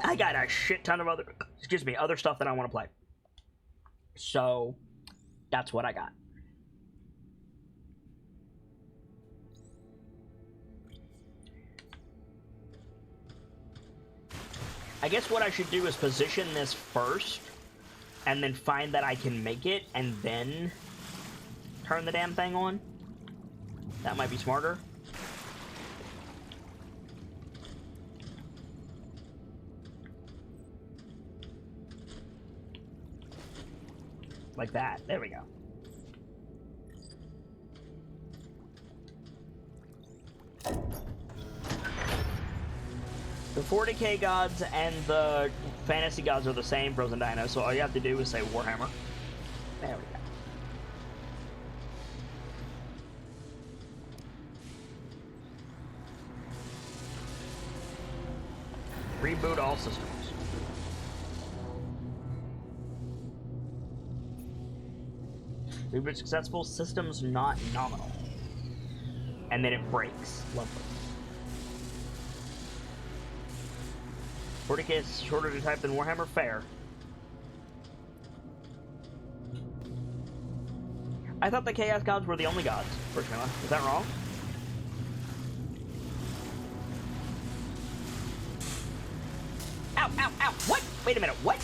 I got a shit ton of other stuff that I want to play. So, that's what I got. I guess what I should do is position this first, and then find that I can make it, and then turn the damn thing on. That might be smarter. Like that. There we go. The 40k gods and the fantasy gods are the same, Frozen Dino, so all you have to do is say Warhammer. There we go. Reboot all systems. Reboot successful, systems not nominal. And then it breaks. Lovely. 40k is shorter to type than Warhammer? Fair. I thought the Chaos Gods were the only gods, personally. Is that wrong? Ow, ow, ow! What? Wait a minute, what?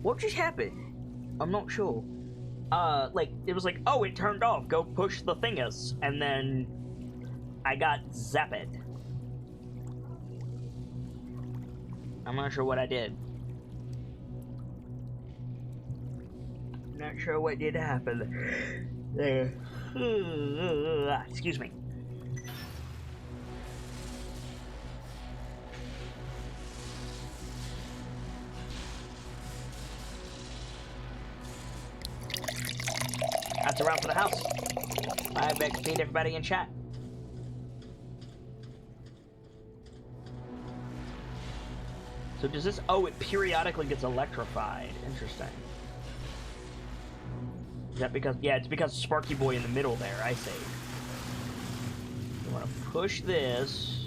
What just happened? I'm not sure. Like, it was like, oh, it turned off, go push the thingus, and then I got zapped. I'm not sure what I did. Not sure what did happen there. Excuse me. That's a wrap for the house. I've XP'd everybody in chat. So does this... Oh, it periodically gets electrified. Interesting. Is that because... Yeah, it's because Sparky Boy in the middle there. I see. You want to push this.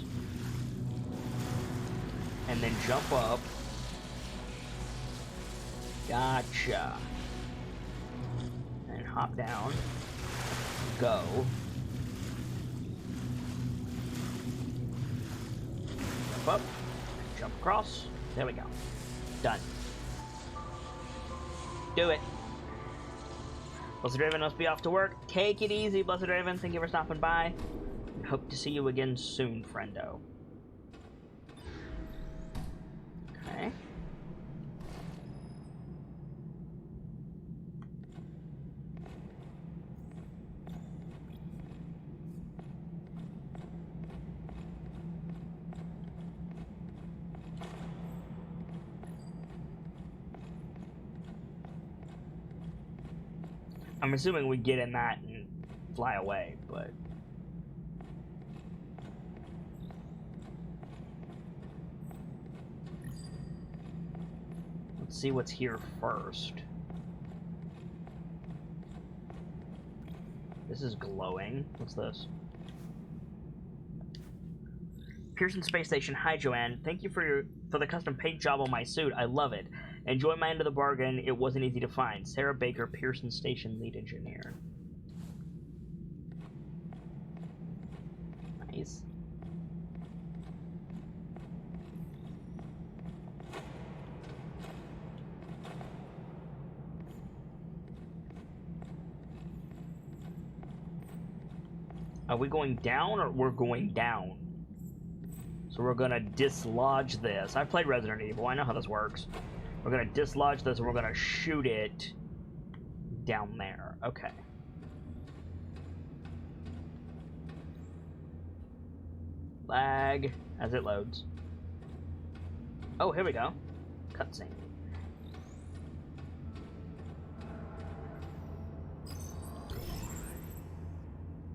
And then jump up. Gotcha. And hop down. Go. Jump up. Jump across. There we go. Done. Do it. Blessed Raven must be off to work. Take it easy, Blessed Raven. Thank you for stopping by. Hope to see you again soon, friendo. Okay. I'm assuming we get in that and fly away, but... Let's see what's here first. This is glowing. What's this? Pearson Space Station. Hi, Joanne. Thank you for the custom paint job on my suit. I love it. Enjoy my end of the bargain. It wasn't easy to find. Sarah Baker, Pearson Station lead engineer. Nice. Are we going down or we're going down? So we're gonna dislodge this. I've played Resident Evil, I know how this works. We're gonna dislodge this and we're gonna shoot it down there. Okay. Lag as it loads. Oh, here we go. Cutscene.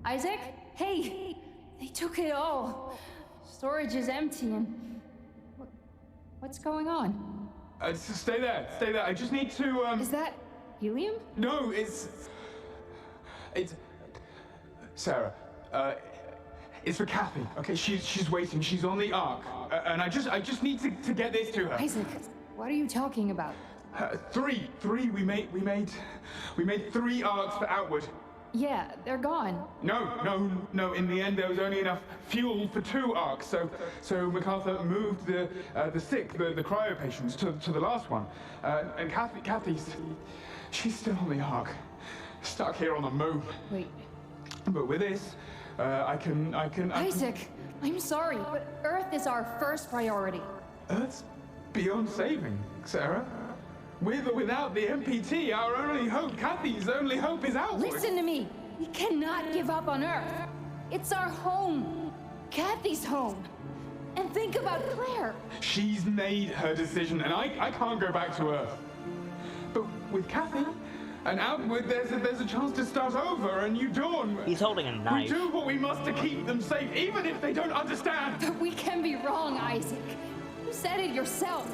Isaac? Hey! They took it all. Storage is empty and... What's going on? Stay there, stay there. I just need to, Is that helium? No, it's... Sarah, it's for Kathy, okay? She's waiting, she's on the Ark. And I just need to get this to her. Isaac, what are you talking about? Three, we made 3 Arks for Outward. Yeah, they're gone. No. In the end, there was only enough fuel for 2 Arks, so MacArthur moved the sick, the cryo patients, to the last one. And Kathy's, she's still on the Ark, stuck here on the moon. Wait. But with this, I can. Isaac, I'm sorry, but Earth is our first priority. Earth's beyond saving, Sarah. With or without the MPT, our only hope, Kathy's only hope is outward. Listen to me. We cannot give up on Earth. It's our home. Kathy's home. And think about Claire. She's made her decision, and I can't go back to Earth. But with Kathy and Outward, there's a chance to start over, and you dawn. He's holding a knife. We do what we must to keep them safe, even if they don't understand. But we can be wrong, Isaac. You said it yourself.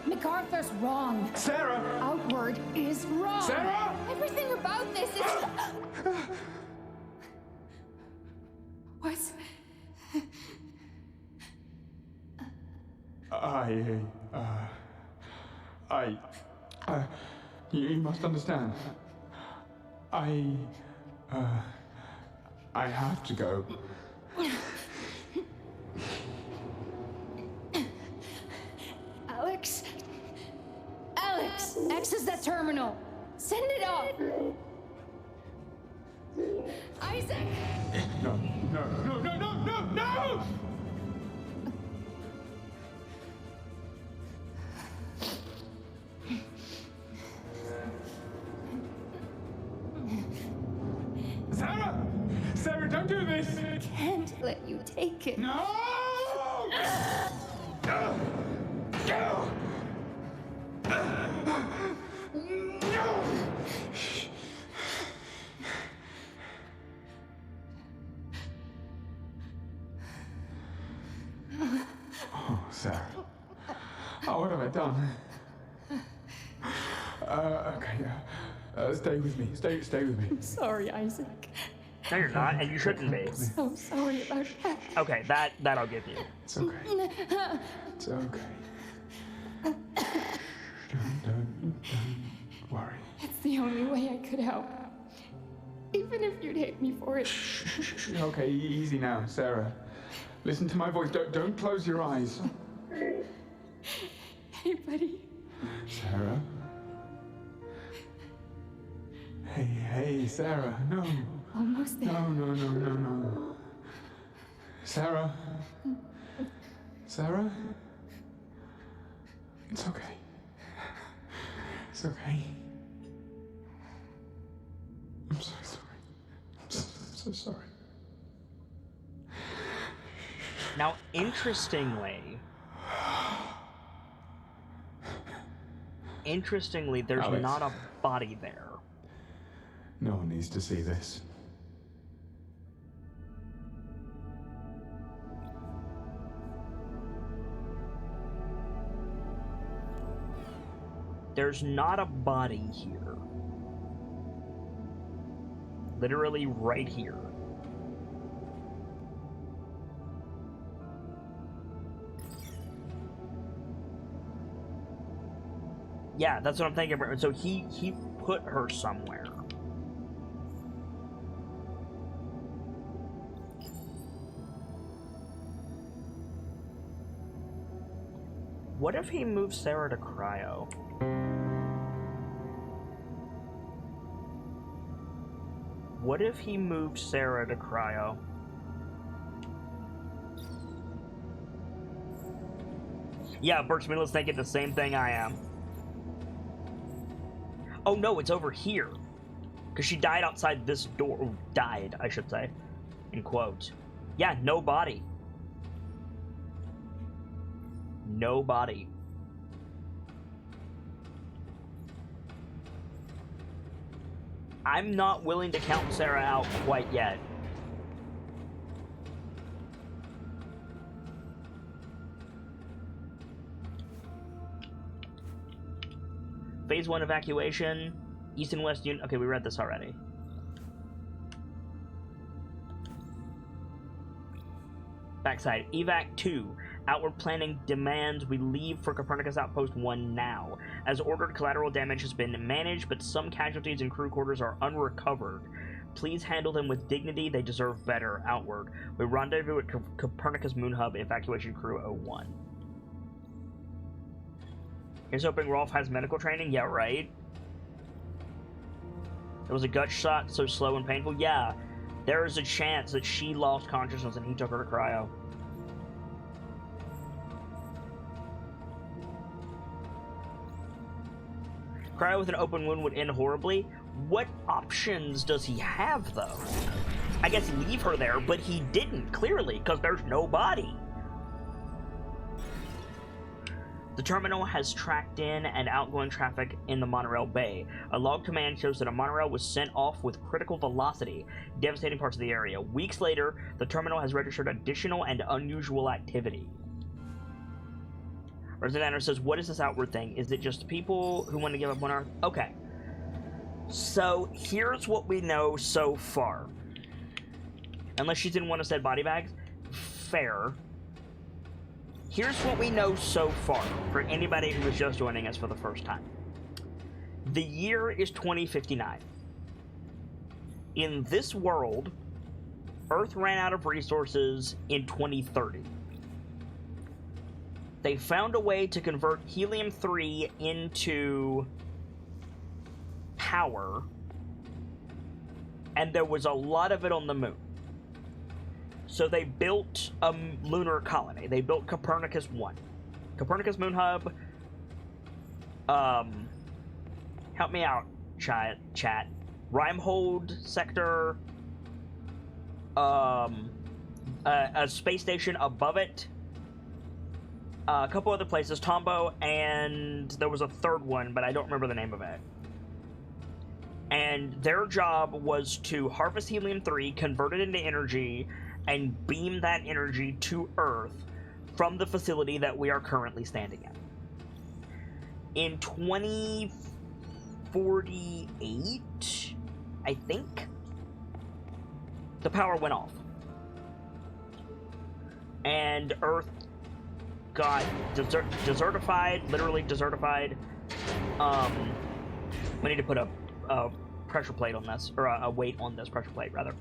MacArthur's wrong. Sarah! Outward is wrong. Sarah! Everything about this is... What's... You must understand. I have to go. Alex, access that terminal. Send it off. Isaac! No! Sarah, don't do this! I can't let you take it. No! Oh, Sarah. Oh, what have I done? Okay, stay with me. Stay with me. I'm sorry, Isaac. No, you're not, and you shouldn't be. So sorry about that. Okay, that I'll give you. It's okay. It's okay. Don't worry. It's the only way I could help. Even if you'd hate me for it. Okay, easy now, Sarah. Listen to my voice. Don't close your eyes. Hey, buddy. Sarah? Hey, Sarah, no. Almost there. No. Sarah? Sarah? It's okay. It's okay. I'm so sorry. I'm so sorry. Now, interestingly, there's Alex. not a body there. No one needs to see this. There's not a body here. Literally right here. Yeah, that's what I'm thinking. So he put her somewhere. What if he moved Sarah to cryo? What if he moved Sarah to cryo? Yeah, Birch Mila's thinking the same thing I am. Oh no, it's over here. Because she died outside this door. Oh, died, I should say. In quotes. Yeah, no body. No body. I'm not willing to count Sarah out quite yet. Phase 1 evacuation. East and West Unit. Okay, we read this already. Backside. Evac 2. Outward planning demands we leave for Copernicus Outpost 1 now. As ordered, collateral damage has been managed, but some casualties in crew quarters are unrecovered. Please handle them with dignity. They deserve better. Outward. We rendezvous at Copernicus Moon Hub, Evacuation Crew 01. Here's hoping Rolf has medical training. Yeah, right? It was a gut shot, so slow and painful. Yeah, there is a chance that she lost consciousness and he took her to cryo. Cryo with an open wound would end horribly. What options does he have, though? I guess leave her there, but he didn't, clearly, because there's no body. The terminal has tracked in and outgoing traffic in the monorail bay. A log command shows that a monorail was sent off with critical velocity, devastating parts of the area. Weeks later, the terminal has registered additional and unusual activity. Resident says, what is this outward thing? Is it just people who want to give up on Earth? Okay. So, here's what we know so far. Unless she didn't want to set body bags. Fair. Here's what we know so far, for anybody who is just joining us for the first time. The year is 2059. In this world, Earth ran out of resources in 2030. They found a way to convert helium-3 into power, and there was a lot of it on the moon. So they built a lunar colony. They built Copernicus 1. Copernicus Moon Hub. Help me out, chat. Rimehold sector. A space station above it. A couple other places. Tombow, and there was a third one, but I don't remember the name of it. And their job was to harvest helium-3, convert it into energy, and beam that energy to Earth from the facility that we are currently standing at. In 2048, I think, the power went off. And Earth got desertified, literally desertified. We need to put a pressure plate on this, or a weight on this pressure plate, rather.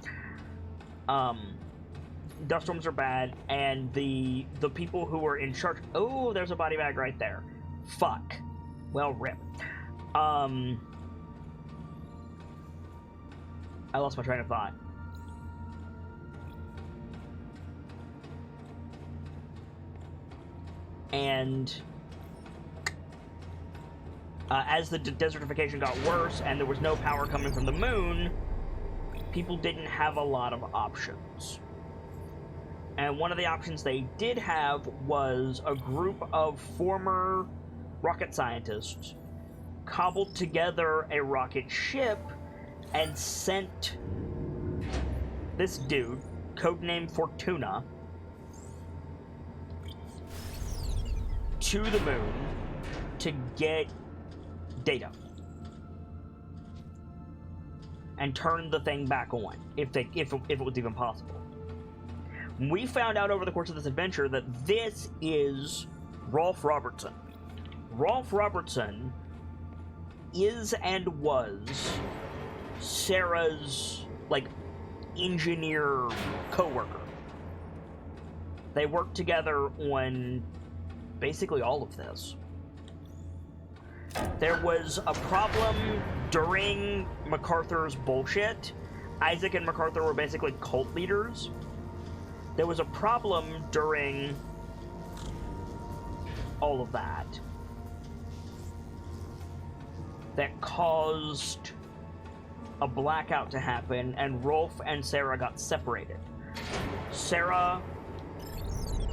Dust storms are bad, and the people who are in charge... Oh, there's a body bag right there. Fuck. Well, rip. I lost my train of thought. And as the desertification got worse and there was no power coming from the moon, people didn't have a lot of options. And one of the options they did have was a group of former rocket scientists cobbled together a rocket ship and sent this dude, codenamed Fortuna, to the moon to get data and turn the thing back on, if it was even possible. We found out over the course of this adventure that this is Rolf Robertson. Rolf Robertson is and was Sarah's, like, engineer co-worker. They worked together on basically all of this. There was a problem during MacArthur's bullshit. Isaac and MacArthur were basically cult leaders. There was a problem during all of that caused a blackout to happen, and Rolf and Sarah got separated. Sarah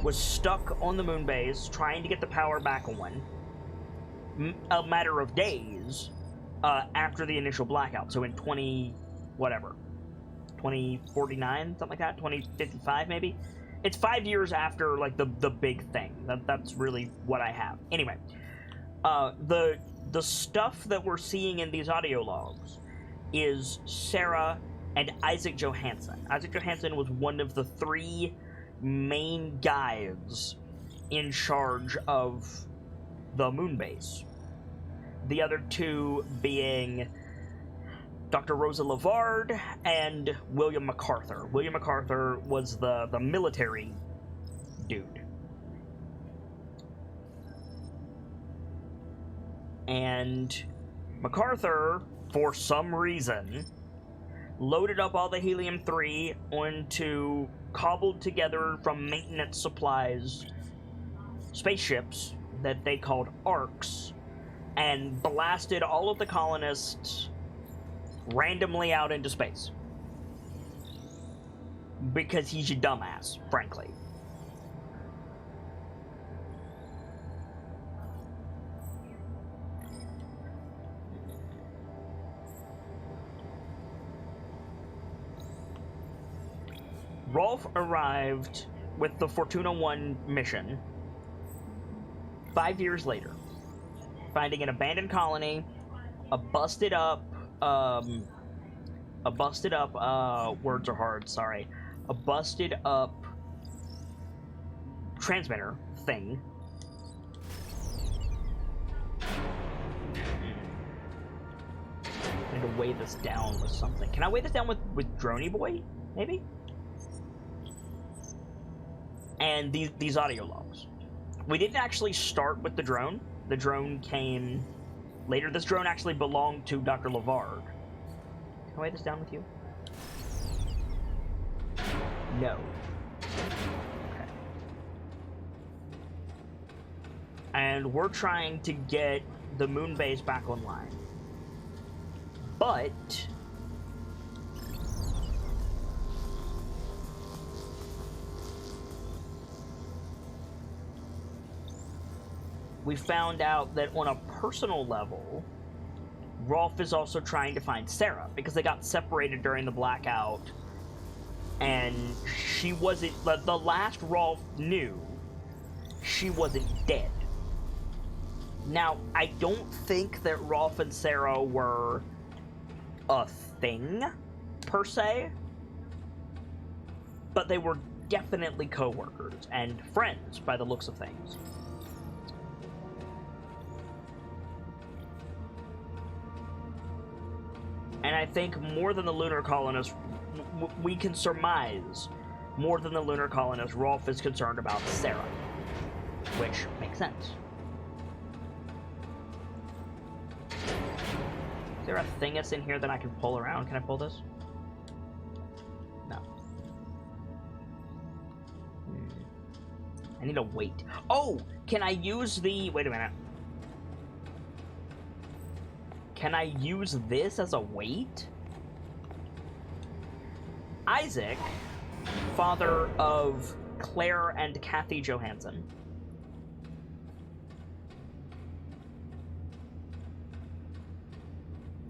was stuck on the moon base trying to get the power back on a matter of days after the initial blackout. So in 2049, something like that, 2055 maybe. It's 5 years after, like, the big thing. That's really what I have. Anyway, the stuff that we're seeing in these audio logs is Sarah and Isaac Johansson. Isaac Johansson was one of the 3 main guys in charge of the moon base. The other 2 being Dr. Rosa Lavard and William MacArthur. William MacArthur was the military dude. And MacArthur, for some reason, loaded up all the helium-3 onto cobbled together from maintenance supplies spaceships that they called ARCs, and blasted all of the colonists randomly out into space. Because he's a dumbass, frankly. Rolf arrived with the Fortuna 1 mission 5 years later, finding an abandoned colony, a busted up, words are hard, sorry, a busted up transmitter thing. I need to weigh this down with something. Can I weigh this down with Droney Boy, maybe? And these audio logs. We didn't actually start with the drone. The drone came later. This drone actually belonged to Dr. Lavard. Can I weigh this down with you? No. Okay. And we're trying to get the moon base back online. But we found out that on a personal level, Rolf is also trying to find Sarah, because they got separated during the blackout, and she wasn't, the last Rolf knew, she wasn't dead. Now, I don't think that Rolf and Sarah were a thing, per se, but they were definitely co-workers and friends by the looks of things. And I think more than the lunar colonists, we can surmise, more than the lunar colonists, Rolf is concerned about Sarah. Which makes sense. Is there a thing that's in here that I can pull around? Can I pull this? No. I need a weight. Oh! Can I use the... Wait a minute. Can I use this as a weight? Isaac, father of Claire and Kathy Johansson,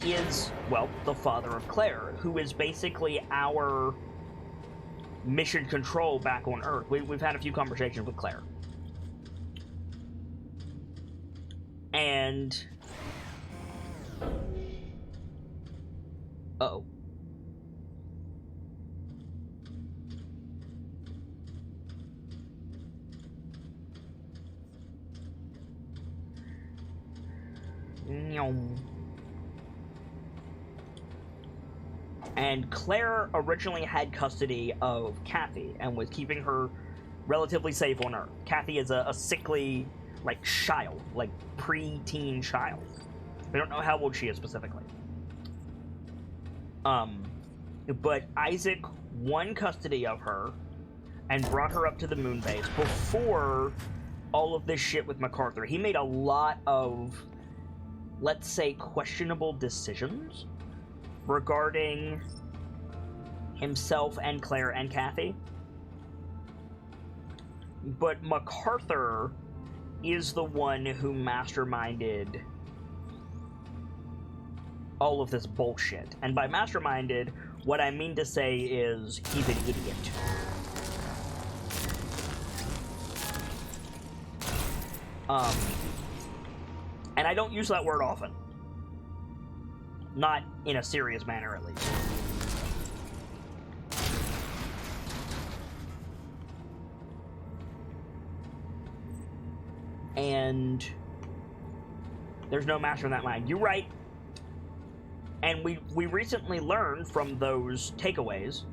is, well, the father of Claire, who is basically our mission control back on Earth. We've had a few conversations with Claire. And... Uh-oh. And Claire originally had custody of Kathy and was keeping her relatively safe on Earth. Kathy is a sickly, like, child, like, pre-teen child. We don't know how old she is specifically. But Isaac won custody of her and brought her up to the moon base before all of this shit with MacArthur. He made a lot of, let's say, questionable decisions regarding himself and Claire and Kathy. But MacArthur is the one who masterminded all of this bullshit. And by masterminded, what I mean to say is he's an idiot. And I don't use that word often. Not in a serious manner, at least. And there's no master in that mind. You're right. And we recently learned from those takeaways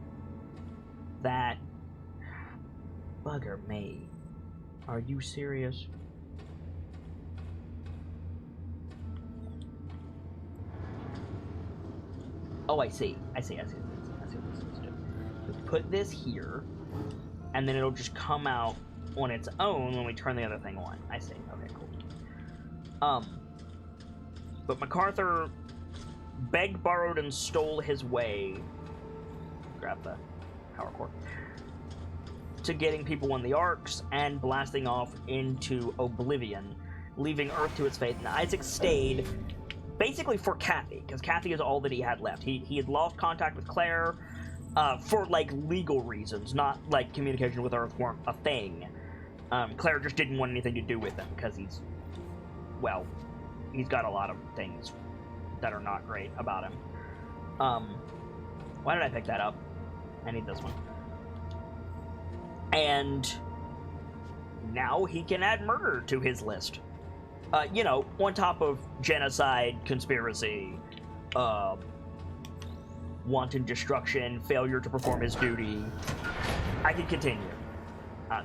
that... Bugger me. Are you serious? Oh, I see what this is do. We put this here, and then it'll just come out on its own when we turn the other thing on. I see. Okay, cool. But MacArthur begged, borrowed, and stole his way. Grab the power cord. To getting people on the arcs and blasting off into oblivion, leaving Earth to its fate. And Isaac stayed basically for Kathy, because Kathy is all that he had left. He had lost contact with Claire for, like, legal reasons, not, like, communication with Earth weren't a thing. Claire just didn't want anything to do with him, because he's got a lot of things that are not great about him. Why did I pick that up? I need this one. And now he can add murder to his list. You know, on top of genocide, conspiracy, wanton destruction, failure to perform his duty. I can continue.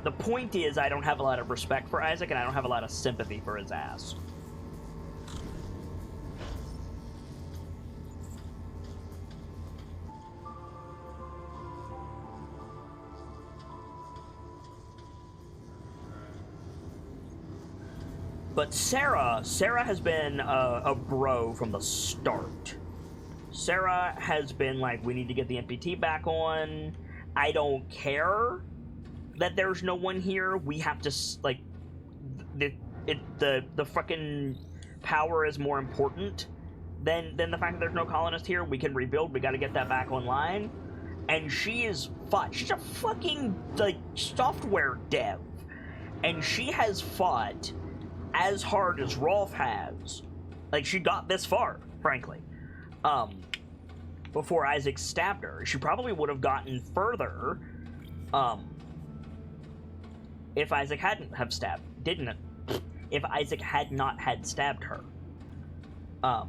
The point is, I don't have a lot of respect for Isaac, and I don't have a lot of sympathy for his ass. But Sarah has been a bro from the start. Sarah has been like, we need to get the MPT back on. I don't care that there's no one here. We have to, like, the fucking power is more important than the fact that there's no colonist here. We can rebuild. We got to get that back online. And she is fought. She's a fucking, like, software dev. And she has fought as hard as Rolf has. Like, she got this far, frankly. Before Isaac stabbed her. She probably would have gotten further, if Isaac hadn't have stabbed, if Isaac had not had stabbed her. So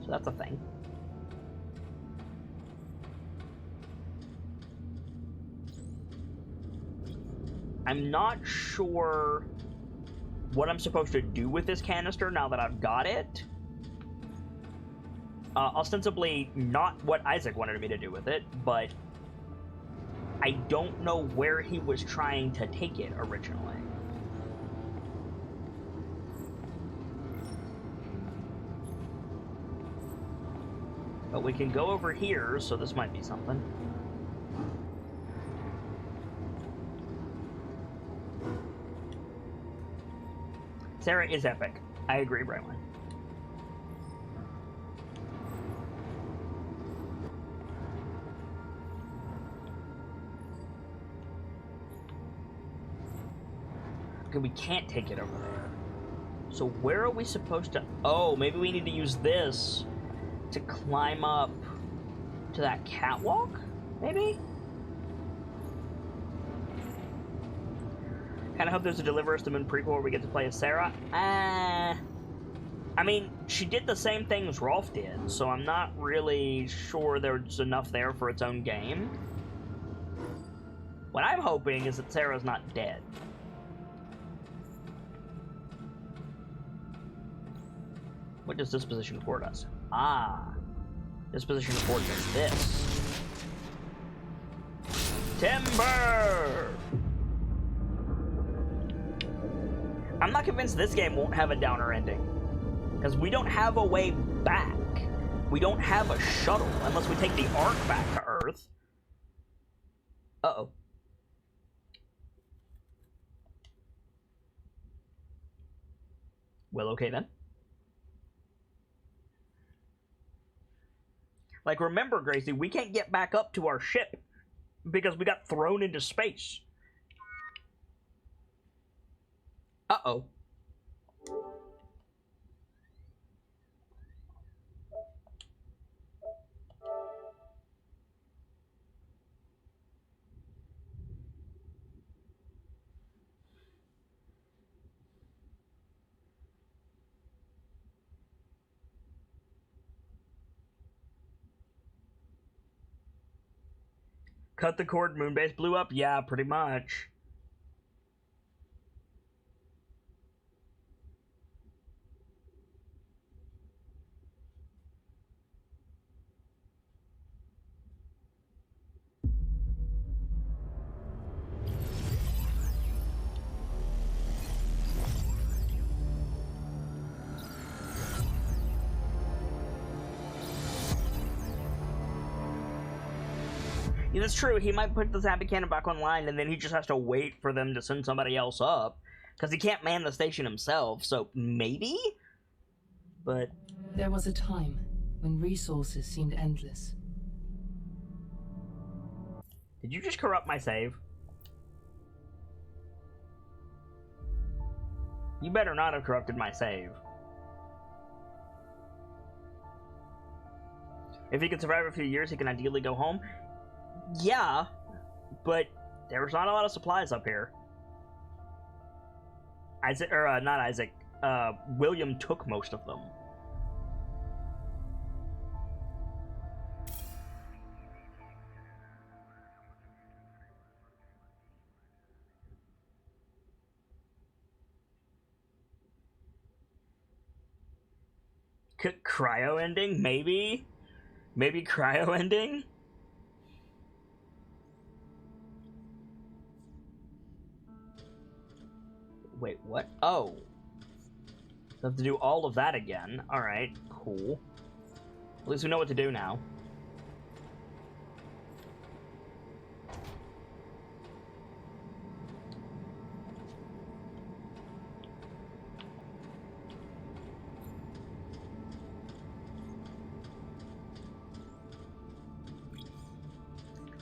that's a thing. I'm not sure what I'm supposed to do with this canister now that I've got it. Ostensibly not what Isaac wanted me to do with it, but I don't know where he was trying to take it originally. But we can go over here, so this might be something. Sarah is epic. I agree, Brightline. Okay, we can't take it over there. So where are we supposed to... Oh, maybe we need to use this to climb up to that catwalk? Maybe? Kind of hope there's a Deliver Us the Moon prequel where we get to play as Sarah. I I mean, she did the same things Rolf did, so I'm not really sure there's enough there for its own game. What I'm hoping is that Sarah's not dead. What does disposition afford us? Ah. Disposition affords us this. Timber! I'm not convinced this game won't have a downer ending. Because we don't have a way back. We don't have a shuttle unless we take the Ark back to Earth. Uh-oh. Well, okay then. Like, remember, Gracie, we can't get back up to our ship because we got thrown into space. Uh-oh. Cut the cord, Moonbase blew up? Yeah, pretty much. Yeah, that's true. He might put the Zappy Cannon back online, and then he just has to wait for them to send somebody else up. Because he can't man the station himself, so maybe? But... There was a time when resources seemed endless. Did you just corrupt my save? You better not have corrupted my save. If he can survive a few years, he can ideally go home. Yeah, but there's not a lot of supplies up here. Isaac, or not Isaac, William took most of them. Cryo ending? Maybe? Maybe cryo ending? Wait, what? Oh. I have to do all of that again. Alright, cool. At least we know what to do now.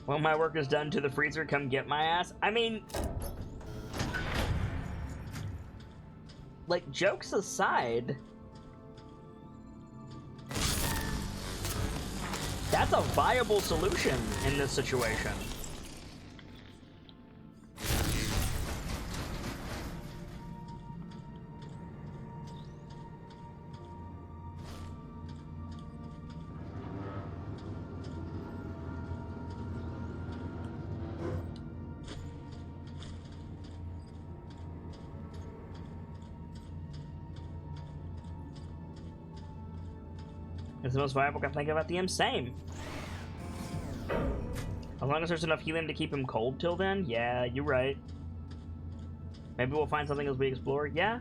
When my work is done to the freezer, come get my ass. I mean... like, jokes aside... that's a viable solution in this situation. It's the most viable I can think of at the end. Same. As long as there's enough helium to keep him cold till then, yeah, you're right. Maybe we'll find something as we explore, yeah.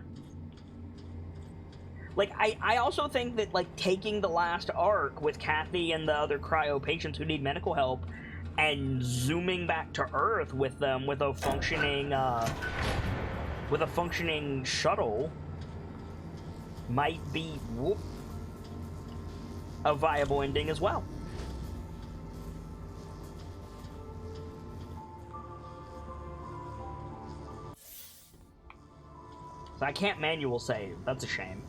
Like, I also think that, like, taking the last arc with Kathy and the other cryo patients who need medical help and zooming back to Earth with them with a functioning shuttle might be a viable ending as well. So I can't manual save. That's a shame.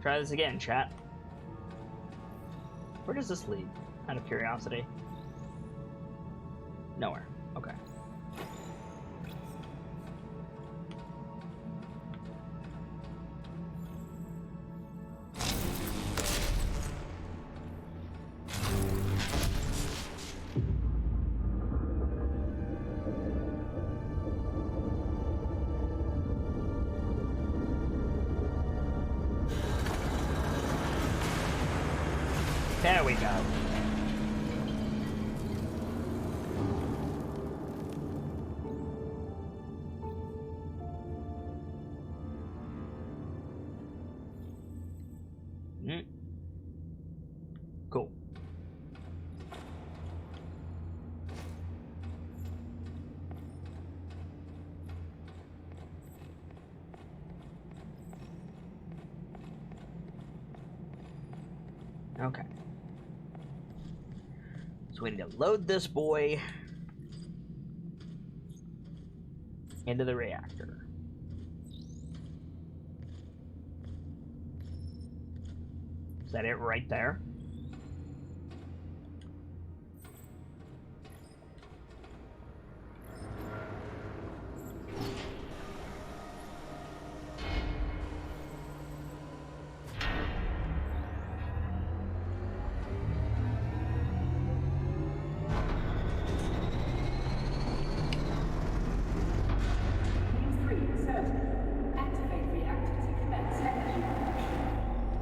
Try this again, chat. Where does this lead? Out of curiosity. Nowhere. Okay. There we go. Cool. Okay. So we need to load this boy into the reactor. Is that it right there?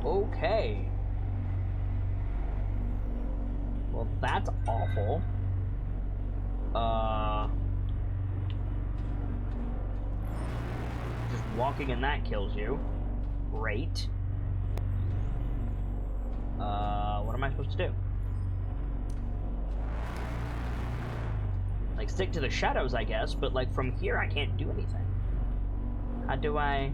Okay. Well, that's awful. Just walking in that kills you. Great. What am I supposed to do? Like, stick to the shadows, I guess, but, like, from here I can't do anything. How do I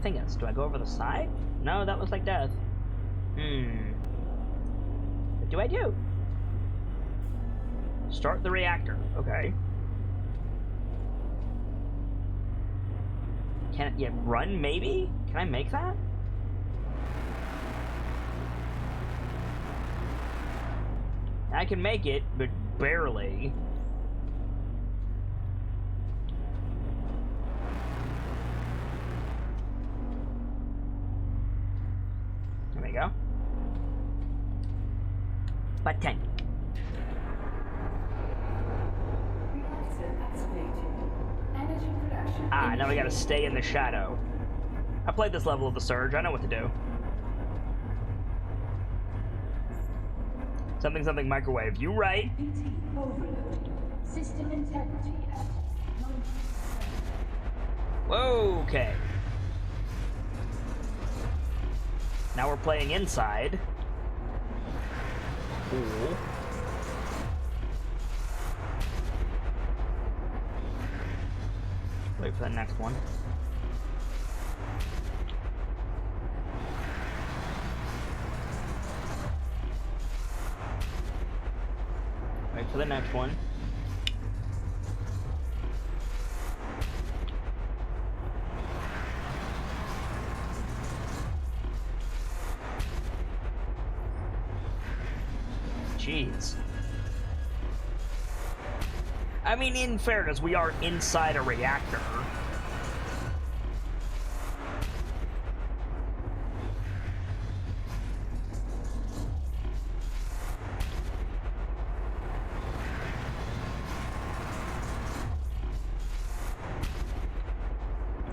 thingus? Do I go over the side? No, that looks like death. What do I do? Start the reactor. Okay. Can it, yeah, run maybe? Can I make that? I can make it, but barely. There we go. Button. Ah, now we gotta stay in the shadow. I played this level of the Surge. I know what to do. Something, something, microwave. You right. System integrity at 90%. Okay. Now we're playing inside. Cool. Wait for the next one. Wait for the next one. Jeez. I mean, in fairness, we are inside a reactor.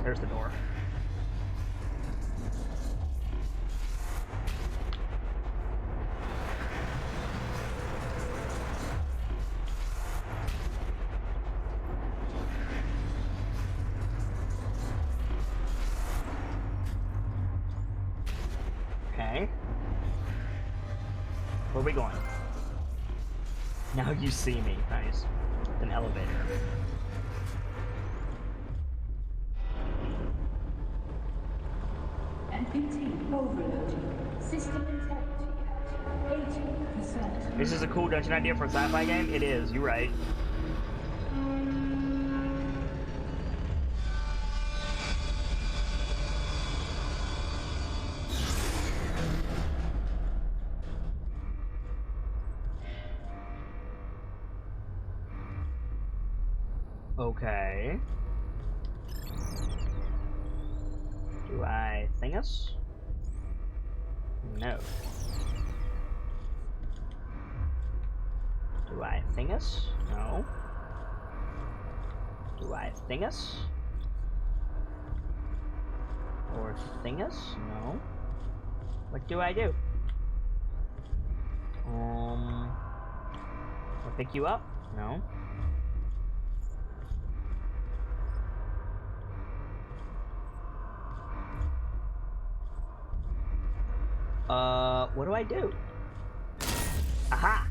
There's the door. Okay. Where are we going? Now you see me. Nice. An elevator. NPT overloading. System integrity at 80%. This is a cool dungeon idea for a sci-fi game? It is, you're right. Okay. Do I thingus? No. Do I thingus? No. Do I thingus? Or thingus? No. What do I do? I'll pick you up? No. What do I do? Aha!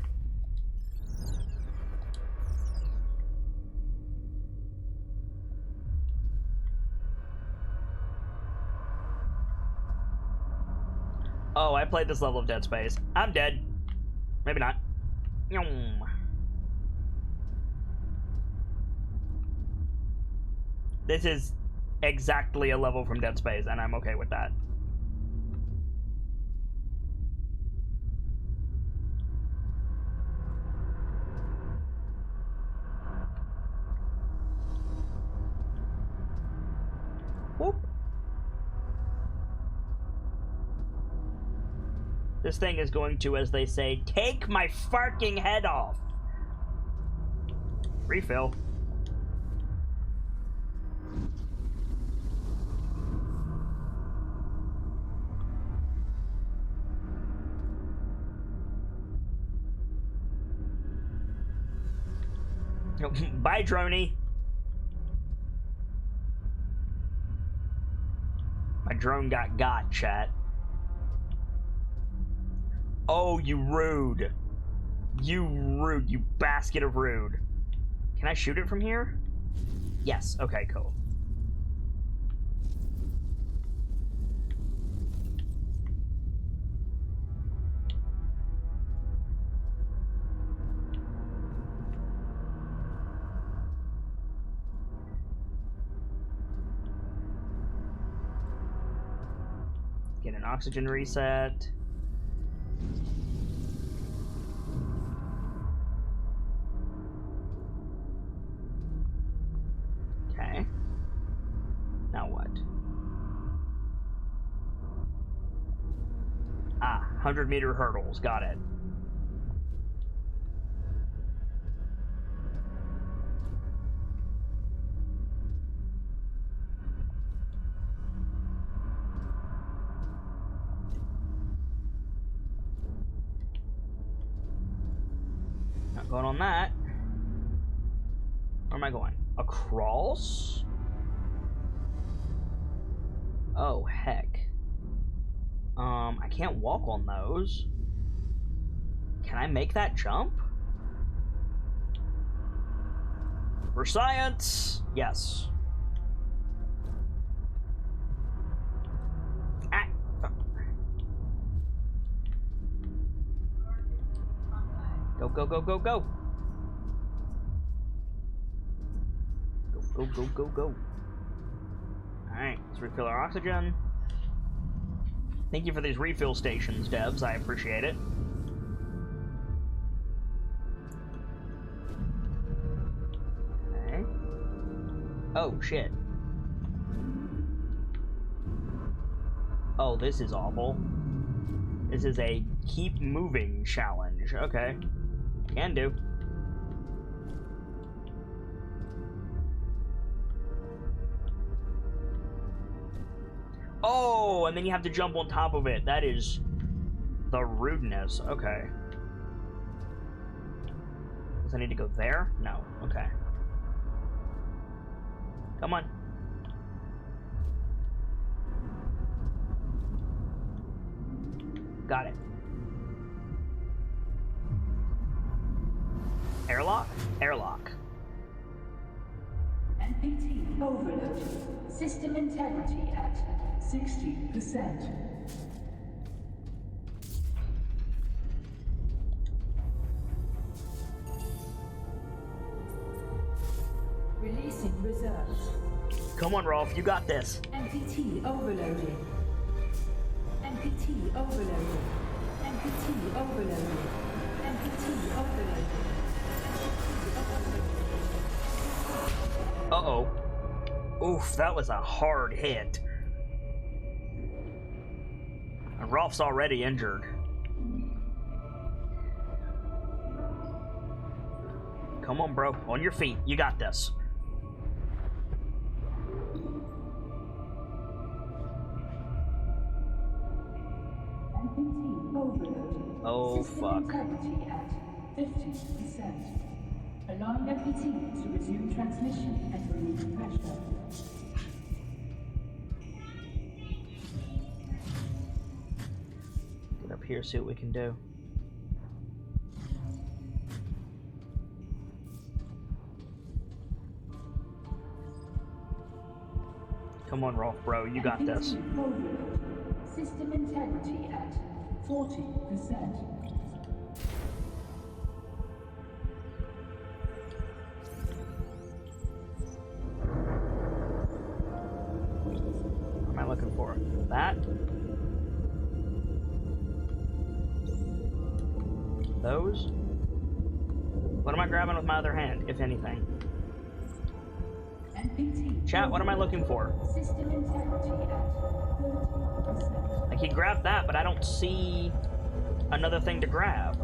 Oh, I played this level of Dead Space. I'm dead. Maybe not. Yum. This is exactly a level from Dead Space, and I'm okay with that. Whoop. This thing is going to, as they say, take my fucking head off. Refill. Bye, Droney. My drone got, chat. Oh, you rude. You rude, you basket of rude. Can I shoot it from here? Yes, okay, cool. Get an oxygen reset. Okay. Now what? Ah, 100-meter hurdles. Got it. Not going on that. Where am I going? Across? Oh, heck. I can't walk on those. Can I make that jump? For science! Yes. Ah! Go, go, go, go, go! Go, go, go, go. Alright, let's refill our oxygen. Thank you for these refill stations, devs. I appreciate it. Okay. Oh, shit. Oh, this is awful. This is a keep moving challenge. Okay. Can do. Oh, and then you have to jump on top of it. That is the rudeness. Okay. Does I need to go there? No. Okay. Come on. Got it. Airlock? Airlock. NPT overload. System integrity at 60%. Releasing reserves. Come on, Rolf, you got this. NPT overloading. NPT overloading. NPT overloading. NPT overloading. Uh-oh. Oof, that was a hard hit. And Rolf's already injured. Come on, bro. On your feet. You got this. Oh, fuck. Integrity at 50%. Allowing MPT to resume transmission and relieve pressure. Get up here, see what we can do. Come on, Rolf, bro. You got this. System integrity at 40%. What am I looking for? That? Those? What am I grabbing with my other hand, if anything? Chat, what am I looking for? System integrity at 30%. Like, he grabbed that, but I don't see another thing to grab.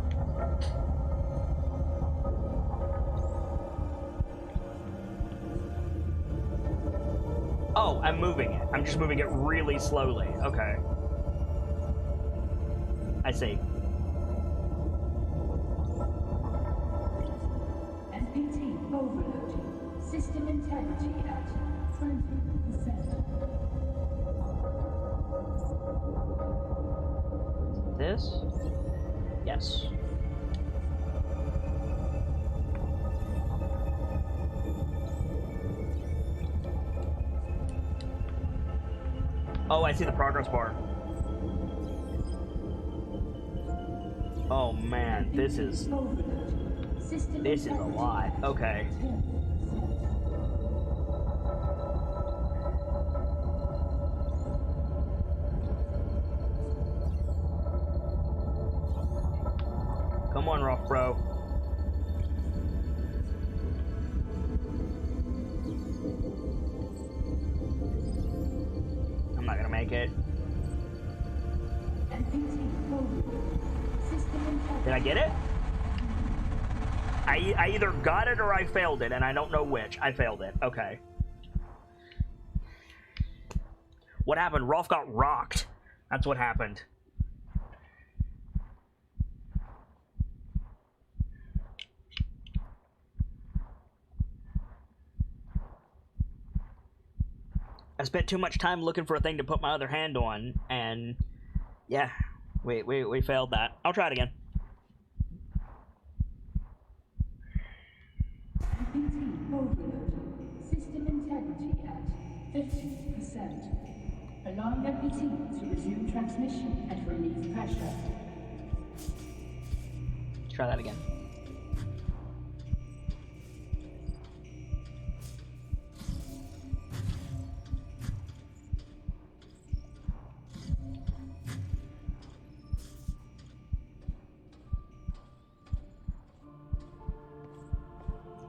Oh, I'm moving it. I'm just moving it really slowly. Okay. I see. MPT overload. System integrity at 20%. This? Yes. Oh, I see the progress bar. Oh man, this is a lot. Okay. Come on, Rolf, bro. I'm not gonna make it. Did I get it? I either got it or I failed it, and I don't know which. I failed it. Okay. What happened? Rolf got rocked. That's what happened. I spent too much time looking for a thing to put my other hand on, and yeah, we failed that. I'll try it again. System integrity at 50%. Allowing MPT to resume transmission and relieve pressure. Try that again.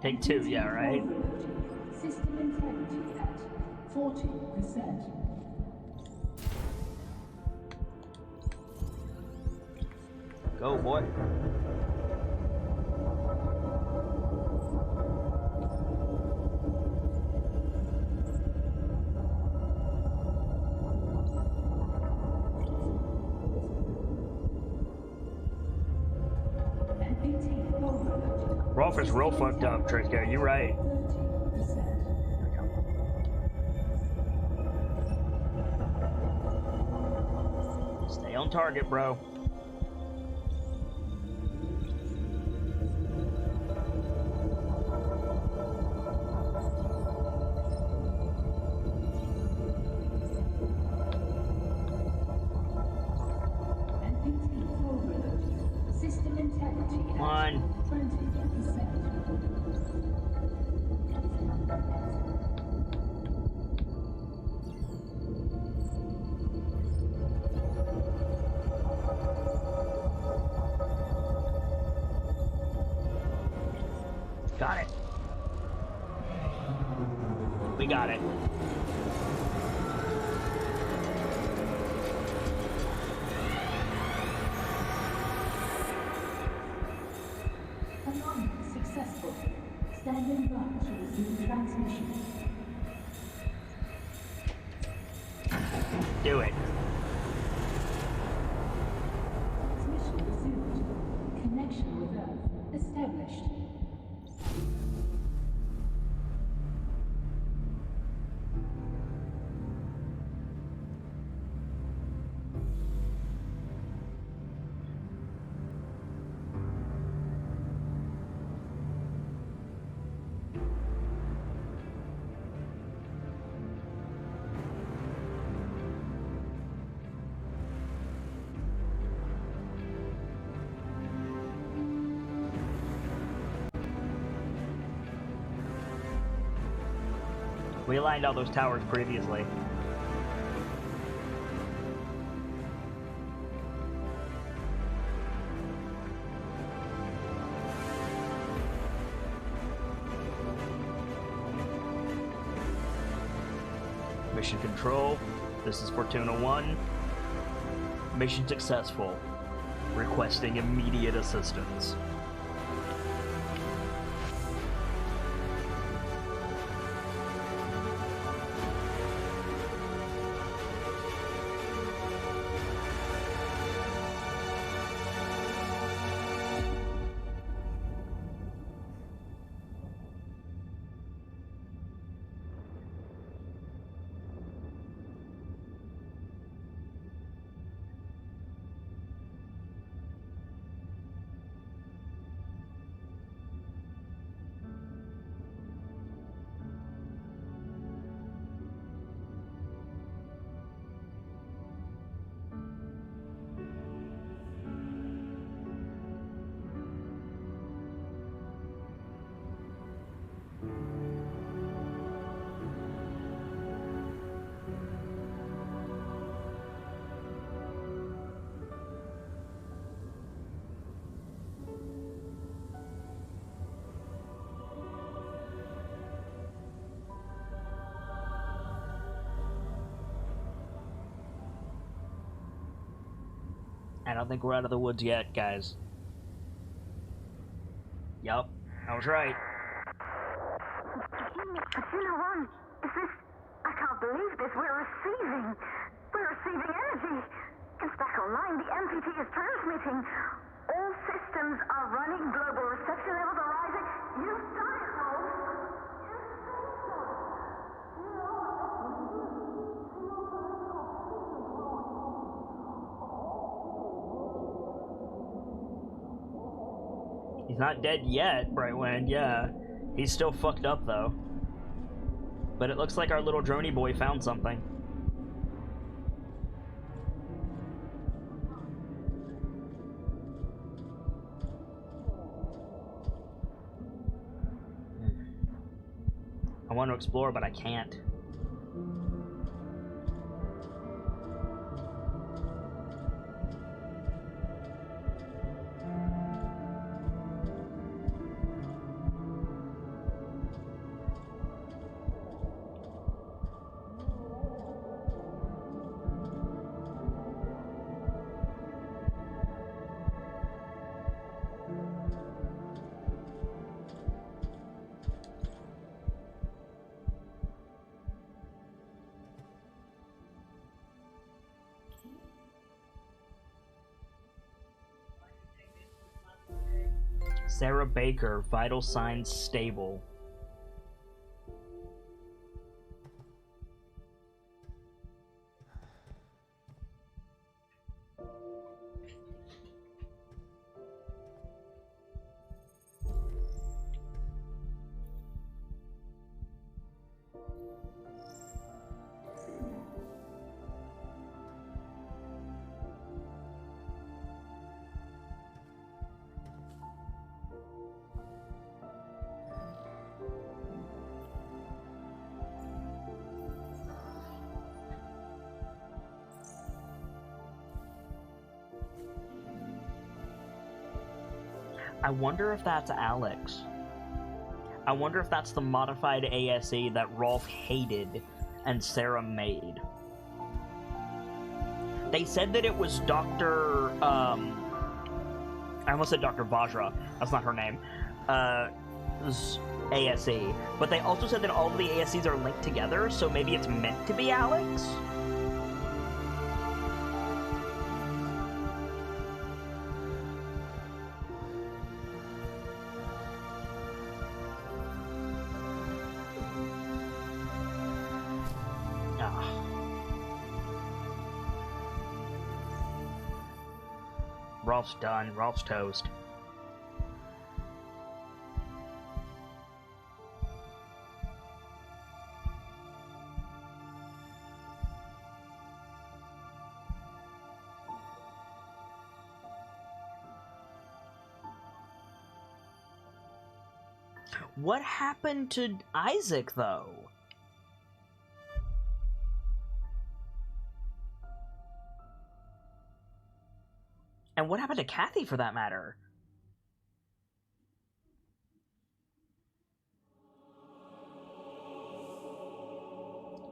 Take two, yeah, right? System integrity at 40%. Go, boy. Rolf is real fucked up, Trico. You're right. Stay on target, bro. System integrity Come on. 20%. Got it. We got it. Alignment successful. Standing by to resume transmission. Do it. Transmission resumed. Connection with Earth established. We aligned all those towers previously. Mission control. This is Fortuna 1. Mission successful. Requesting immediate assistance. I don't think we're out of the woods yet, guys. Yup, I was right. Fortuna 1, is this... I can't believe this. We're receiving energy. It's back online. The MPT is transmitting. All systems are running. Global reception levels are rising. You've done it, Rose. He's not dead yet, Brightwind, yeah. He's still fucked up, though. But it looks like our little droney boy found something. I want to explore, but I can't. Sarah Baker, vital signs stable. I wonder if that's Alex. I wonder if that's the modified ASE that Rolf hated and Sarah made. They said that it was Dr. I almost said Dr. Vajra. That's not her name. ASE. But they also said that all of the ASEs are linked together, so maybe it's meant to be Alex? Rolf's done. Rolf's toast. What happened to Isaac, though? And what happened to Kathy, for that matter?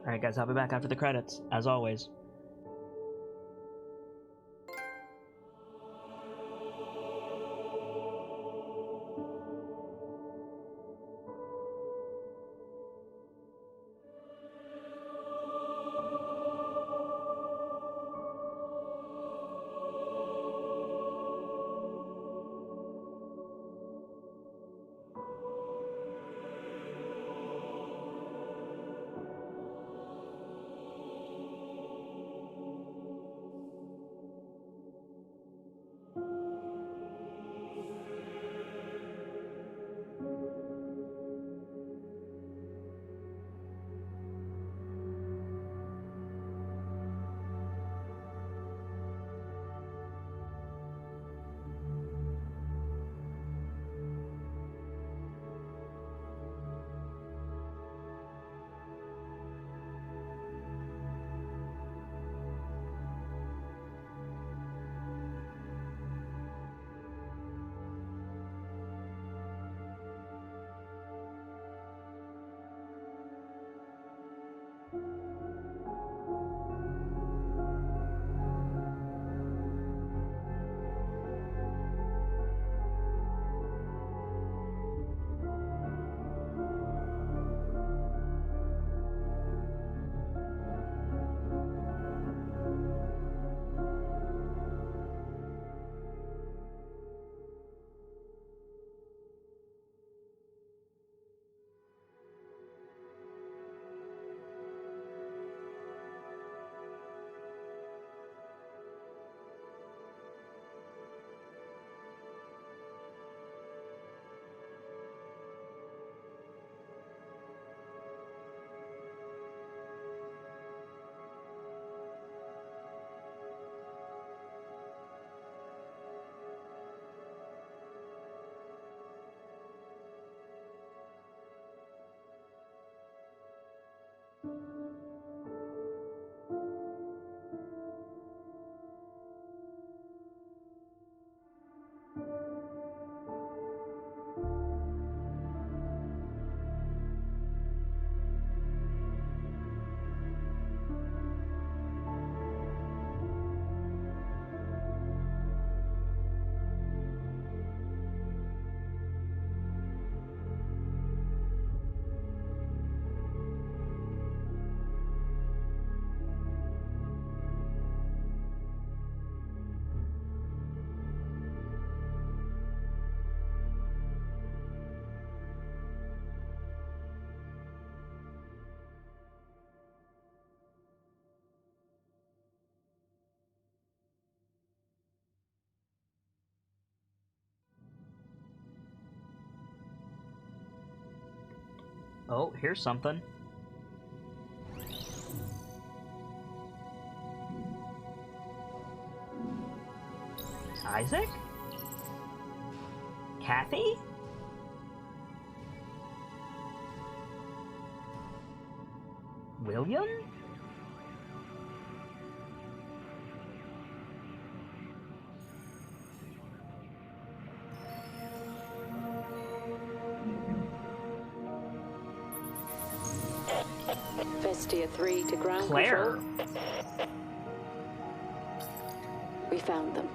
Alright, guys, I'll be back after the credits, as always. Oh, here's something. Isaac? Kathy? William? Hestia 3 to ground Claire. control. We found them.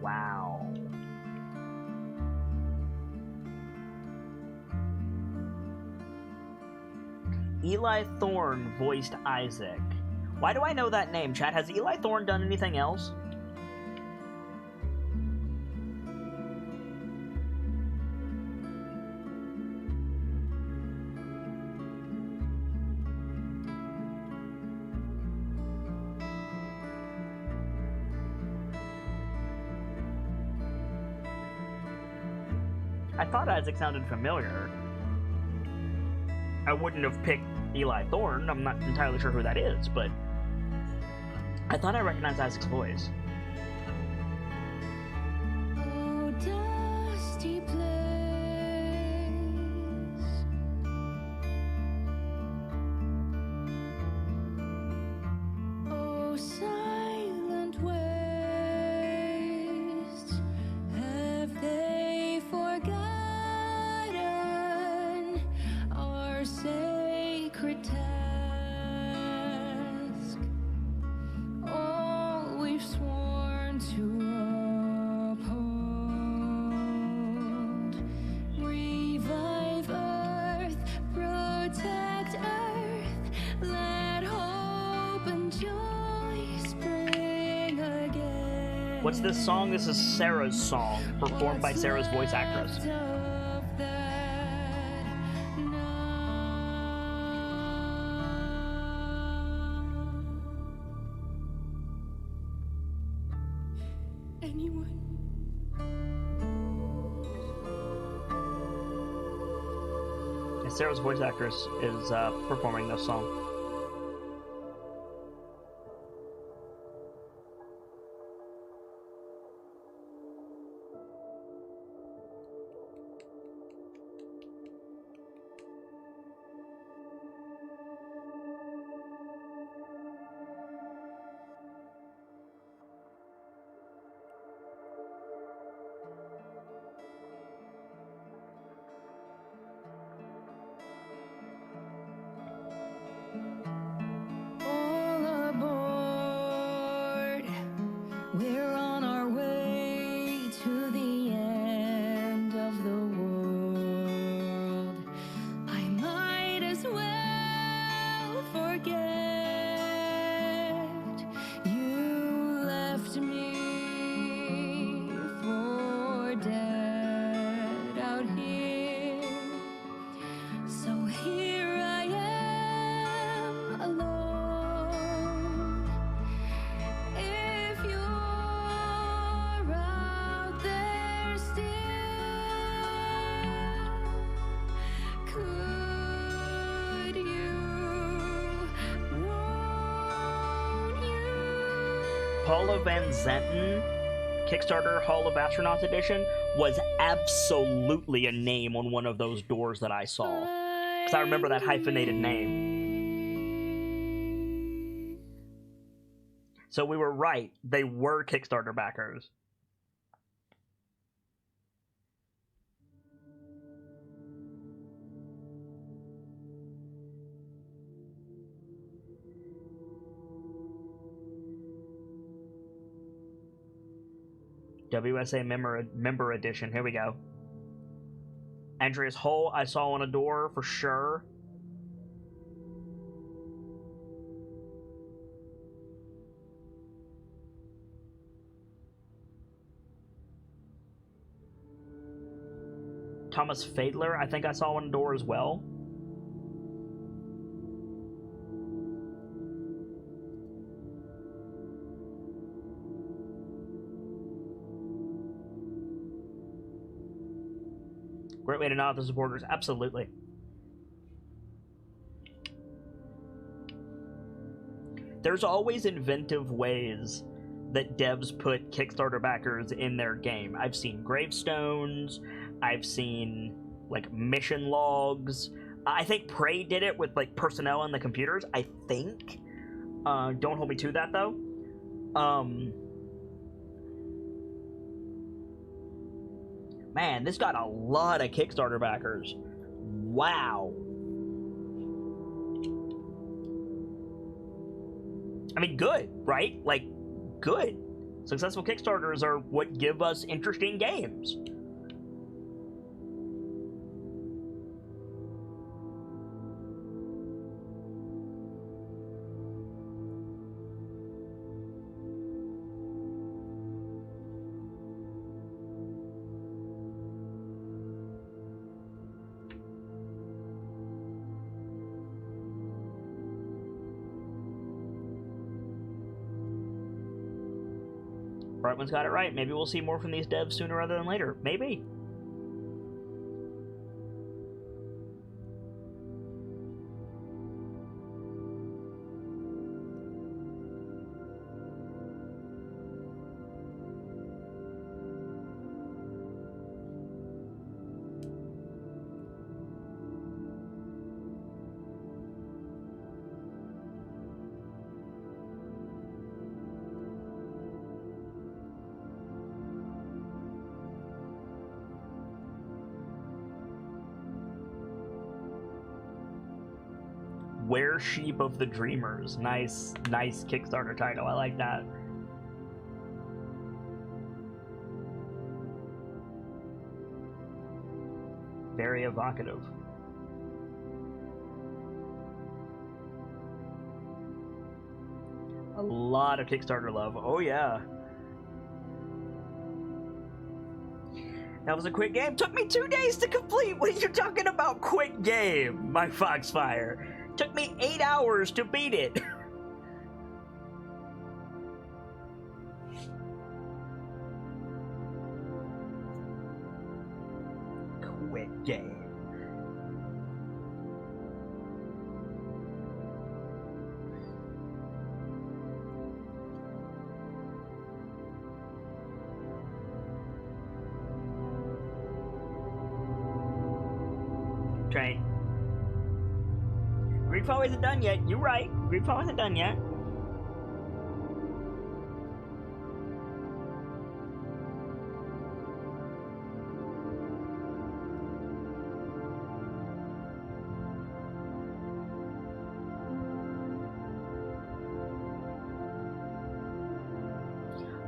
Wow. Eli Thorne voiced Isaac. Why do I know that name, chat? Has Eli Thorne done anything else? I thought Isaac sounded familiar. I wouldn't have picked Eli Thorne. I'm not entirely sure who that is, but I thought I recognized Isaac's voice. Oh, dusty place. Oh, silent waste. Have they forgotten our sacred task? All we've sworn to uphold. Revive Earth, protect Earth, let hope and joy spring again. What's this song? This is Sarah's song, performed by Sarah's voice actress. Of that anyone? And Sarah's voice actress is performing this song. All aboard. We're on our way to the end of the world. I might as well forget you left me for dead out here. So here I am alone. If you're out there still, could you, won't you? Paula Van Zenten, Kickstarter Hall of Astronauts Edition, was absolutely a name on one of those doors that I saw. Because I remember that hyphenated name. So we were right. They were Kickstarter backers. WSA member edition. Here we go. Andreas Hull, I saw on a door for sure. Thomas Fadler, I think I saw on a door as well. Great way to nod the supporters. Absolutely. There's always inventive ways that devs put Kickstarter backers in their game. I've seen gravestones. I've seen, like, mission logs. I think Prey did it with like personnel and the computers. I think. Don't hold me to that though. Man, this got a lot of Kickstarter backers. Wow. I mean, good, right? Like, good. Successful Kickstarters are what give us interesting games. Brightman's got it right. Maybe we'll see more from these devs sooner rather than later. Maybe. Were Sheep of the Dreamers. Nice Kickstarter title. I like that. Very evocative. A lot of Kickstarter love. Oh yeah. That was a quick game. Took me 2 days to complete. What are you talking about? Quick game, my Foxfire. Took me 8 hours to beat it. Quick game. Train. Greedfall isn't done yet. You're right. Greedfall isn't done yet.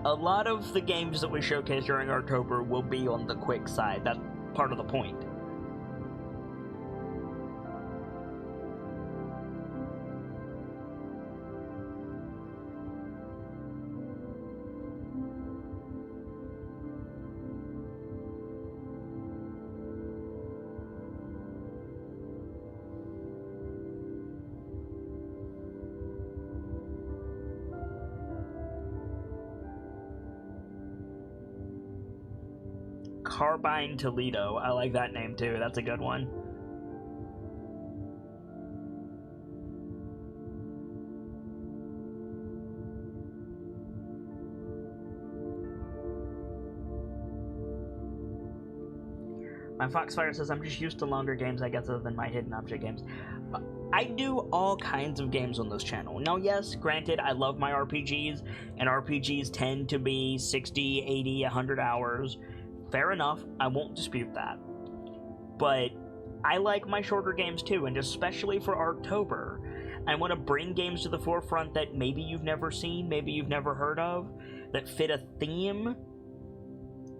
A lot of the games that we showcase during Artober will be on the quick side. That's part of the point. Carbine Toledo. I like that name too. That's a good one. My Foxfire says, I'm just used to longer games, I guess, other than my hidden object games. I do all kinds of games on this channel. Now, yes, granted, I love my RPGs, and RPGs tend to be 60, 80, 100 hours. Fair enough, I won't dispute that. But I like my shorter games too, and especially for Artober, I want to bring games to the forefront that maybe you've never seen, maybe you've never heard of, that fit a theme.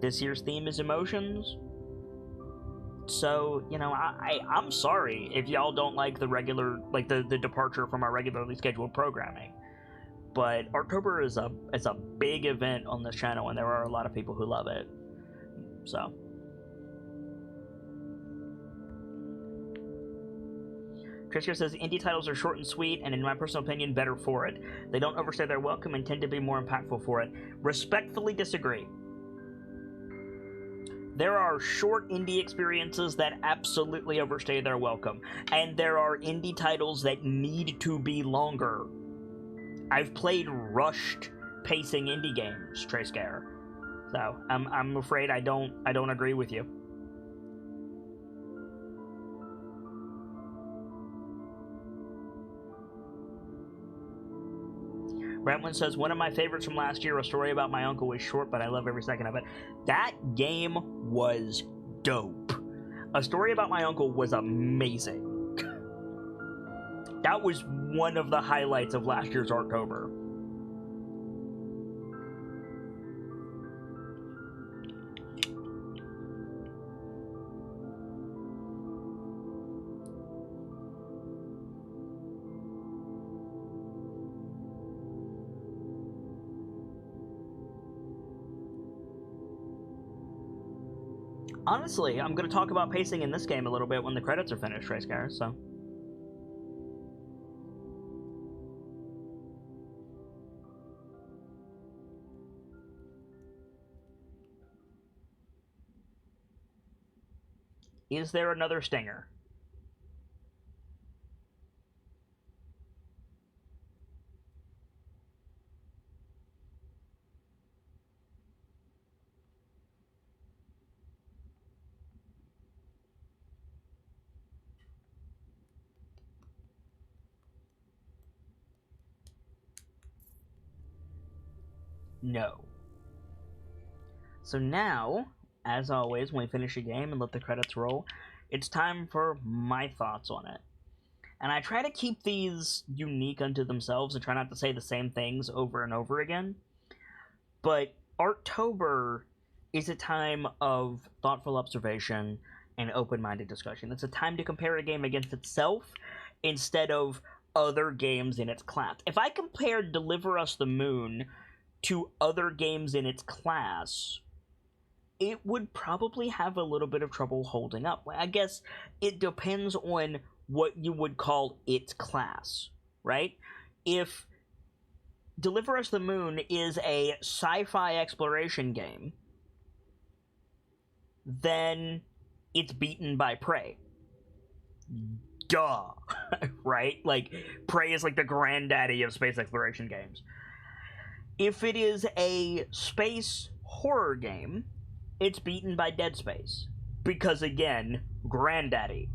This year's theme is emotions. So, you know, I'm sorry if y'all don't like the regular, like the departure from our regularly scheduled programming. But Artober is a big event on this channel, and there are a lot of people who love it. So. Tricia says, indie titles are short and sweet, and in my personal opinion, better for it. They don't overstay their welcome and tend to be more impactful for it. Respectfully disagree. There are short indie experiences that absolutely overstay their welcome, and there are indie titles that need to be longer. I've played rushed pacing indie games, Trayscare. So I'm afraid I don't agree with you. Brentwood says, one of my favorites from last year, A Story About My Uncle, was short, but I love every second of it. That game was dope. A Story About My Uncle was amazing. That was one of the highlights of last year's Artober. Honestly, I'm going to talk about pacing in this game a little bit when the credits are finished, Tracegar, so... Is there another stinger? No. So now, as always, when we finish a game and let the credits roll, it's time for my thoughts on it. And I try to keep these unique unto themselves and try not to say the same things over and over again. But Artober is a time of thoughtful observation and open-minded discussion. It's a time to compare a game against itself instead of other games in its class. If I compared Deliver Us the Moon to other games in its class, it would probably have a little bit of trouble holding up. I guess it depends on what you would call its class, right? If Deliver Us the Moon is a sci-fi exploration game, then it's beaten by Prey. Duh, right? Like, Prey is like the granddaddy of space exploration games. If it is a space horror game, it's beaten by Dead Space. Because, again, granddaddy.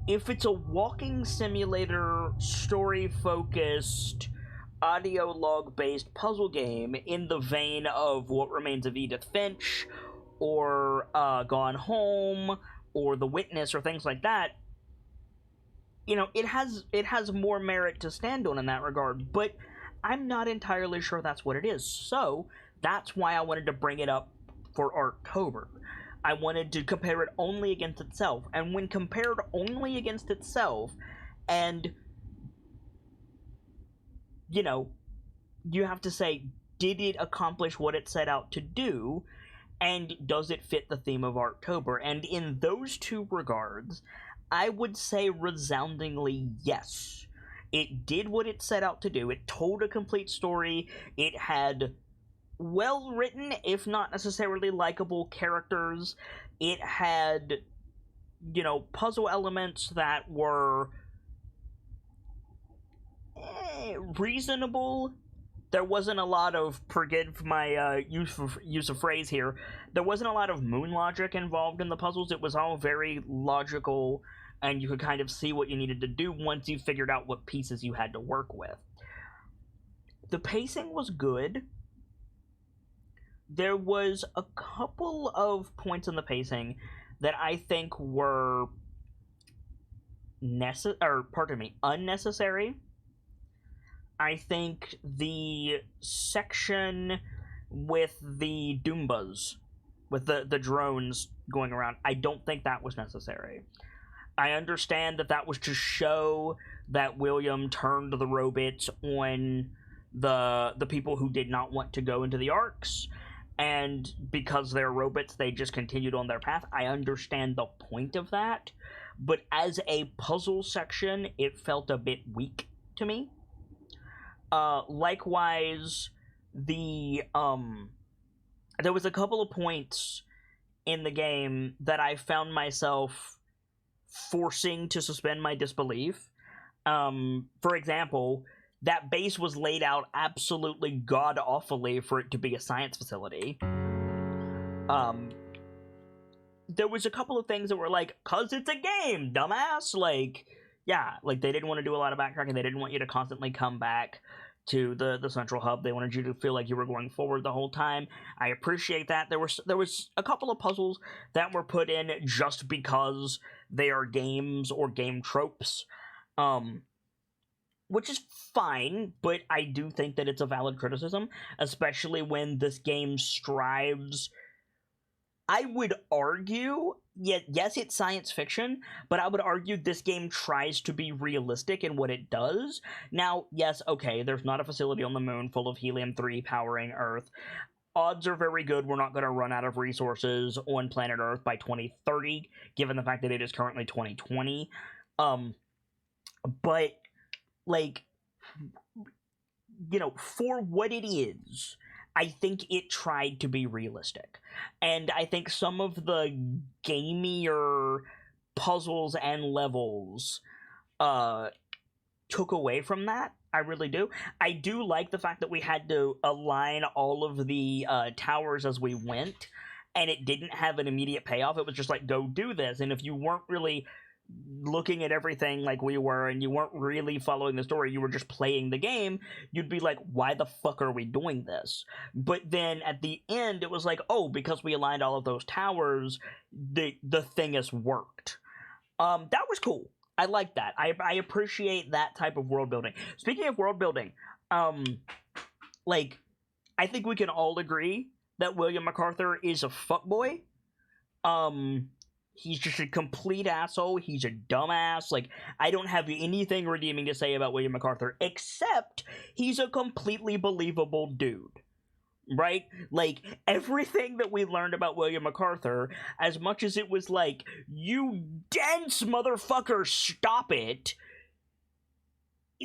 If it's a walking simulator, story-focused, audio log-based puzzle game in the vein of What Remains of Edith Finch, or Gone Home, or The Witness, or things like that, you know, it has more merit to stand on in that regard, but I'm not entirely sure that's what it is. So that's why I wanted to bring it up for Artober. I wanted to compare it only against itself, and when compared only against itself, and, you know, you have to say, did it accomplish what it set out to do, and does it fit the theme of Artober? And in those two regards, I would say resoundingly yes. It did what it set out to do. It told a complete story. It had well-written, if not necessarily likable, characters. It had, you know, puzzle elements that were reasonable. There wasn't a lot of, forgive my use of phrase here, there wasn't a lot of moon logic involved in the puzzles. It was all very logical, and you could kind of see what you needed to do once you figured out what pieces you had to work with. The pacing was good. There was a couple of points in the pacing that I think were unnecessary. I think the section with the Doombas, with the drones going around, I don't think that was necessary. I understand that that was to show that William turned the robots on the people who did not want to go into the arcs, and because they're robots, they just continued on their path. I understand the point of that, but as a puzzle section, it felt a bit weak to me. Likewise, there was a couple of points in the game that I found myself forcing to suspend my disbelief. For example, that base was laid out absolutely god-awfully for it to be a science facility. There was a couple of things that were like, 'cause it's a game, dumbass! Like, yeah, like, they didn't want to do a lot of backtracking, they didn't want you to constantly come back to the central hub. They wanted you to feel like you were going forward the whole time. I appreciate that. There was a couple of puzzles that were put in just because they are games or game tropes, which is fine, but I do think that it's a valid criticism, especially when this game strives. I would argue, yes, it's science fiction, but I would argue this game tries to be realistic in what it does. Now, yes, okay, there's not a facility on the moon full of helium-3 powering Earth. Odds are very good we're not going to run out of resources on planet Earth by 2030, given the fact that it is currently 2020. But, like, you know, for what it is, I think it tried to be realistic. And I think some of the gamier puzzles and levels took away from that. I really do. I do like the fact that we had to align all of the towers as we went, and it didn't have an immediate payoff. It was just like, go do this. And if you weren't really looking at everything like we were, and you weren't really following the story, you were just playing the game, you'd be like, why the fuck are we doing this? But then at the end, it was like, oh, because we aligned all of those towers, the thing has worked. That was cool. I like that. I appreciate that type of world building. Speaking of world building, like, I think we can all agree that William MacArthur is a fuckboy. He's just a complete asshole. He's a dumbass. Like, I don't have anything redeeming to say about William MacArthur, except he's a completely believable dude. Right? Like, everything that we learned about William MacArthur, as much as it was like, you dense motherfucker, stop it,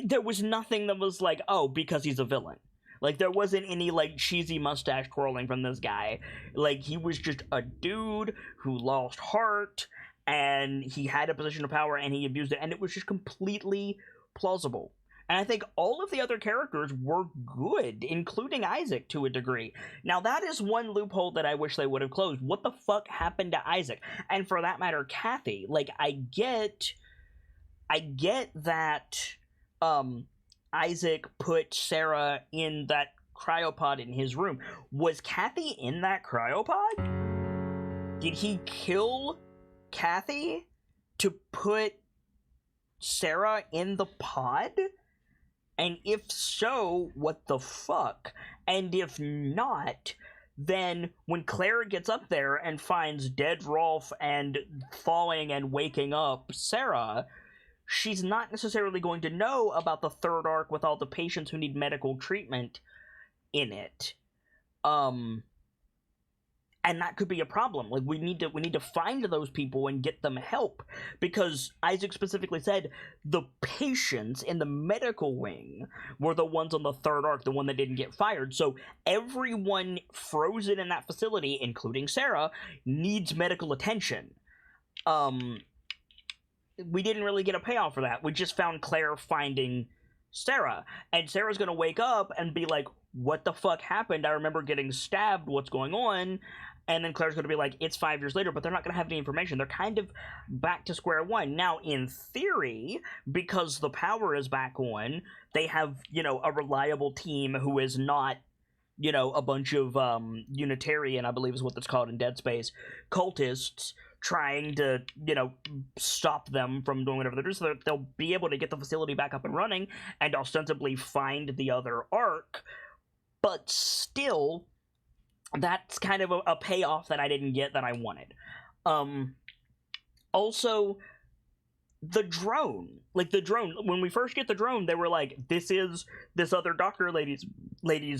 there was nothing that was like, oh, because he's a villain. Like, there wasn't any, like, cheesy mustache twirling from this guy. Like, he was just a dude who lost heart, and he had a position of power, and he abused it, and it was just completely plausible. And I think all of the other characters were good, including Isaac, to a degree. Now, that is one loophole that I wish they would have closed. What the fuck happened to Isaac? And for that matter, Kathy. Like, I get that, Isaac put Sarah in that cryopod in his room. Was Kathy in that cryopod? Did he kill Kathy to put Sarah in the pod? And if so, what the fuck? And if not, then when Claire gets up there and finds dead Rolf and thawing and waking up Sarah, she's not necessarily going to know about the third arc with all the patients who need medical treatment in it. And that could be a problem. Like, we need to find those people and get them help, because Isaac specifically said the patients in the medical wing were the ones on the third arc, the one that didn't get fired. So everyone frozen in that facility, including Sarah, needs medical attention. We didn't really get a payoff for that. We just found Claire finding Sarah. And Sarah's gonna wake up and be like, what the fuck happened? I remember getting stabbed. What's going on? And then Claire's gonna be like, it's 5 years later, but they're not gonna have any information. They're kind of back to square one. Now, in theory, because the power is back on, they have, you know, a reliable team who is not, you know, a bunch of Unitarian, I believe is what that's called in Dead Space, cultists trying to, you know, stop them from doing whatever they're doing, so that they'll be able to get the facility back up and running and ostensibly find the other arc. But still, that's kind of a payoff that I didn't get that I wanted. Also, the drone. Like, the drone, when we first get the drone, they were like, this is this other doctor lady's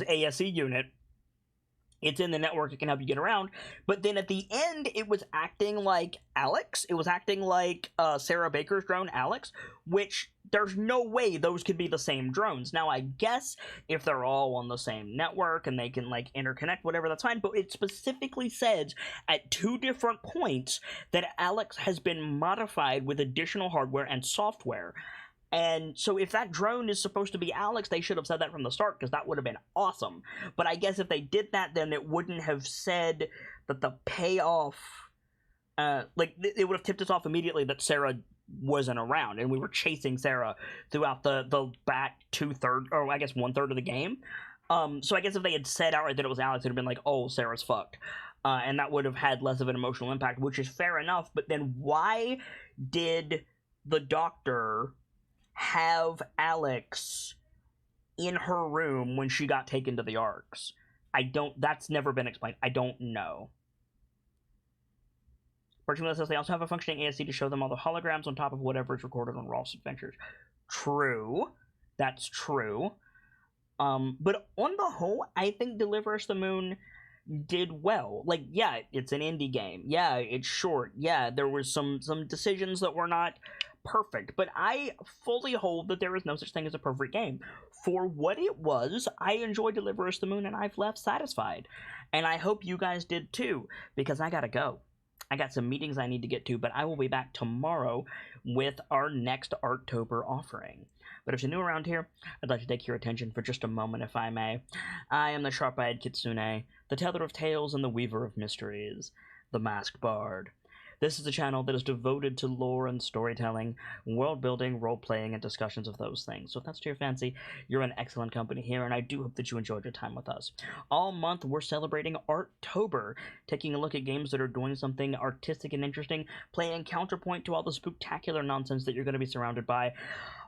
ASE unit. It's in the network, it can help you get around. But then at the end, it was acting like Alex. It was acting like Sarah Baker's drone, Alex, which there's no way those could be the same drones. Now, I guess if they're all on the same network and they can, like, interconnect, whatever, that's fine. But it specifically says at 2 different points that Alex has been modified with additional hardware and software. And so if that drone is supposed to be Alex, they should have said that from the start, because that would have been awesome. But I guess if they did that, then it wouldn't have said that the payoff, like, it would have tipped us off immediately that Sarah wasn't around, and we were chasing Sarah throughout the back 2/3, or I guess 1/3 of the game. So I guess if they had said outright that it was Alex, it would have been like, oh, Sarah's fucked. And that would have had less of an emotional impact, which is fair enough. But then why did the doctor have Alex in her room when she got taken to the Arks? That's never been explained. I don't know. Virtually says they also have a functioning ASC to show them all the holograms on top of whatever is recorded on Rolf's adventures. True. That's true. But on the whole, I think Deliver Us the Moon did well. Like, yeah, it's an indie game. Yeah, it's short. Yeah, there was some decisions that were not perfect, but I fully hold that there is no such thing as a perfect game. For what it was, I enjoyed Deliver Us the Moon, and I've left satisfied. And I hope you guys did too, because I gotta go. I got some meetings I need to get to, but I will be back tomorrow with our next Artober offering. But if you're new around here, I'd like to take your attention for just a moment, if I may. I am the sharp-eyed Kitsune, the teller of tales and the weaver of mysteries, the masked bard. This is a channel that is devoted to lore and storytelling, world-building, role-playing, and discussions of those things. So if that's to your fancy, you're in excellent company here, and I do hope that you enjoyed your time with us. All month, we're celebrating Artober, taking a look at games that are doing something artistic and interesting, playing counterpoint to all the spooktacular nonsense that you're going to be surrounded by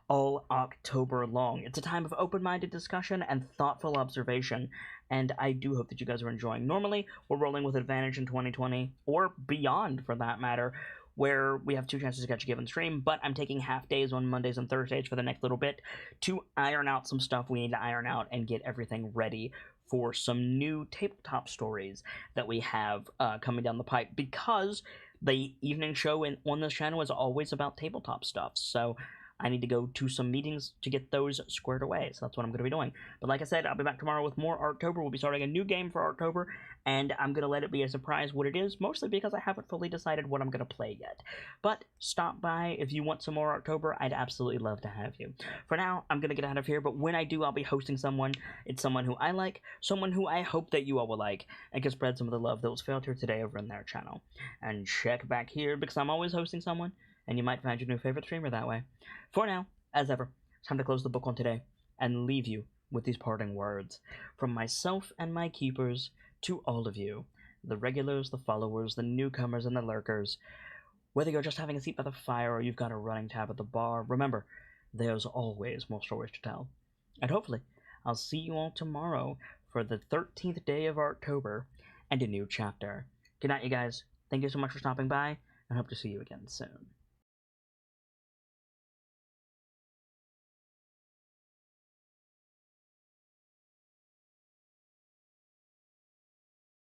all October long. It's a time of open-minded discussion and thoughtful observation, and I do hope that you guys are enjoying. Normally, we're rolling with advantage in 2020, or beyond for that matter, where we have 2 chances to catch a given stream, but I'm taking half days on Mondays and Thursdays for the next little bit to iron out some stuff we need to iron out and get everything ready for some new tabletop stories that we have coming down the pipe, because the evening show on this channel is always about tabletop stuff, so I need to go to some meetings to get those squared away, so that's what I'm going to be doing. But like I said, I'll be back tomorrow with more Artober. We'll be starting a new game for Artober, and I'm going to let it be a surprise what it is, mostly because I haven't fully decided what I'm going to play yet. But stop by if you want some more Artober. I'd absolutely love to have you. For now, I'm going to get out of here, but when I do, I'll be hosting someone. It's someone who I like, someone who I hope that you all will like, and can spread some of the love that was felt here today over in their channel. And check back here, because I'm always hosting someone, and you might find your new favorite streamer that way. For now, as ever, it's time to close the book on today and leave you with these parting words. From myself and my keepers to all of you, the regulars, the followers, the newcomers, and the lurkers, whether you're just having a seat by the fire or you've got a running tab at the bar, remember, there's always more stories to tell. And hopefully, I'll see you all tomorrow for the 13th day of Artober and a new chapter. Good night, you guys. Thank you so much for stopping by, and hope to see you again soon.